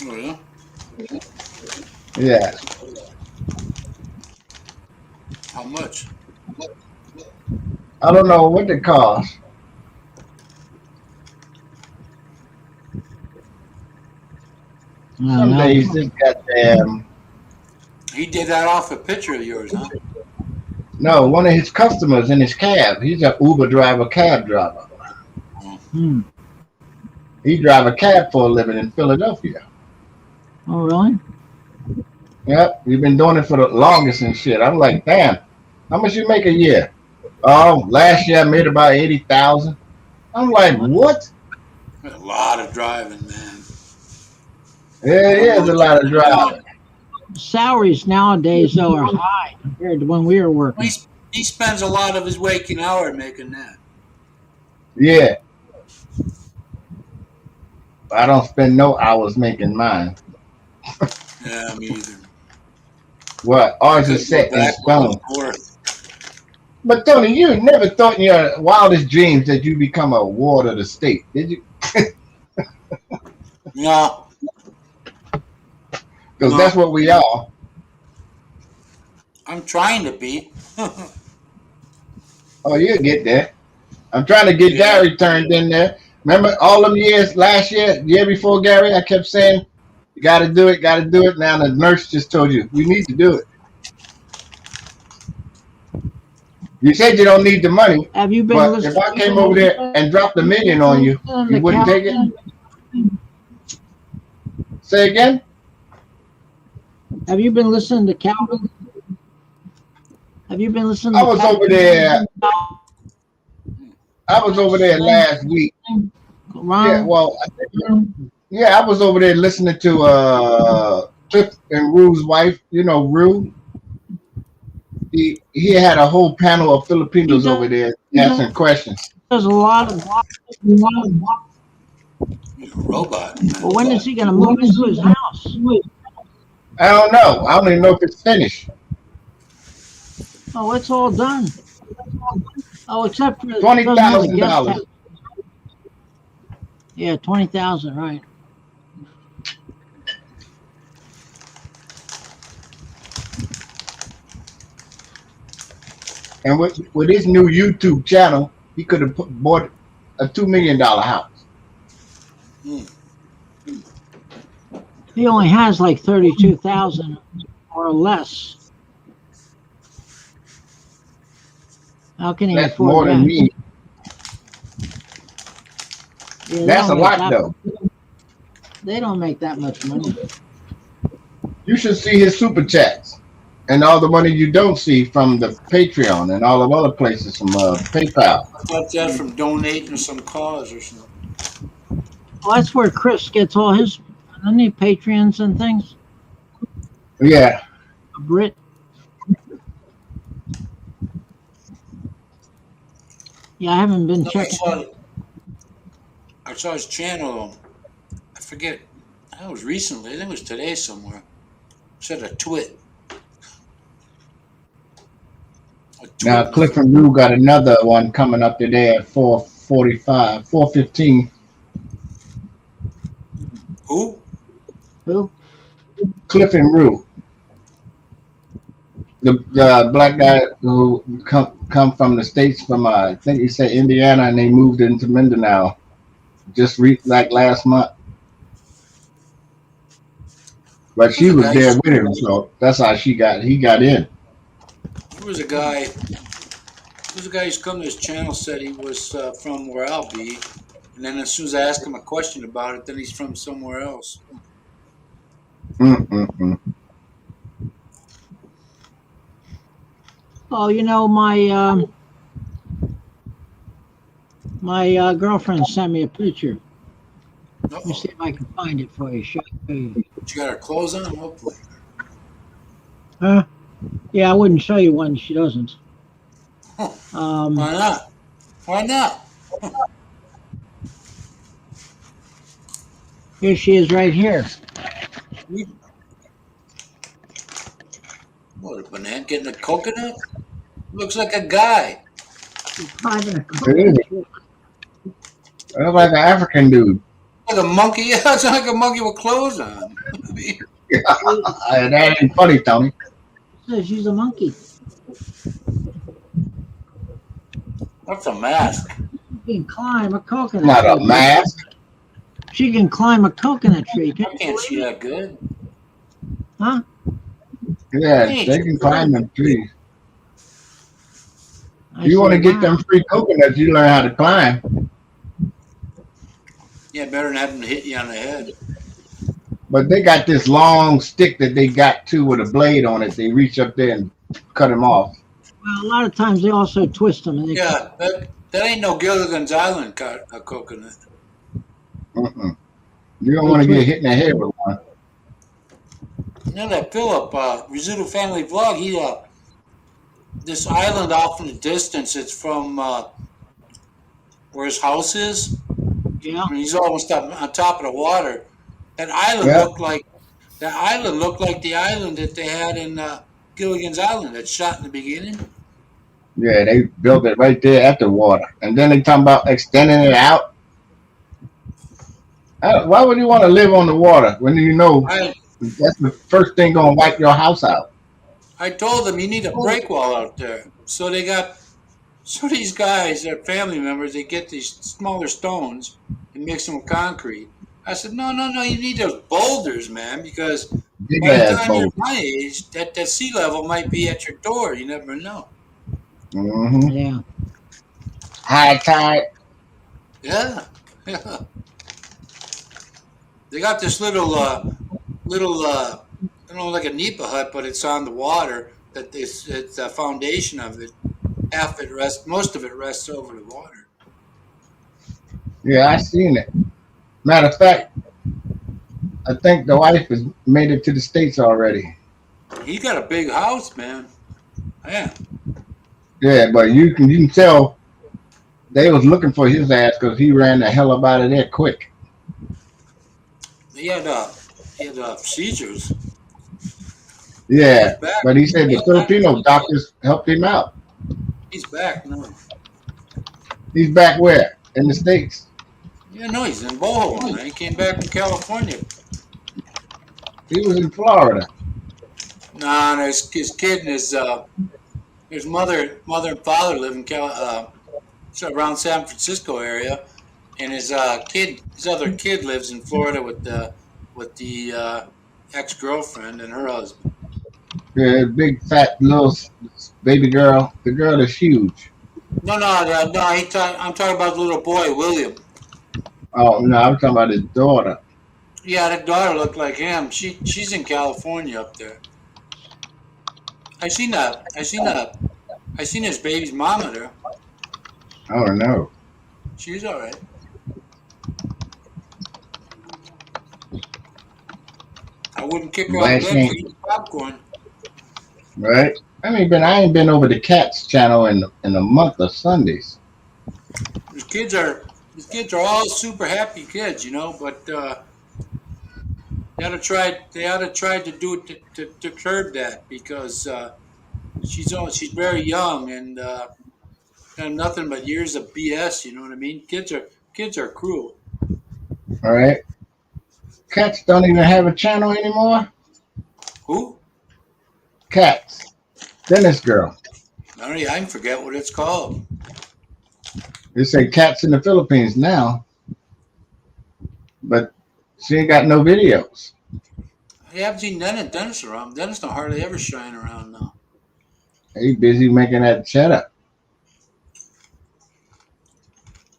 Oh, yeah? Yeah. How much? I don't know what it costs. Some days this goddamn. He did that off a picture of yours, huh? No, one of his customers in his cab. He's an Uber driver, cab driver. Hmm. He drive a cab for a living in Philadelphia. Oh, really? Yep, he's been doing it for the longest and shit. I'm like, damn, how much you make a year? Oh, last year I made about 80,000. I'm like, what? A lot of driving, man. Yeah, it is a lot of driving. Salaries nowadays though are high compared to when we were working. He spends a lot of his waking hour making that. Yeah. I don't spend no hours making mine. Yeah, me either. What? Ours is set in Back stone. and forth. But Tony, you never thought in your wildest dreams that you become a ward of the state, did you? No. Because No. that's what we are. I'm trying to be. Oh, you'll get there. I'm trying to get Yeah. Gary turned in there. Remember all them years, last year, year before Gary, I kept saying, you got to do it, got to do it. Now the nurse just told you, you need to do it. You said you don't need the money, Have you been but listening? if I came over there and dropped $1 million on you, you wouldn't take it? Say again? Have you been listening to Calvin? Have you been listening to I was Calvin? over there. I was over there last week. Ron? Yeah, well, I was over there listening to Cliff and Rue's wife. You know, Rue. He had a whole panel of Filipinos over there asking questions. There's a lot of. You're a robot. Man. Well, when is he going to move into his house? I don't know. I don't even know if it's finished. Oh, it's all done. Oh, except for $20,000. Yeah, 20,000, right? And with his new YouTube channel, he could have bought a $2 million house. He only has like 32,000 or less. How can he That's afford more that? than me. Yeah, they That's a don't lot, make though. They don't make that much money. You should see his super chats and all the money you don't see from the Patreon and all of other places from PayPal. I got that from donating to some cause or something. Well, that's where Chris gets all his, doesn't he, Patreons and things? Yeah. A Brit. Yeah, I haven't been I checking. saw saw his channel. I forget. That was recently. I think it was today somewhere. Said a twit. Now Cliff and Rue got another one coming up today at 4:45, 4:15. Who? Who? Cliff and Rue, the black guy who come from the States, from I think he said Indiana, and they moved into Mindanao just like last month. But she was there with him, so that's how he got in. There was a guy. Who's come to his channel, said he was from where I'll be, and then as soon as I asked him a question about it, then he's from somewhere else. Oh, you know, my girlfriend sent me a picture. Let me see if I can find it for you. Show you. She got her clothes on, hopefully. Huh? Yeah, I wouldn't show you one. She doesn't. Why not? Why not? Here she is, right here. What, a banana getting a coconut? Looks like a guy. It looks like an African dude. Like a monkey. Yeah, it's like a monkey with clothes on. That ain't funny, Tony. She's a monkey. That's a mask. She can climb a coconut Not tree. a mask. She can climb a coconut tree. I can't see that good. Huh? Yeah, they can climb them trees. You want to get them free coconuts, you learn how to climb. Yeah, better than having to hit you on the head. But they got this long stick that they got too with a blade on it. They reach up there and cut them off. Well, a lot of times they also twist them. And they Yeah, that ain't no Gilligan's Island a coconut. You don't want to get hit in the head with one. You know that Philip, Rizzuto Family Vlog, he, this island off in the distance, it's from where his house is. Yeah. I mean, he's almost up on top of the water. That island looked like the island that they had in Gilligan's Island that shot in the beginning. Yeah, they built it right there at the water. And then they talking about extending it out. Why would you want to live on the water when you know that's the first thing going to wipe your house out? I told them you need a break wall out there. So these guys, their family members, they get these smaller stones and mix them with concrete. I said, no, you need those boulders, man, because Big by the ass time you're boat. my age, that sea level might be at your door. You never know. Yeah. High tide. Yeah. They got this little, I don't know, like a Nipa hut, but it's on the water. That it's the foundation of it. Most of it rests over the water. Yeah, I seen it. Matter of fact, I think the wife has made it to the States already. He got a big house, man. Yeah. Yeah, but you can tell they was looking for his ass because he ran the hell up out of there quick. He had seizures. Yeah, but he said the Filipino doctors helped him out. He's back now. He's back where? In the States. Yeah, no, he's in Boho, man. He came back from California. He was in Florida. Nah, his kid and his mother and father live in around San Francisco area, and his other kid lives in Florida with the ex-girlfriend and her husband. Yeah, big fat little baby girl. The girl is huge. No. I'm talking about the little boy, William. Oh no, I'm talking about his daughter. Yeah, that daughter looked like him. She's in California up there. I seen his baby's mama there. Oh no. She's all right. I wouldn't kick her out of bed for eating popcorn. Right? I ain't been over the Cats channel in a month of Sundays. His kids are These kids are all super happy kids, you know, but they ought to try to do it to curb that, because she's very young and got nothing but years of BS. You know what I mean? Kids are cruel. All right. Cats don't even have a channel anymore. Who? Cats. Dennis girl. I can forget what it's called. They say Cats in the Philippines now, but she ain't got no videos. I haven't seen Dennis around. Dennis don't hardly ever shine around now. He busy making that cheddar.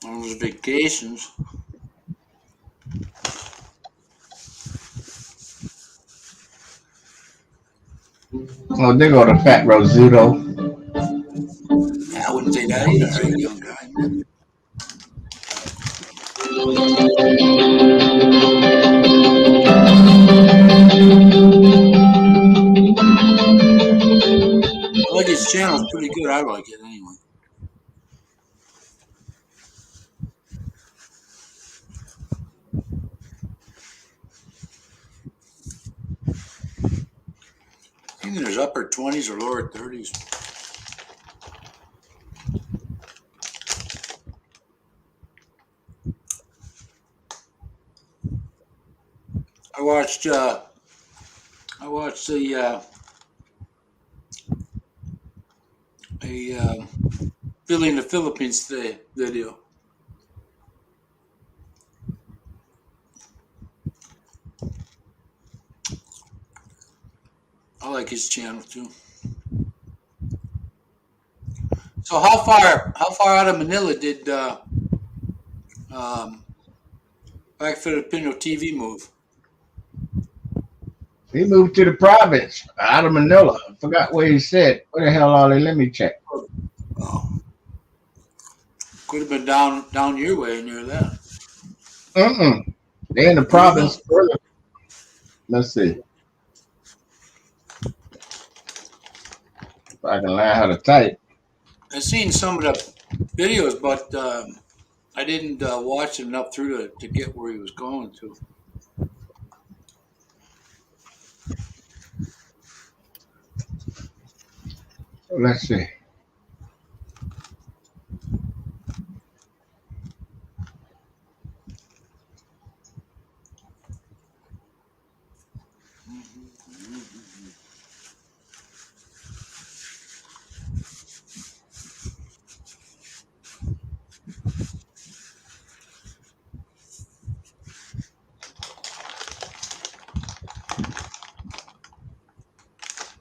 On his vacations. Oh, they go to Fat Rosuto. Yeah, I wouldn't say that. He's a very young guy. I like his channel. It's pretty good. I like it anyway. I think in his upper 20s or lower 30s. I watched the Billy in the Philippines today video. I like his channel too. So how far out of Manila did Back Filipino TV move? He moved to the province out of Manila. I forgot what he said. What the hell are they? Let me check. Oh, could have been down your way near that. They in the province further. Let's see. If I can learn how to type. I've seen some of the videos, but I didn't watch enough through to get where he was going to. Let's see.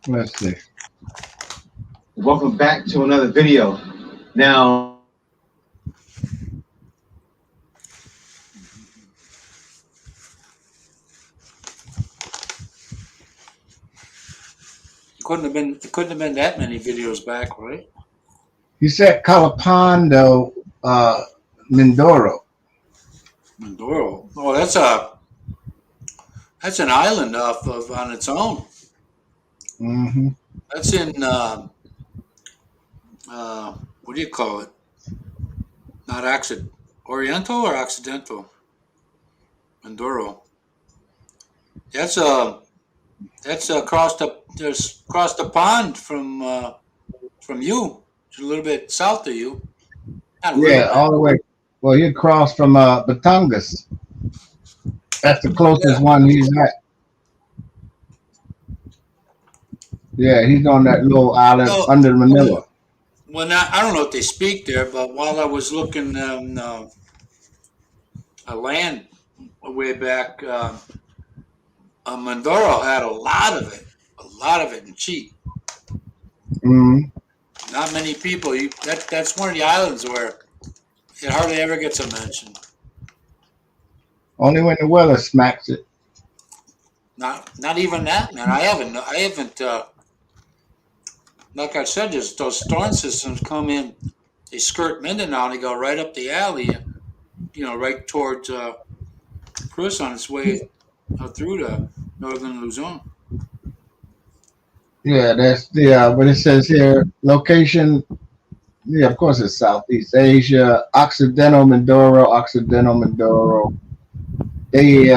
Let's see. Welcome back to another video. Now, It couldn't have been that many videos back, right? He said Calapando, Mindoro. Mindoro. Oh, that's an island off of on its own. Mm-hmm. That's in what do you call it? Not Oriental or Occidental? Mindoro. That's across the pond from you. It's a little bit south of you. Not a little Yeah, bit. all the way. Well, he crossed from Batangas. That's the closest one he's at. Yeah, he's on that little island under Manila. Well, I don't know if they speak there, but while I was looking on land way back, Mindoro had a lot of it, and cheap. Mm-hmm. Not many people. That's one of the islands where it hardly ever gets a mention. Only when the weather smacks it. Not even that, man. I haven't. Like I said, just those storm systems come in. They skirt Mindanao and they go right up the alley, right towards Cruz on its way through to northern Luzon. Yeah, that's the what it says here. Location Yeah, of course it's Southeast Asia, Occidental Mindoro. They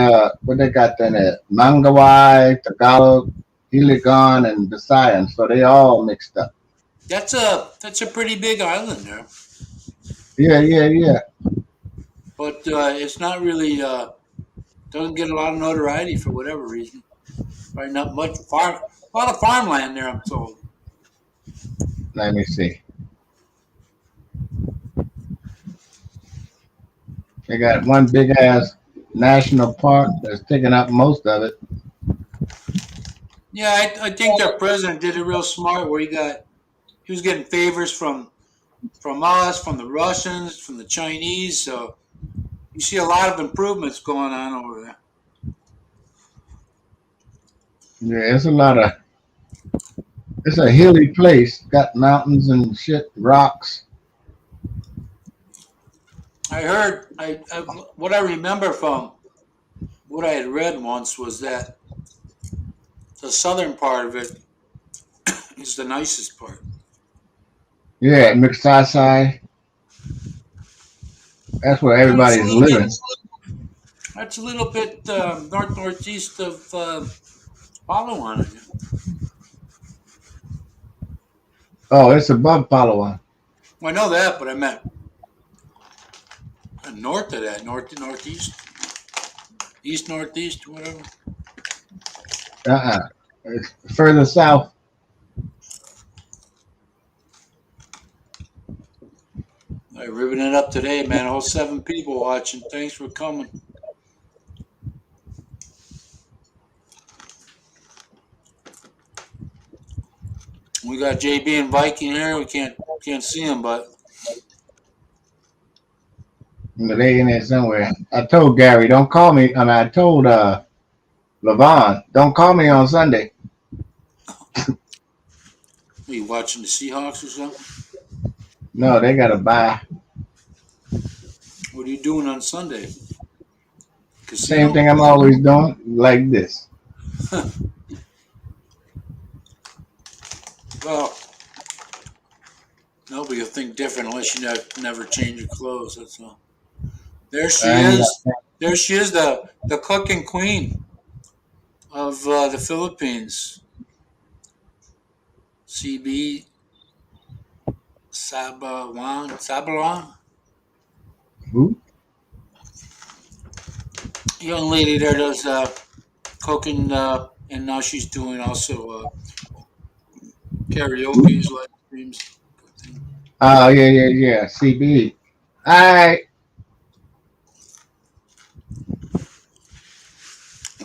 what they got then at Mangawai, Tagalog, Iligan, and Visayan. So they all mixed up. That's a pretty big island there, Yeah. but it's not really doesn't get a lot of notoriety for whatever reason. Probably not much a lot of farmland there, I'm told. Let me see. They got one big ass national park that's taking up most of it. Yeah, I think their president did it real smart where he was getting favors from us, from the Russians, from the Chinese. So you see a lot of improvements going on over there. Yeah, it's a hilly place. Got mountains and shit, rocks. I heard what I remember from what I had read once was that the southern part of it is the nicest part. Yeah, Mixasai. That's where everybody's living. That's a little bit northeast of Palawan. Oh, it's above Palawan. I know that, but I meant north of that, northeast, east northeast, whatever. It's further south. I ribbing it up today, man. All 7 people watching. Thanks for coming. We got JB and Viking here. We can't see him, but They in there somewhere. I told Gary, don't call me. I told Levon, don't call me on Sunday. are you watching the Seahawks or something? No, they got to buy. What are you doing on Sunday? Same Casino? thing I'm always doing, like this. Well, nobody will think different unless you never change your clothes. That's all. There she is. There she is, the cooking queen of the Philippines. CB Sabawan. Who? Young lady there does cooking, and now she's doing also karaoke, live streams. Oh, yeah. CB. All right.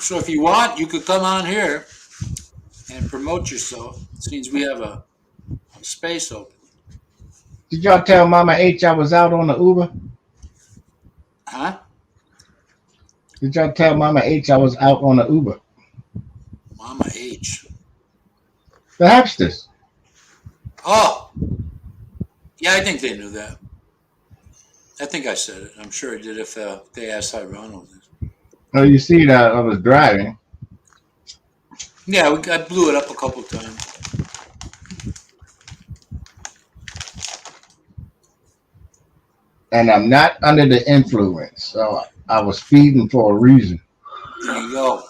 So if you want, you could come on here and promote yourself, since we have a space open. Did y'all tell Mama H I was out on the Uber? Huh? Did y'all tell Mama H I was out on the Uber? Mama H. The Hapsters. Oh. Yeah, I think they knew that. I think I said it. I'm sure I did if they asked how Ronald is. Oh, you see that I was driving. Yeah, I blew it up a couple times. And I'm not under the influence. So I was speeding for a reason. There you go.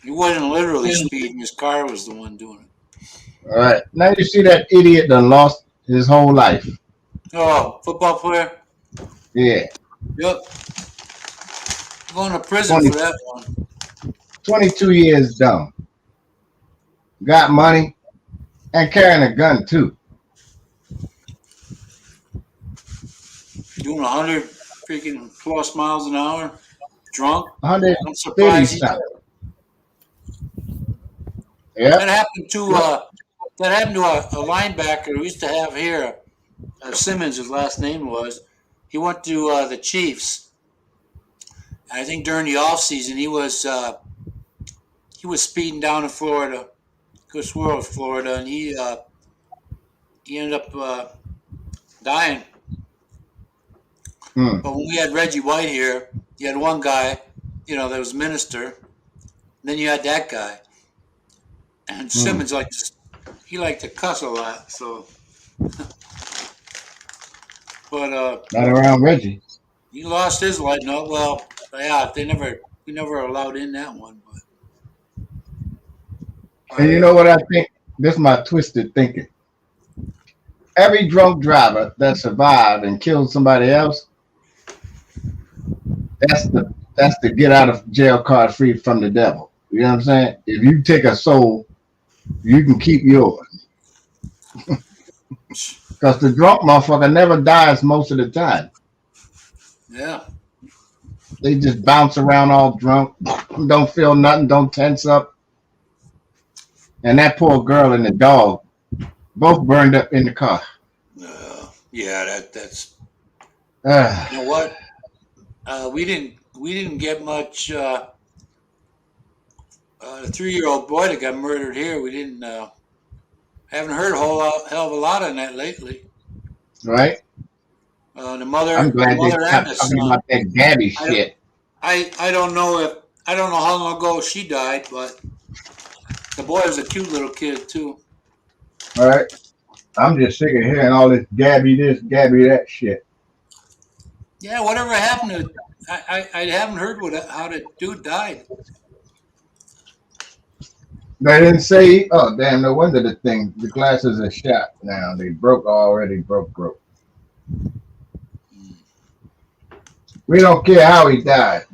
He wasn't literally speeding. His car was the one doing it. All right. Now you see that idiot done lost his whole life. Oh, football player? Yeah. Yep. Going to prison for that one. 22 years dumb. Got money and carrying a gun too. Doing 100 freaking plus miles an hour, drunk. 150 I'm surprised. something. Yeah. That happened to a linebacker we used to have here. Simmons, his last name was. He went to the Chiefs. And I think during the off season he was speeding down in Florida, Coors Florida, and he ended up dying. But when we had Reggie White here, you had one guy, that was minister. And then you had that guy. And Simmons liked to cuss a lot, so But Not around Reggie. he lost his light. No, well, yeah, we never allowed in that one. And you know what I think? This is my twisted thinking. Every drunk driver that survived and killed somebody else, that's the get out of jail card free from the devil. You know what I'm saying? If you take a soul, you can keep yours. Because the drunk motherfucker never dies most of the time. Yeah. They just bounce around all drunk, don't feel nothing, don't tense up. And that poor girl and the dog both burned up in the car. Yeah, that's. You know what? We didn't get much. The 3-year-old boy that got murdered here, we didn't. Haven't heard a hell of a lot on that lately. Right? The mother. I'm glad they and stopped the talking son. about that Gabby shit. I don't know how long ago she died, but the boy was a cute little kid too. All right. I'm just sick of hearing all this Gabby this, Gabby that shit. Yeah, whatever happened to? I haven't heard how the dude died. They didn't say, oh damn, no wonder the glasses are shot now. They broke already, broke. We don't care how he died.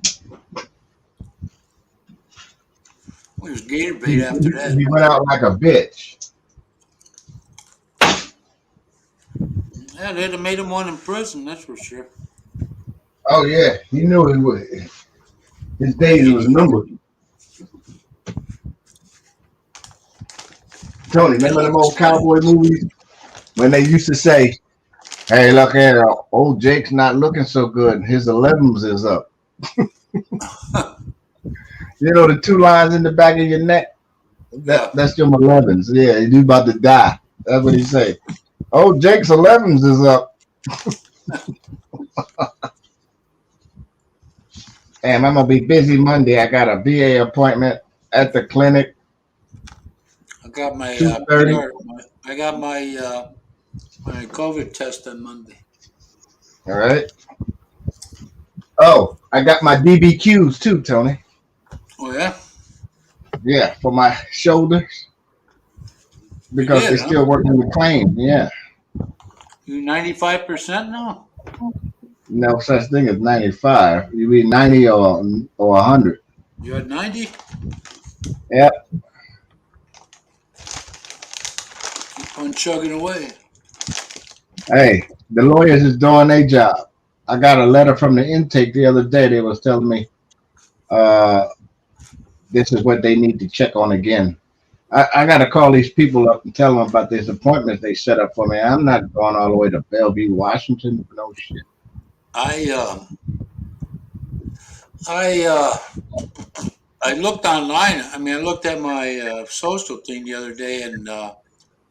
Well, he was gator bait after that. He went out like a bitch. Yeah, they'd have made him one in prison, that's for sure. Oh yeah, he knew he would. His days was numbered. Tony, remember them old cowboy movies when they used to say, "Hey, look at it, old Jake's not looking so good. His 11s is up." You know the 2 lines in the back of your neck. That's your 11s. Yeah, you about to die. That's what he say. Oh, Jake's 11s is up. Damn, I'm gonna be busy Monday. I got a VA appointment at the clinic. I got my I got my my COVID test on Monday. All right. Oh, I got my DBQs too, Tony. Oh yeah. Yeah, for my shoulders because they're still working with claims. Yeah. You 95% now? No such thing as 95. You be 90 or 100. You at 90? Yep. Keep on chugging away. Hey, the lawyers is doing their job. I got a letter from the intake the other day. They was telling me this is what they need to check on again. I got to call these people up and tell them about these appointments they set up for me. I'm not going all the way to Bellevue, Washington. No shit. I looked online. I mean, I looked at my social thing the other day, and it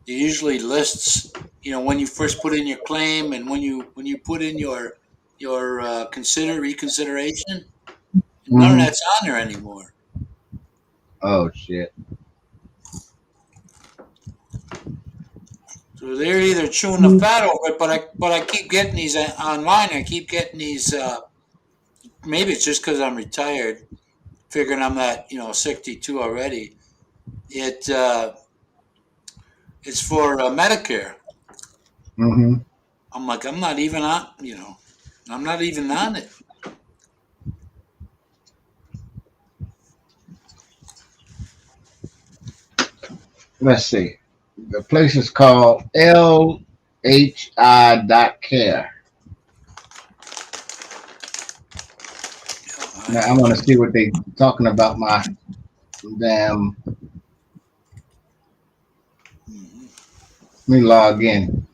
usually lists, you know, when you first put in your claim and when you put in your reconsideration. None of that's on there anymore. Oh shit. So they're either chewing the fat over it, but I keep getting these online. I keep getting these. Maybe it's just because I'm retired, figuring I'm at 62 already. It's for Medicare. Mm-hmm. I'm like, I'm not even on. I'm not even on it. Let's see. The place is called LHI.care. Now I want to see what they talking about my damn. Let me log in.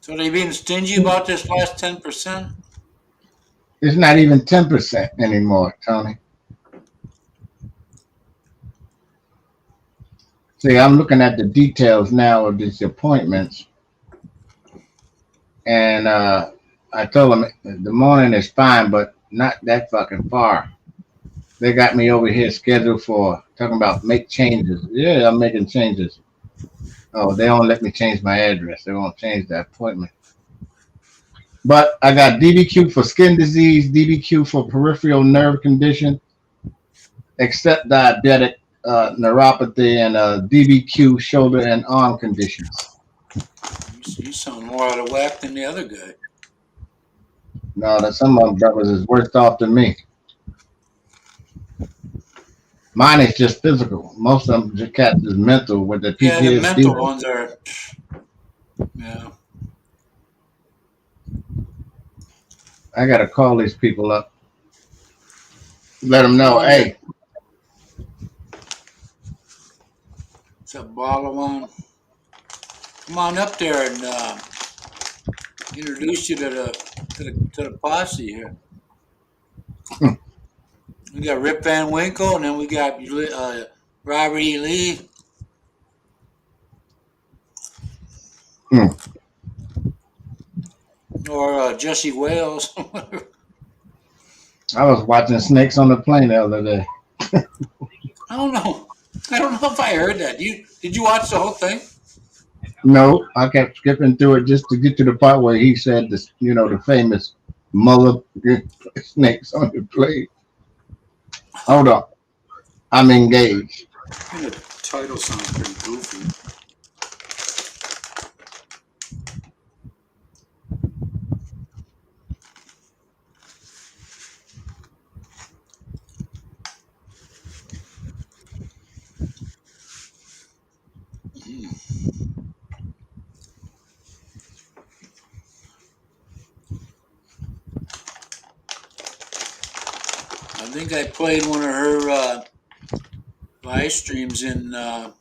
So they being stingy about this last 10%? It's not even 10% anymore, Tony. See, I'm looking at the details now of these appointments, and I told them the morning is fine, but not that fucking far. They got me over here scheduled for talking about make changes. Yeah, I'm making changes. Oh, they don't let me change my address. They won't change the appointment. But I got DBQ for skin disease, DBQ for peripheral nerve condition, except diabetic neuropathy, and DBQ shoulder and arm conditions. You sound more out of whack than the other guy. No, that some of them brothers is worse off than me. Mine is just physical. Most of them just cats is mental with the Yeah, the PTSD. mental ones are. Yeah. I gotta call these people up. Let them know, hey, What's up, Balawan? Come on up there and introduce you to the posse here. We got Rip Van Winkle, and then we got Robert E. Lee. Or Jesse Wales. I was watching Snakes on the Plane the other day. I don't know if I heard that. Did you watch the whole thing? No, I kept skipping through it just to get to the part where he said this, the famous mother snakes on the plane. Hold on. I'm engaged. The title sounds pretty goofy. I think I played one of her live streams in the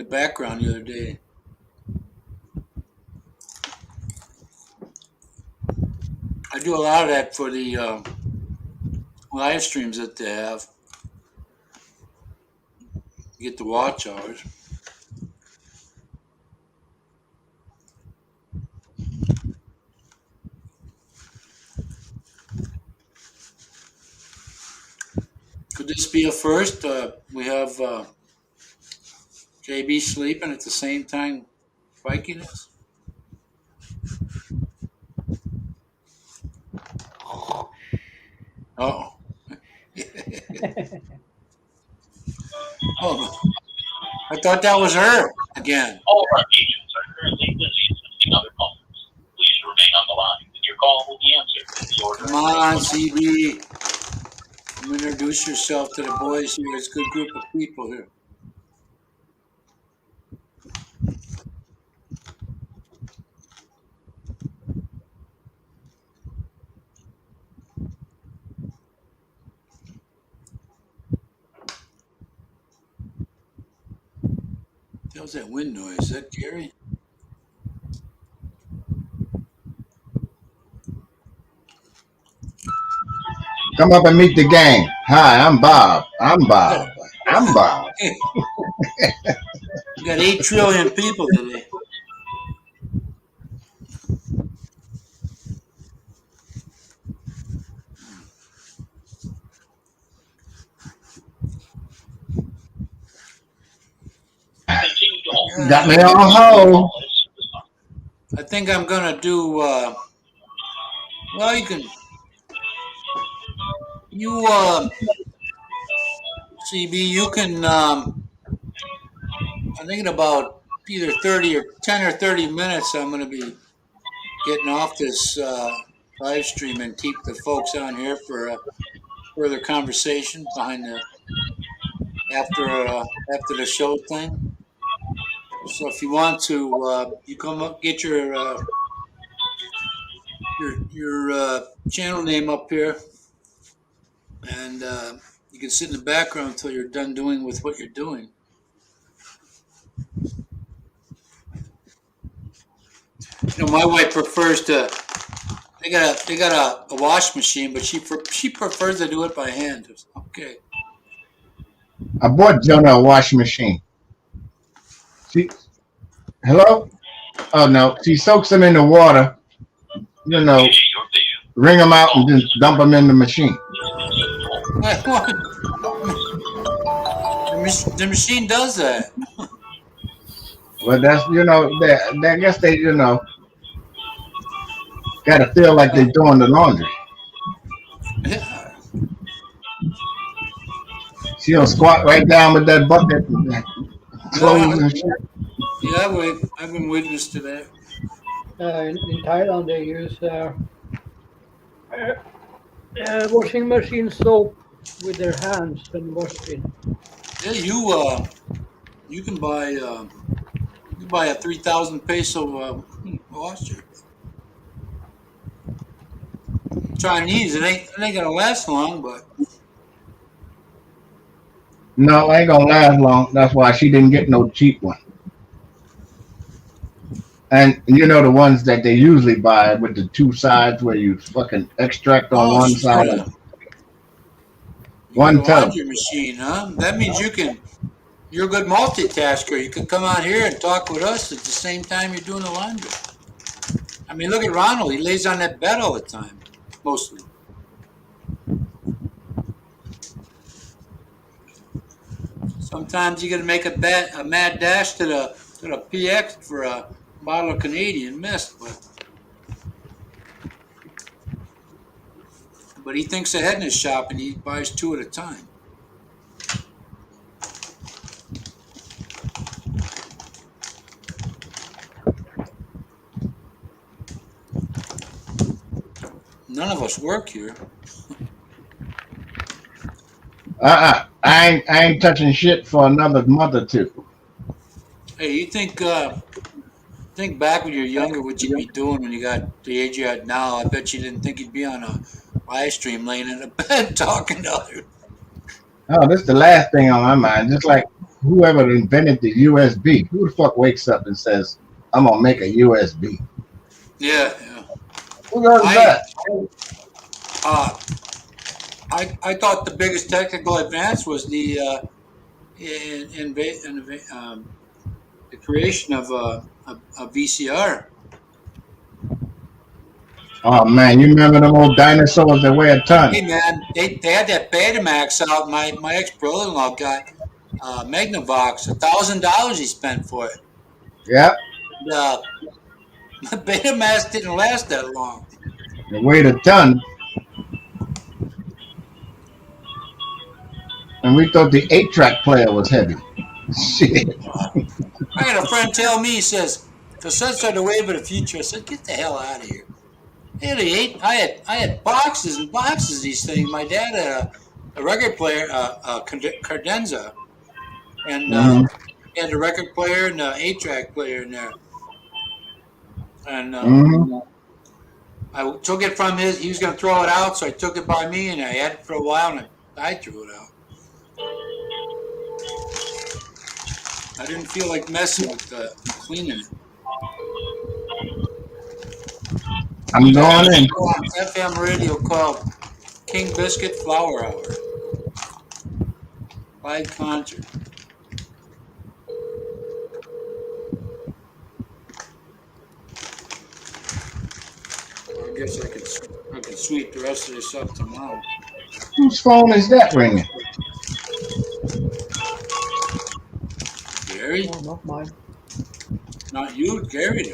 background the other day. I do a lot of that for the live streams that they have. Get the watch hours. Could this be a first? We have JB sleeping at the same time Viking is? Oh. Oh, I thought that was her again. All of our agents are currently busy assisting other callers. Please remain on the line, and your call will be answered in the order. Come on, CB. Introduce yourself to the boys here. It's a good group of people here. What was that wind noise? Is that Gary? Come up and meet the gang. Hi, I'm Bob. I'm Bob. I'm Bob. We got 8 trillion people today. Got me on hold. I think I'm gonna do. Well, CB, you can. I'm thinking about either 10 or 30 minutes. I'm gonna be getting off this live stream and keep the folks on here for further conversation behind the after the show thing. So if you want to, you come up, get your channel name up here, and you can sit in the background until you're done doing with what you're doing. My wife prefers to. They got a wash machine, but she prefers to do it by hand. Okay. I bought Jonah a washing machine. Hello? Oh no, she soaks them in the water. Wring them out and then dump them in the machine. The machine does that. But that's, I guess they, gotta feel like they're doing the laundry. Yeah, She'll squat right down with that bucket and that clothes and shit. I've been witness to that. In Thailand, they use washing machine soap with their hands when washing. Yeah, you can buy a 3,000 peso washer. Chinese, it ain't gonna last long, but No, ain't gonna last long. That's why she didn't get no cheap one. And the ones that they usually buy with the two sides where you fucking extract on one she's side. got a One tub. laundry machine, huh? That means you're a good multitasker. You can come out here and talk with us at the same time you're doing the laundry. I mean, look at Ronald. He lays on that bed all the time, mostly. Sometimes you got to make a mad dash to the PX for a bottle of Canadian Mist, but he thinks ahead in his shop and he buys 2 at a time. None of us work here. I ain't touching shit for another month or two. Hey, you think back when you were younger, what you'd be doing when you got the age you're at now? I bet you didn't think you'd be on a live stream laying in a bed talking to others. Oh, this is the last thing on my mind. Just like whoever invented the USB. Who the fuck wakes up and says, I'm gonna make a USB? Yeah. Who does that? I thought the biggest technical advance was the creation of a VCR. Oh man, you remember them old dinosaurs that weigh a ton? Hey man, they had that Betamax out. My ex brother-in-law got Magnavox. $1,000 he spent for it. Yeah. The Betamax didn't last that long. It weighed a ton. And we thought the 8-track player was heavy. Shit. I had a friend tell me, he says, cassettes are the wave of the future. I said, get the hell out of here. I had boxes and boxes of these things. My dad had a record player, Cardenza, and he had the record player and the 8-track player in there. And I took it from he was going to throw it out, so I took it by me, and I had it for a while, and I threw it out. I didn't feel like messing with cleaning it. I'm going in. FM radio called King Biscuit Flower Hour. Live concert. Well, I guess I could sweep the rest of this up tomorrow. Whose phone is that ringing? Gary? No, not mine. Not you, Gary.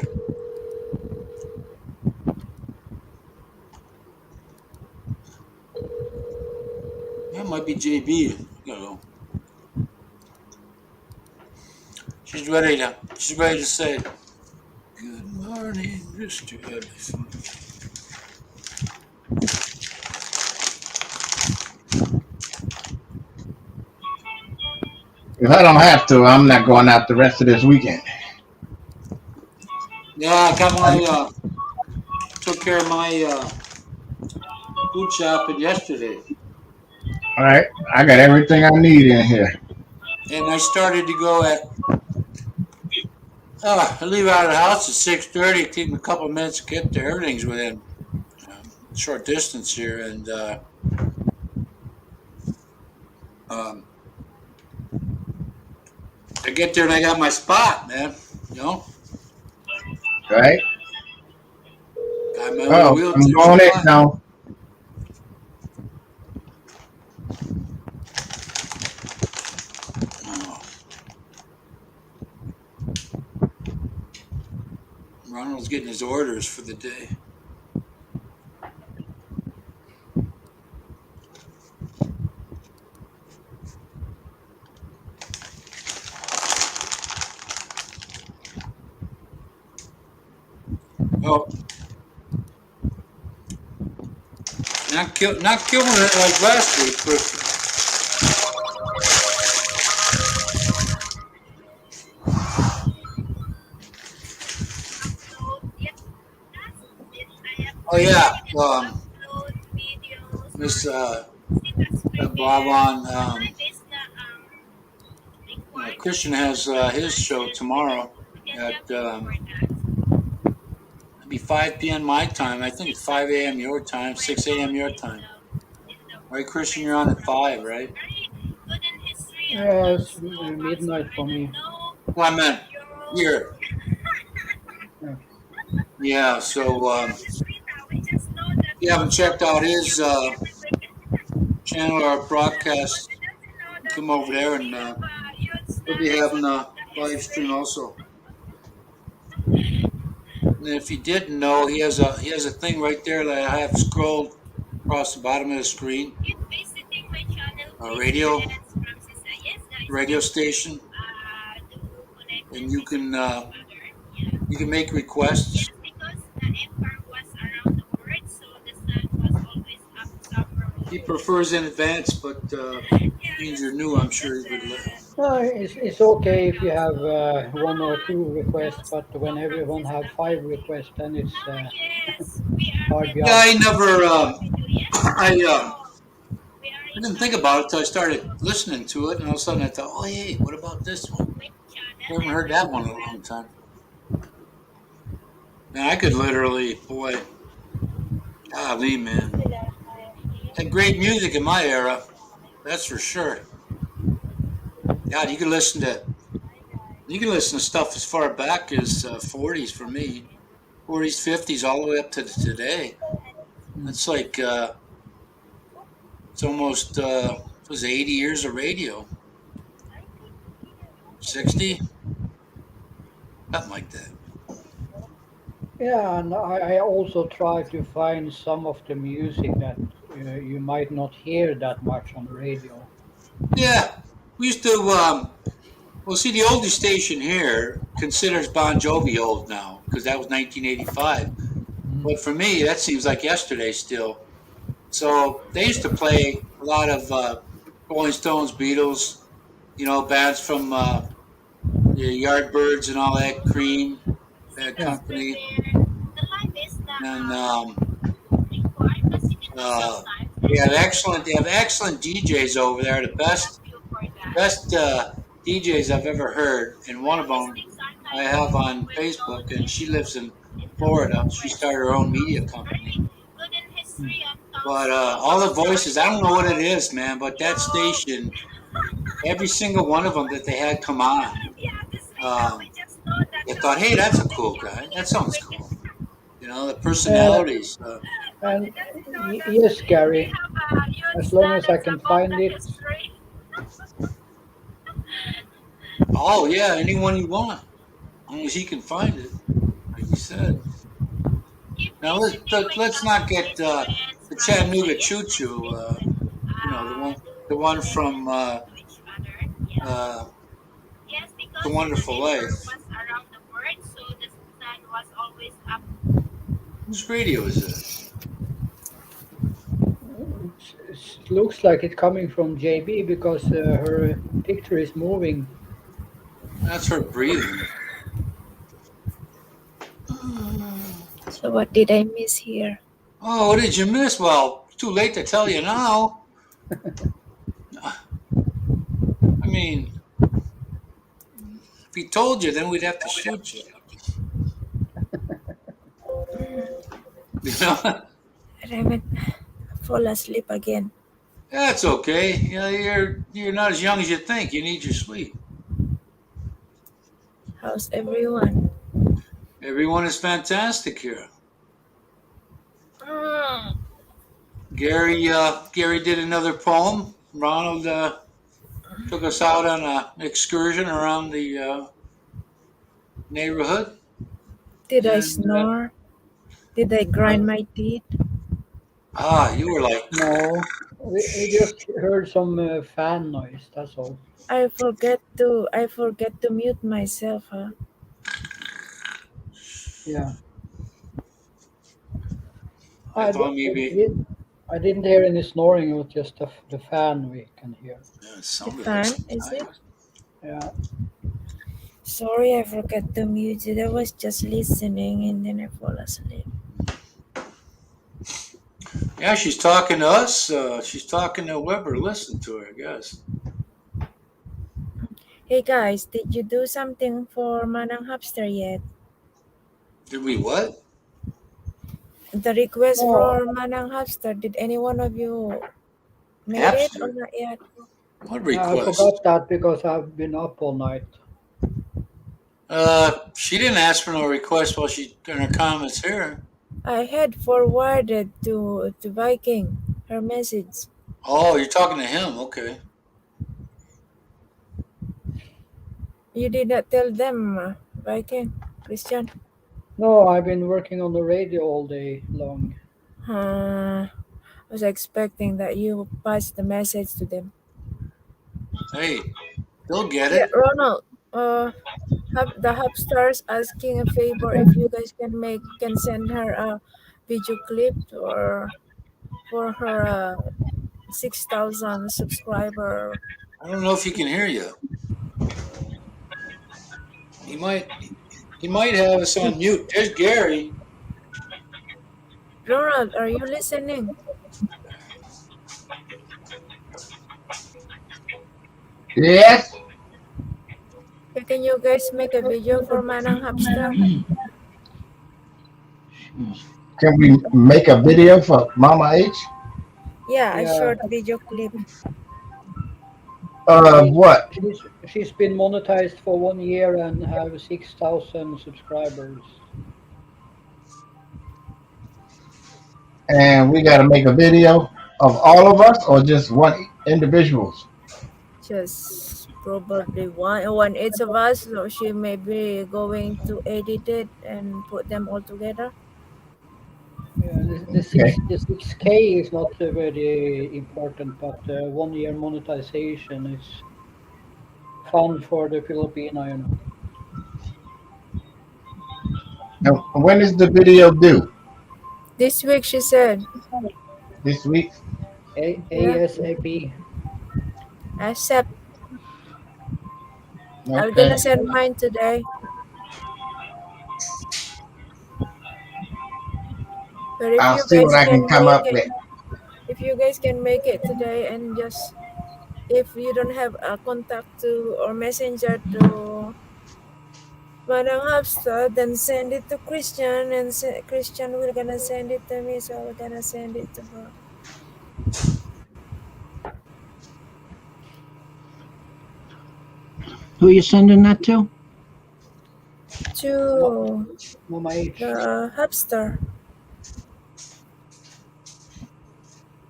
That might be JB. You know. She's ready to say, good morning, Mr. Edison. If I don't have to, I'm not going out the rest of this weekend. Yeah, I got took care of my food shopping yesterday. All right, I got everything I need in here. And I started to go at, I leave out of the house at 6:30. It takes me a couple of minutes to get there. Everything's within short distance here. And I get there and I got my spot, man. You know? Right? Got my Oh, wheelchair I'm going in spot. now. Ronald's getting his orders for the day. Oh, not killing it like last week, Christian. Oh yeah, Miss Bob on Christian has his show tomorrow at maybe 5 p.m. my time. I think it's 5 a.m. your time, 6 a.m. your time. Right, Christian, you're on at 5, right? Yeah, it's midnight for me. Well, I meant here. Yeah. Yeah, so if you haven't checked out his channel or broadcast, come over there and we'll be having a live stream also. And if you didn't know, he has a thing right there that I have scrolled across the bottom of the screen. A radio station, and you can make requests. He prefers in advance, but means you're new, I'm sure he would. No, it's okay if you have 1 or 2 requests, but when everyone have 5 requests, then it's hard. Yeah, I never. I didn't think about it until I started listening to it, and all of a sudden I thought, oh, hey, what about this one? I haven't heard that one in a long time. Man, I could literally, boy, golly, man. Had great music in my era, that's for sure. God, you can listen to stuff as far back as 40s for me, 40s, 50s, all the way up to today. It's like it's almost it was 80 years of radio, 60, something like that. Yeah, and I also try to find some of the music that you might not hear that much on the radio. Yeah, we used to. Well, see, the oldest station here considers Bon Jovi old now because that was 1985. But for me, that seems like yesterday still. So they used to play a lot of Rolling Stones, Beatles, bands from the Yardbirds and all that, Cream, Bad Company, and they have excellent DJs over there. The best DJs I've ever heard, and one of them I have on Facebook, and she lives in Florida. She started her own media company. But all the voices, I don't know what it is, man, but that station, every single one of them that they had come on, I thought, hey, that's a cool guy. That sounds cool. The personalities. And yes, Gary, as long as I can find it. Oh, yeah, anyone you want, as long as he can find it, like you said. Now, let's not get the Chattanooga Choo Choo, the one from The Wonderful Life. Whose radio is this? It looks like it's coming from JB because her picture is moving. That's her breathing. So what did I miss here? Oh, what did you miss? Well, it's too late to tell you now. I mean, if he told you, then we'd have to shoot you. I haven't fall asleep again. That's okay. You're not as young as you think. You need your sleep. How's everyone? Everyone is fantastic here. Gary did another poem. Ronald took us out on an excursion around the neighborhood. Did I And, snore? Did I grind my teeth? you were like, No, we just heard some fan noise. That's all. I forget to mute myself, huh? Yeah. I thought maybe I didn't hear any snoring. It was just the fan we can hear. yeah, it The sounded fan, like is it? Yeah. Sorry, I forgot to mute it. I was just listening and then I fall asleep. Yeah, she's talking to us. She's talking to whoever listened to her, I guess. Hey guys, did you do something for Manang Hamster yet? Did we what? The request Oh. for Manang Hamster, did any one of you made it or Hamster? not yet? What I request? forgot that because I've been up all night. She didn't ask for no request while she in her comments here. I had forwarded to Viking her message. Oh, you're talking to him, okay. You did not tell them, Viking, Christian? No, I've been working on the radio all day long. I was expecting that you passed the message to them. Hey, they'll get Yeah, it. Ronald, the Hubstars asking a favor if you guys can send her a video clip or for her 6,000 subscriber. I don't know if he can hear you. He might have us on mute. There's Gary. Ronald, are you listening? Yes. Can you guys make a video for Manang Hamster? Can we make a video for Mama H? Yeah, a Yeah. short video clip. What? She's been monetized for 1 year and have 6,000 subscribers. And we got to make a video of all of us or just one individuals? Just probably one each of us. So she may be going to edit it and put them all together. Yeah, the 6K is not very important, but 1 year monetization is fun for the Filipino, you know. Now, when is the video due? This week, she said. This week? ASAP. Accept. I'm Okay. gonna send mine today. But if I'll you see guys what I can come make up it, with. if you guys can make it today and just if you don't have a contact to or messenger to Manang Hamster, then send it to Christian and Christian will gonna send it to me, so we're gonna send it to her. Who you sending that to? To Mama H. the Hamster.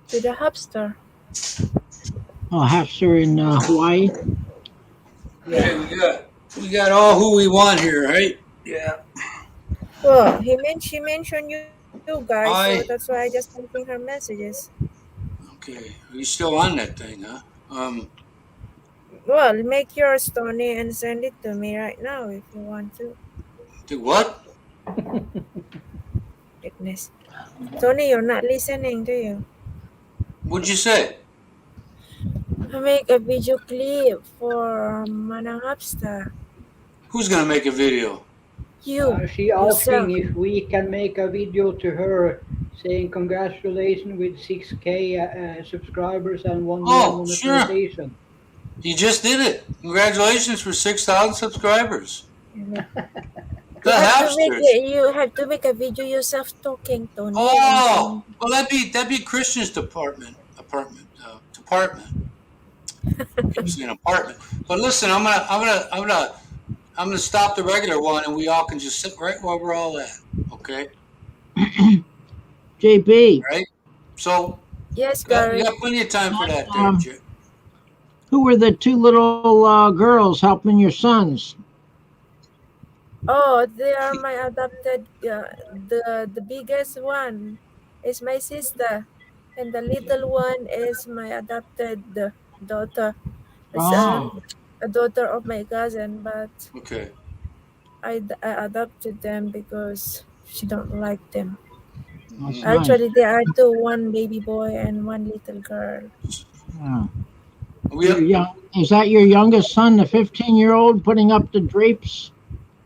To the Hamster. Oh, Hafster in Hawaii. Hey, we got all who we want here, right? Yeah. Well, she mentioned you guys, so I- that's why I just sending her messages. Okay. Are you still on that thing, huh? Well, make yours, Tony, and send it to me right now if you want to. Do what? Goodness. Tony, you're not listening, do you? What'd you say? Make a video clip for Manang Hamster. Who's gonna make a video? You. She asking yourself. if we can make a video to her saying congratulations with 6K subscribers and 1 year Oh, sure. monetization. You just did it. Congratulations for 6,000 subscribers. The Hamsters. You have to make a video yourself talking, Tony. Oh, well, that'd be Christian's department. I'm saying apartment. But listen, I'm gonna stop the regular one, and we all can just sit right where we're all at. Okay. JB, Right. So Yes, you Gary. got plenty of time for that, there, Jay. who were the two little girls helping your sons? Oh, they are my adopted. The biggest one is my sister, and the little one is my adopted daughter. It's Oh, a daughter of my cousin, but Okay. I adopted them because she don't like them. that's Mhm. nice. Actually, there are two, one baby boy and one little girl. Yeah. We Your young, is that your youngest son, the 15-year-old, putting up the drapes?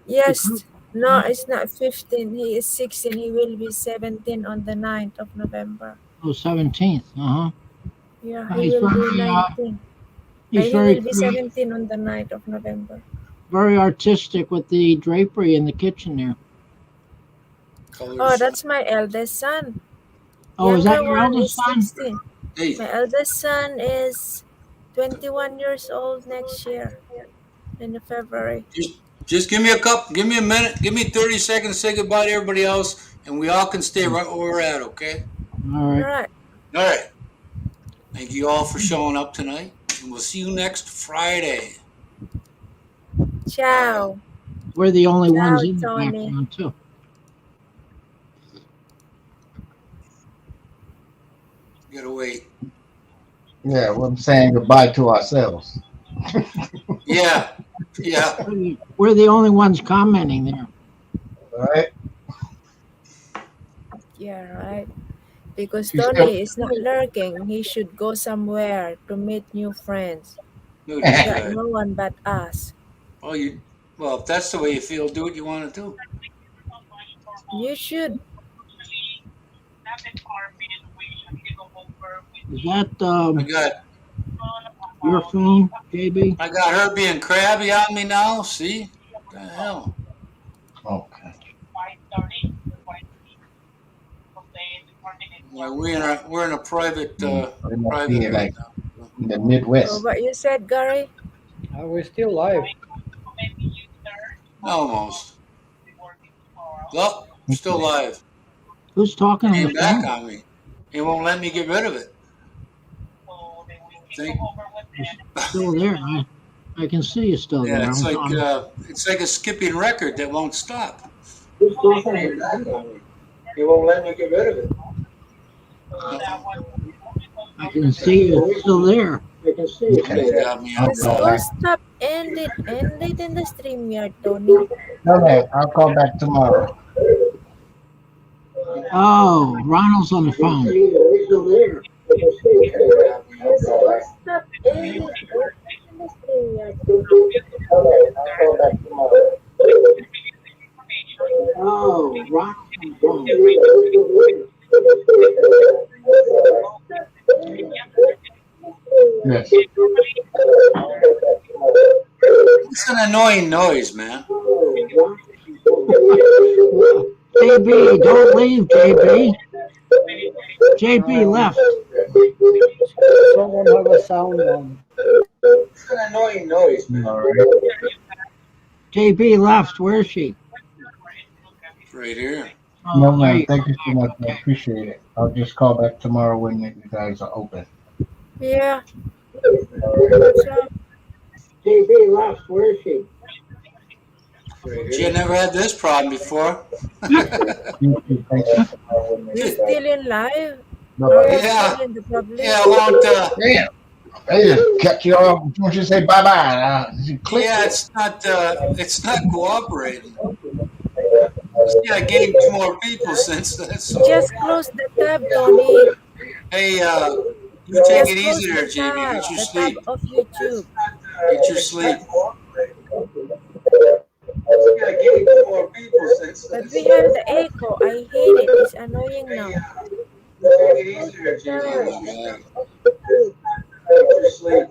The Yes, group? no, it's not 15. He is 16. He will be 17 on the 9th of November. Oh, 17th. Uh-huh. Yeah, he He's will be very, 19. he's He very will be 17 on the 9th of November. very artistic with the drapery in the kitchen there. Oh, colors. that's my eldest son. Oh, is that Younger your one is eldest son? 16. Hey, My eldest son is 21 years old next year in the February. just give me a minute, give me 30 seconds to say goodbye to everybody else, and we all can stay right where we're at, okay? All All right. right. All right. Thank you all for showing up tonight, and we'll see you next Friday. Ciao. We're the only ones Ciao, in the Tony. background, too. You gotta wait. Yeah, we're saying goodbye to ourselves. Yeah, yeah. We're the only ones commenting there. All right. Yeah, right. Because You still, Tony is not lurking. He should go somewhere to meet new friends. Look He at this got guy. no one but us. Oh, well, if that's the way you feel, do what you want to do. You should. Is that I got your phone, JB? I got her being crabby on me now. See? What the hell? okay. Like we're in a private It must private be right like now. in the Oh, Midwest. what you said, Gary? We're still live. Almost. Well, still live. Who's talking on the Came back phone? on me. It won't let me get rid of it. Think, It's still there. I can see you still yeah, there. it's like a skipping record that won't stop. Who's talking? Came back on me. It won't let me get rid of it. I can see you still there. I can see you Okay. You got me on Just I'll that. call go back. stop. End it in the StreamYard, Tony. Okay, I'll call back tomorrow. Oh, Ronald's on the phone. Just go stop. End it in the StreamYard. Okay, I'll call back tomorrow. Oh, Ronald's on the phone. Yes. It's an annoying noise, man. JB, don't leave, JB. JB left. Someone have a sound on. It's an annoying noise, man. All right. JB left. Where is she? Right here. Oh, No, there man. you Thank you so much. I appreciate it. I'll just call back tomorrow when you guys are open. Yeah. What's up? JB left. Where is she? She had never had this problem before. You too. Thank you. Tomorrow when You you guys- still in live? No, Or you Yeah. still in the public? Yeah, I want. damn. They just cut you off before you say bye bye. You click. Yeah, it's not cooperating. See, I gained 2 more people since then. So, Just close the tab, Tony. hey, you take Just it close easy there, the Jamie. tab. Get your The sleep. tab of YouTube. Get your sleep. See, I gained 2 more people since then. But we have the echo. I hate it. It's annoying now. Take it easy there, Jamie. Get your sleep.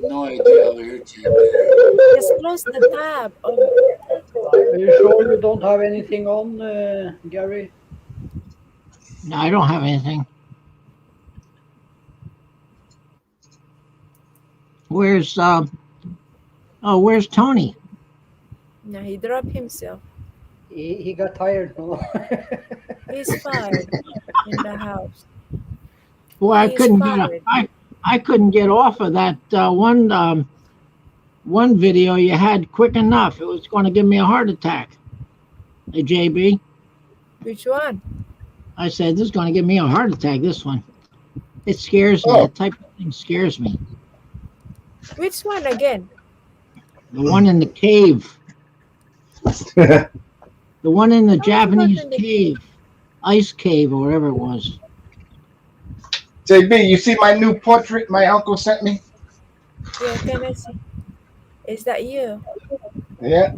No idea how you're Just close the tab of the echo. Are you sure you don't have anything on, Gary? No, I don't have anything. Where's where's Tony? No, he dropped himself. He got tired. No? He's fired in the house. Boy, I He's couldn't fired. I couldn't get off of that one one video you had quick enough. It was going to give me a heart attack. Hey, JB, Which one? I said, this is going to give me a heart attack, this one. It scares me. Oh. That type of thing scares me. Which one again? The one in the cave. The one in the Japanese in the cave. Ice cave or whatever it was. JB, you see my new portrait my uncle sent me? Yeah, can I see? Is that you? Yeah,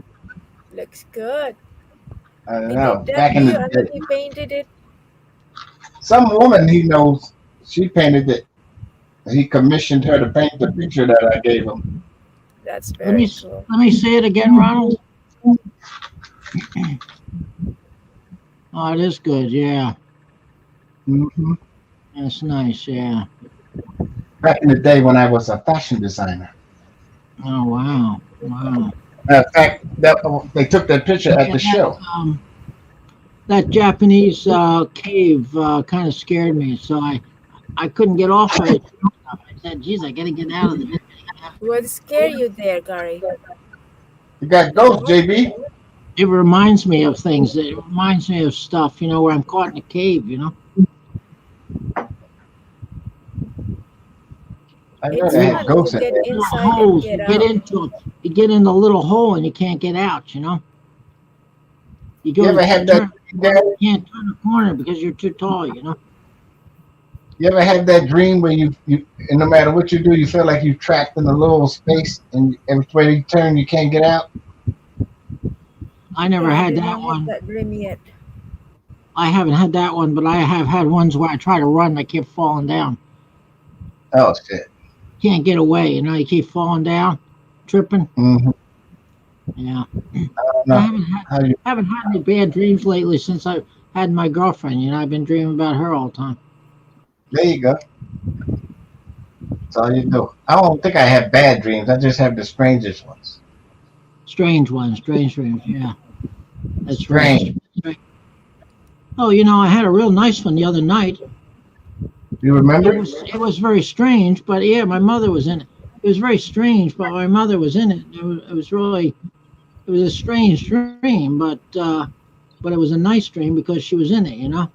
Looks good. I don't He know. did that Back in you the and then day, he painted it. some woman he knows, she painted it. He commissioned her to paint the picture that I gave him. That's Let me, very cool. let me say it again, Ronald. Oh, it is good, yeah. Hmm. That's nice, yeah. Back in the day when I was a fashion designer. Oh, wow. Wow. In fact, they took that picture at the show. That Japanese cave kind of scared me, so I couldn't get off of it. I said, geez, I got to get out of it. What scared you there, Gary? You got ghosts, JB. It reminds me of things. It reminds me of stuff, you know, where I'm caught in a cave, you know. I know It's they had fun ghosts to in get there. Little inside and holes, get you get out. into, you get in the little hole and you can't get out, you know. You go You ever to have turn, that? you can't turn the corner because you're too tall, you know. You ever have that dream where you and no matter what you do, you feel like you're trapped in a little space, and every way you turn, you can't get out? I never Yeah, I had didn't that have one. that dream yet. I haven't had that one, but I have had ones where I try to run and I keep falling down. Oh shit! Can't get away, you know. You keep falling down, tripping. Mm-hmm. Yeah. I No, haven't had any bad dreams lately since I had my girlfriend. You know, I've been dreaming about her all the time. there you go. That's all you do. I don't think I have bad dreams. I just have the strangest ones. Strange ones, strange dreams. Yeah, that's Strange. right. Oh, you know, I had a real nice one the other night. You remember? It was very strange, but yeah, my mother was in it. It was very strange, but my mother was in it. It was a strange dream, but it was a nice dream because she was in it. You know.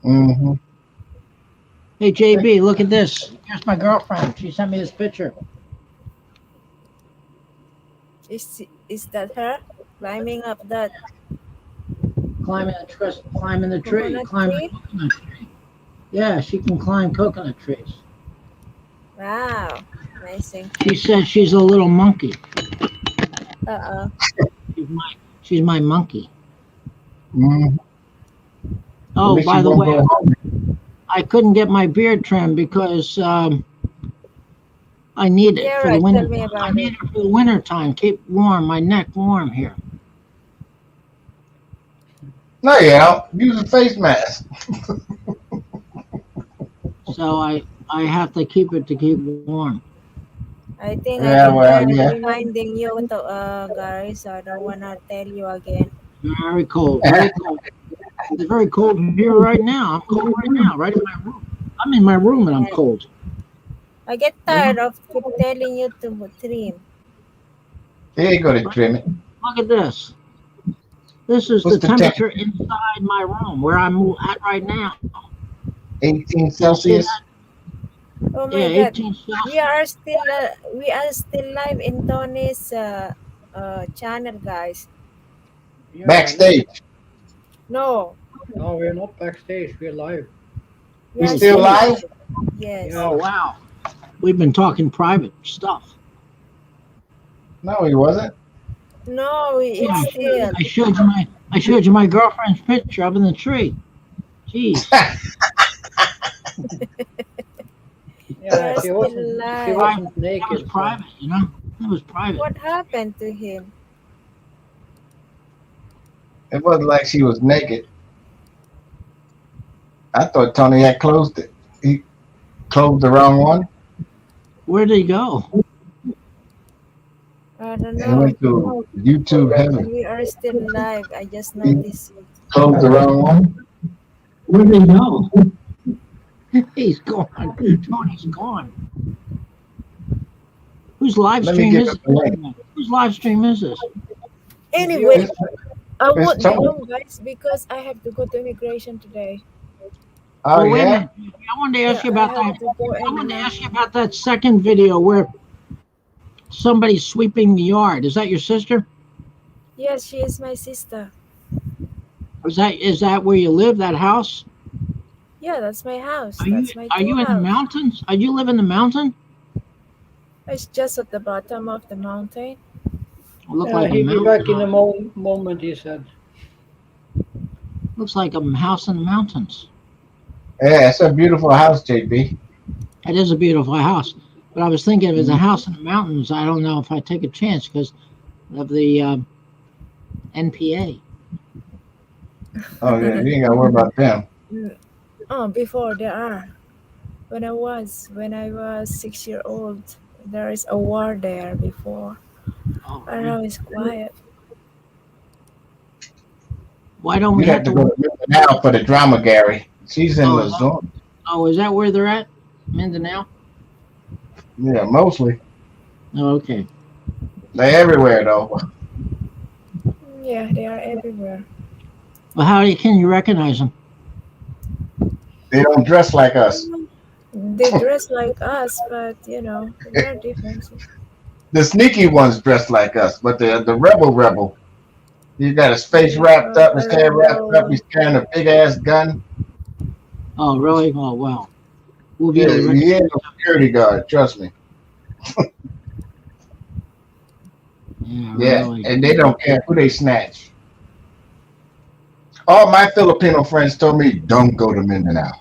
Mm-hmm. Hey JB, look at this. Here's my girlfriend. She sent me this picture. Is that her climbing up that Climbing the tree. Climbing the coconut coconut tree? tree. Yeah, she can climb coconut trees. Wow, amazing. She says she's a little monkey. Uh-oh. She's my monkey. Mm-hmm. Oh, by the way, I couldn't get my beard trimmed because I need it Yeah, for right. the winter. Tell me about I need it for the winter time. Keep warm, my neck warm here. No, you don't. Use a face mask. So I have to keep it to keep warm. I think Yeah, I'm well, yeah. reminding you to Gary, so I don't wanna tell you again. Very cold. Very cold. It's very cold here right now. I'm cold right now, right in my room. I'm in my room and I'm cold. I get tired of keep telling you to trim. There you go to trim it. Look at this. This is What's the the temperature inside my room where I'm at right now. 18 Celsius. Oh my Yeah, God, 18 Celsius. we are still live in Tony's channel, guys. Yeah, Backstage. No, No, we're not backstage. We're live. we are still live? Yes. Yeah. Oh wow. We've been talking private stuff. No, he wasn't. No, Yeah, it's still. I showed you my girlfriend's picture up in the tree. Jeez. Yeah, We're she still wasn't live. naked. That was private, you know? That was private. What happened to him? It wasn't like she was naked. I thought Tony had closed it. He closed the wrong one. Where'd he go? I don't And know. went to YouTube heaven. We are still live. I just noticed it. Closed the wrong one. Where'd he go? He's gone. Tony's gone. Whose live Let me stream get is the link. this? Whose live stream is this? Anyway, It's, I it's won't be Tony. long, guys, because I have to go to immigration today. Oh Well, wait a yeah. minute. I wanted to ask you I about have that. to go I wanted and to ask you about that second video where somebody's sweeping the yard. Is that your sister? yes, she is my sister. Is that where you live? That house? Yeah, that's my house. Are you That's my are you in the house. mountains? Are you live in the mountain? It's just at the bottom of the mountain. Look like a He'll be back in a mountain. moment, he said. Looks like a house in the mountains. Yeah, it's a beautiful house, JB. It is a beautiful house. But I was thinking if it's a house in the mountains, I don't know if I take a chance because of the NPA. Oh yeah, you ain't gotta worry about them. Oh, before there are. When I was 6 years old, there is a war there before. Oh, But now it's quiet. why don't You we have have to to? go to now for the drama, Gary. She's in Oh, Luzon. Oh, is that where they're at? Mindanao? Yeah, mostly. Oh, okay. They're everywhere though. Yeah, they are everywhere. Well, can you recognize them? They don't dress like us. They dress like us, but there are differences. The sneaky ones dress like us, but the rebel. He got his face wrapped up, his hair wrapped up. He's carrying a big ass gun. Oh, really? Oh, wow. We'll be Yeah, able to he ain't no security guard. Trust me. Yeah, Yeah, really. and they don't care who they snatch. All my Filipino friends told me, don't go to Mindanao.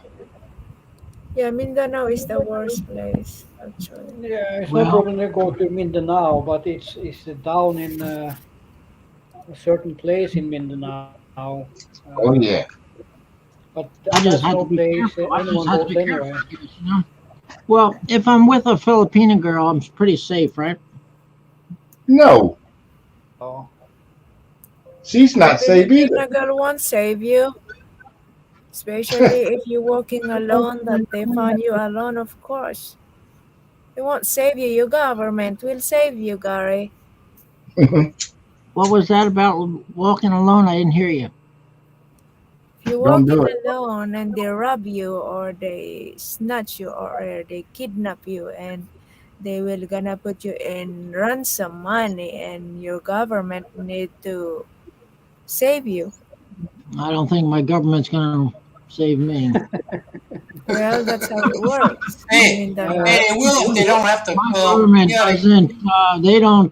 Yeah, Mindanao is the worst place, actually. Yeah, it's Well- no problem to go to Mindanao, but it's down in a certain place in Mindanao. Oh yeah. But I just that's had no to be place careful. I just anyone had to goes be anyway. careful. You know? Well, if I'm with a Filipino girl, I'm pretty safe, right? No, Oh. she's not safe either. Filipino girl won't save you. Especially if you're walking alone, that they found you alone, of course. They won't save you. Your government will save you, Gary. What was that about walking alone? I didn't hear you. If you're Don't do walking it. alone and they rob you or they snatch you or they kidnap you and they will gonna put you in ransom money and your government need to save you. I don't think my government's going to save me. Well, that's how it works. Hey, Hey, they will if they don't have to. My government yeah, doesn't. They don't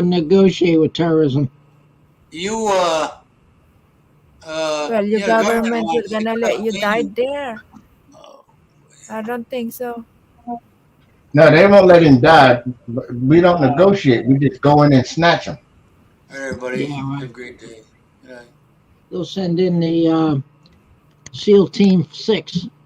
negotiate with terrorism. you Well, your yeah, government will wants to gonna let you clean die you. there. I don't think so. No, they won't let him die. We don't negotiate. We just go in and snatch him. Everybody, Yeah, right. have a great day. Yeah. They'll send in the SEAL Team 6.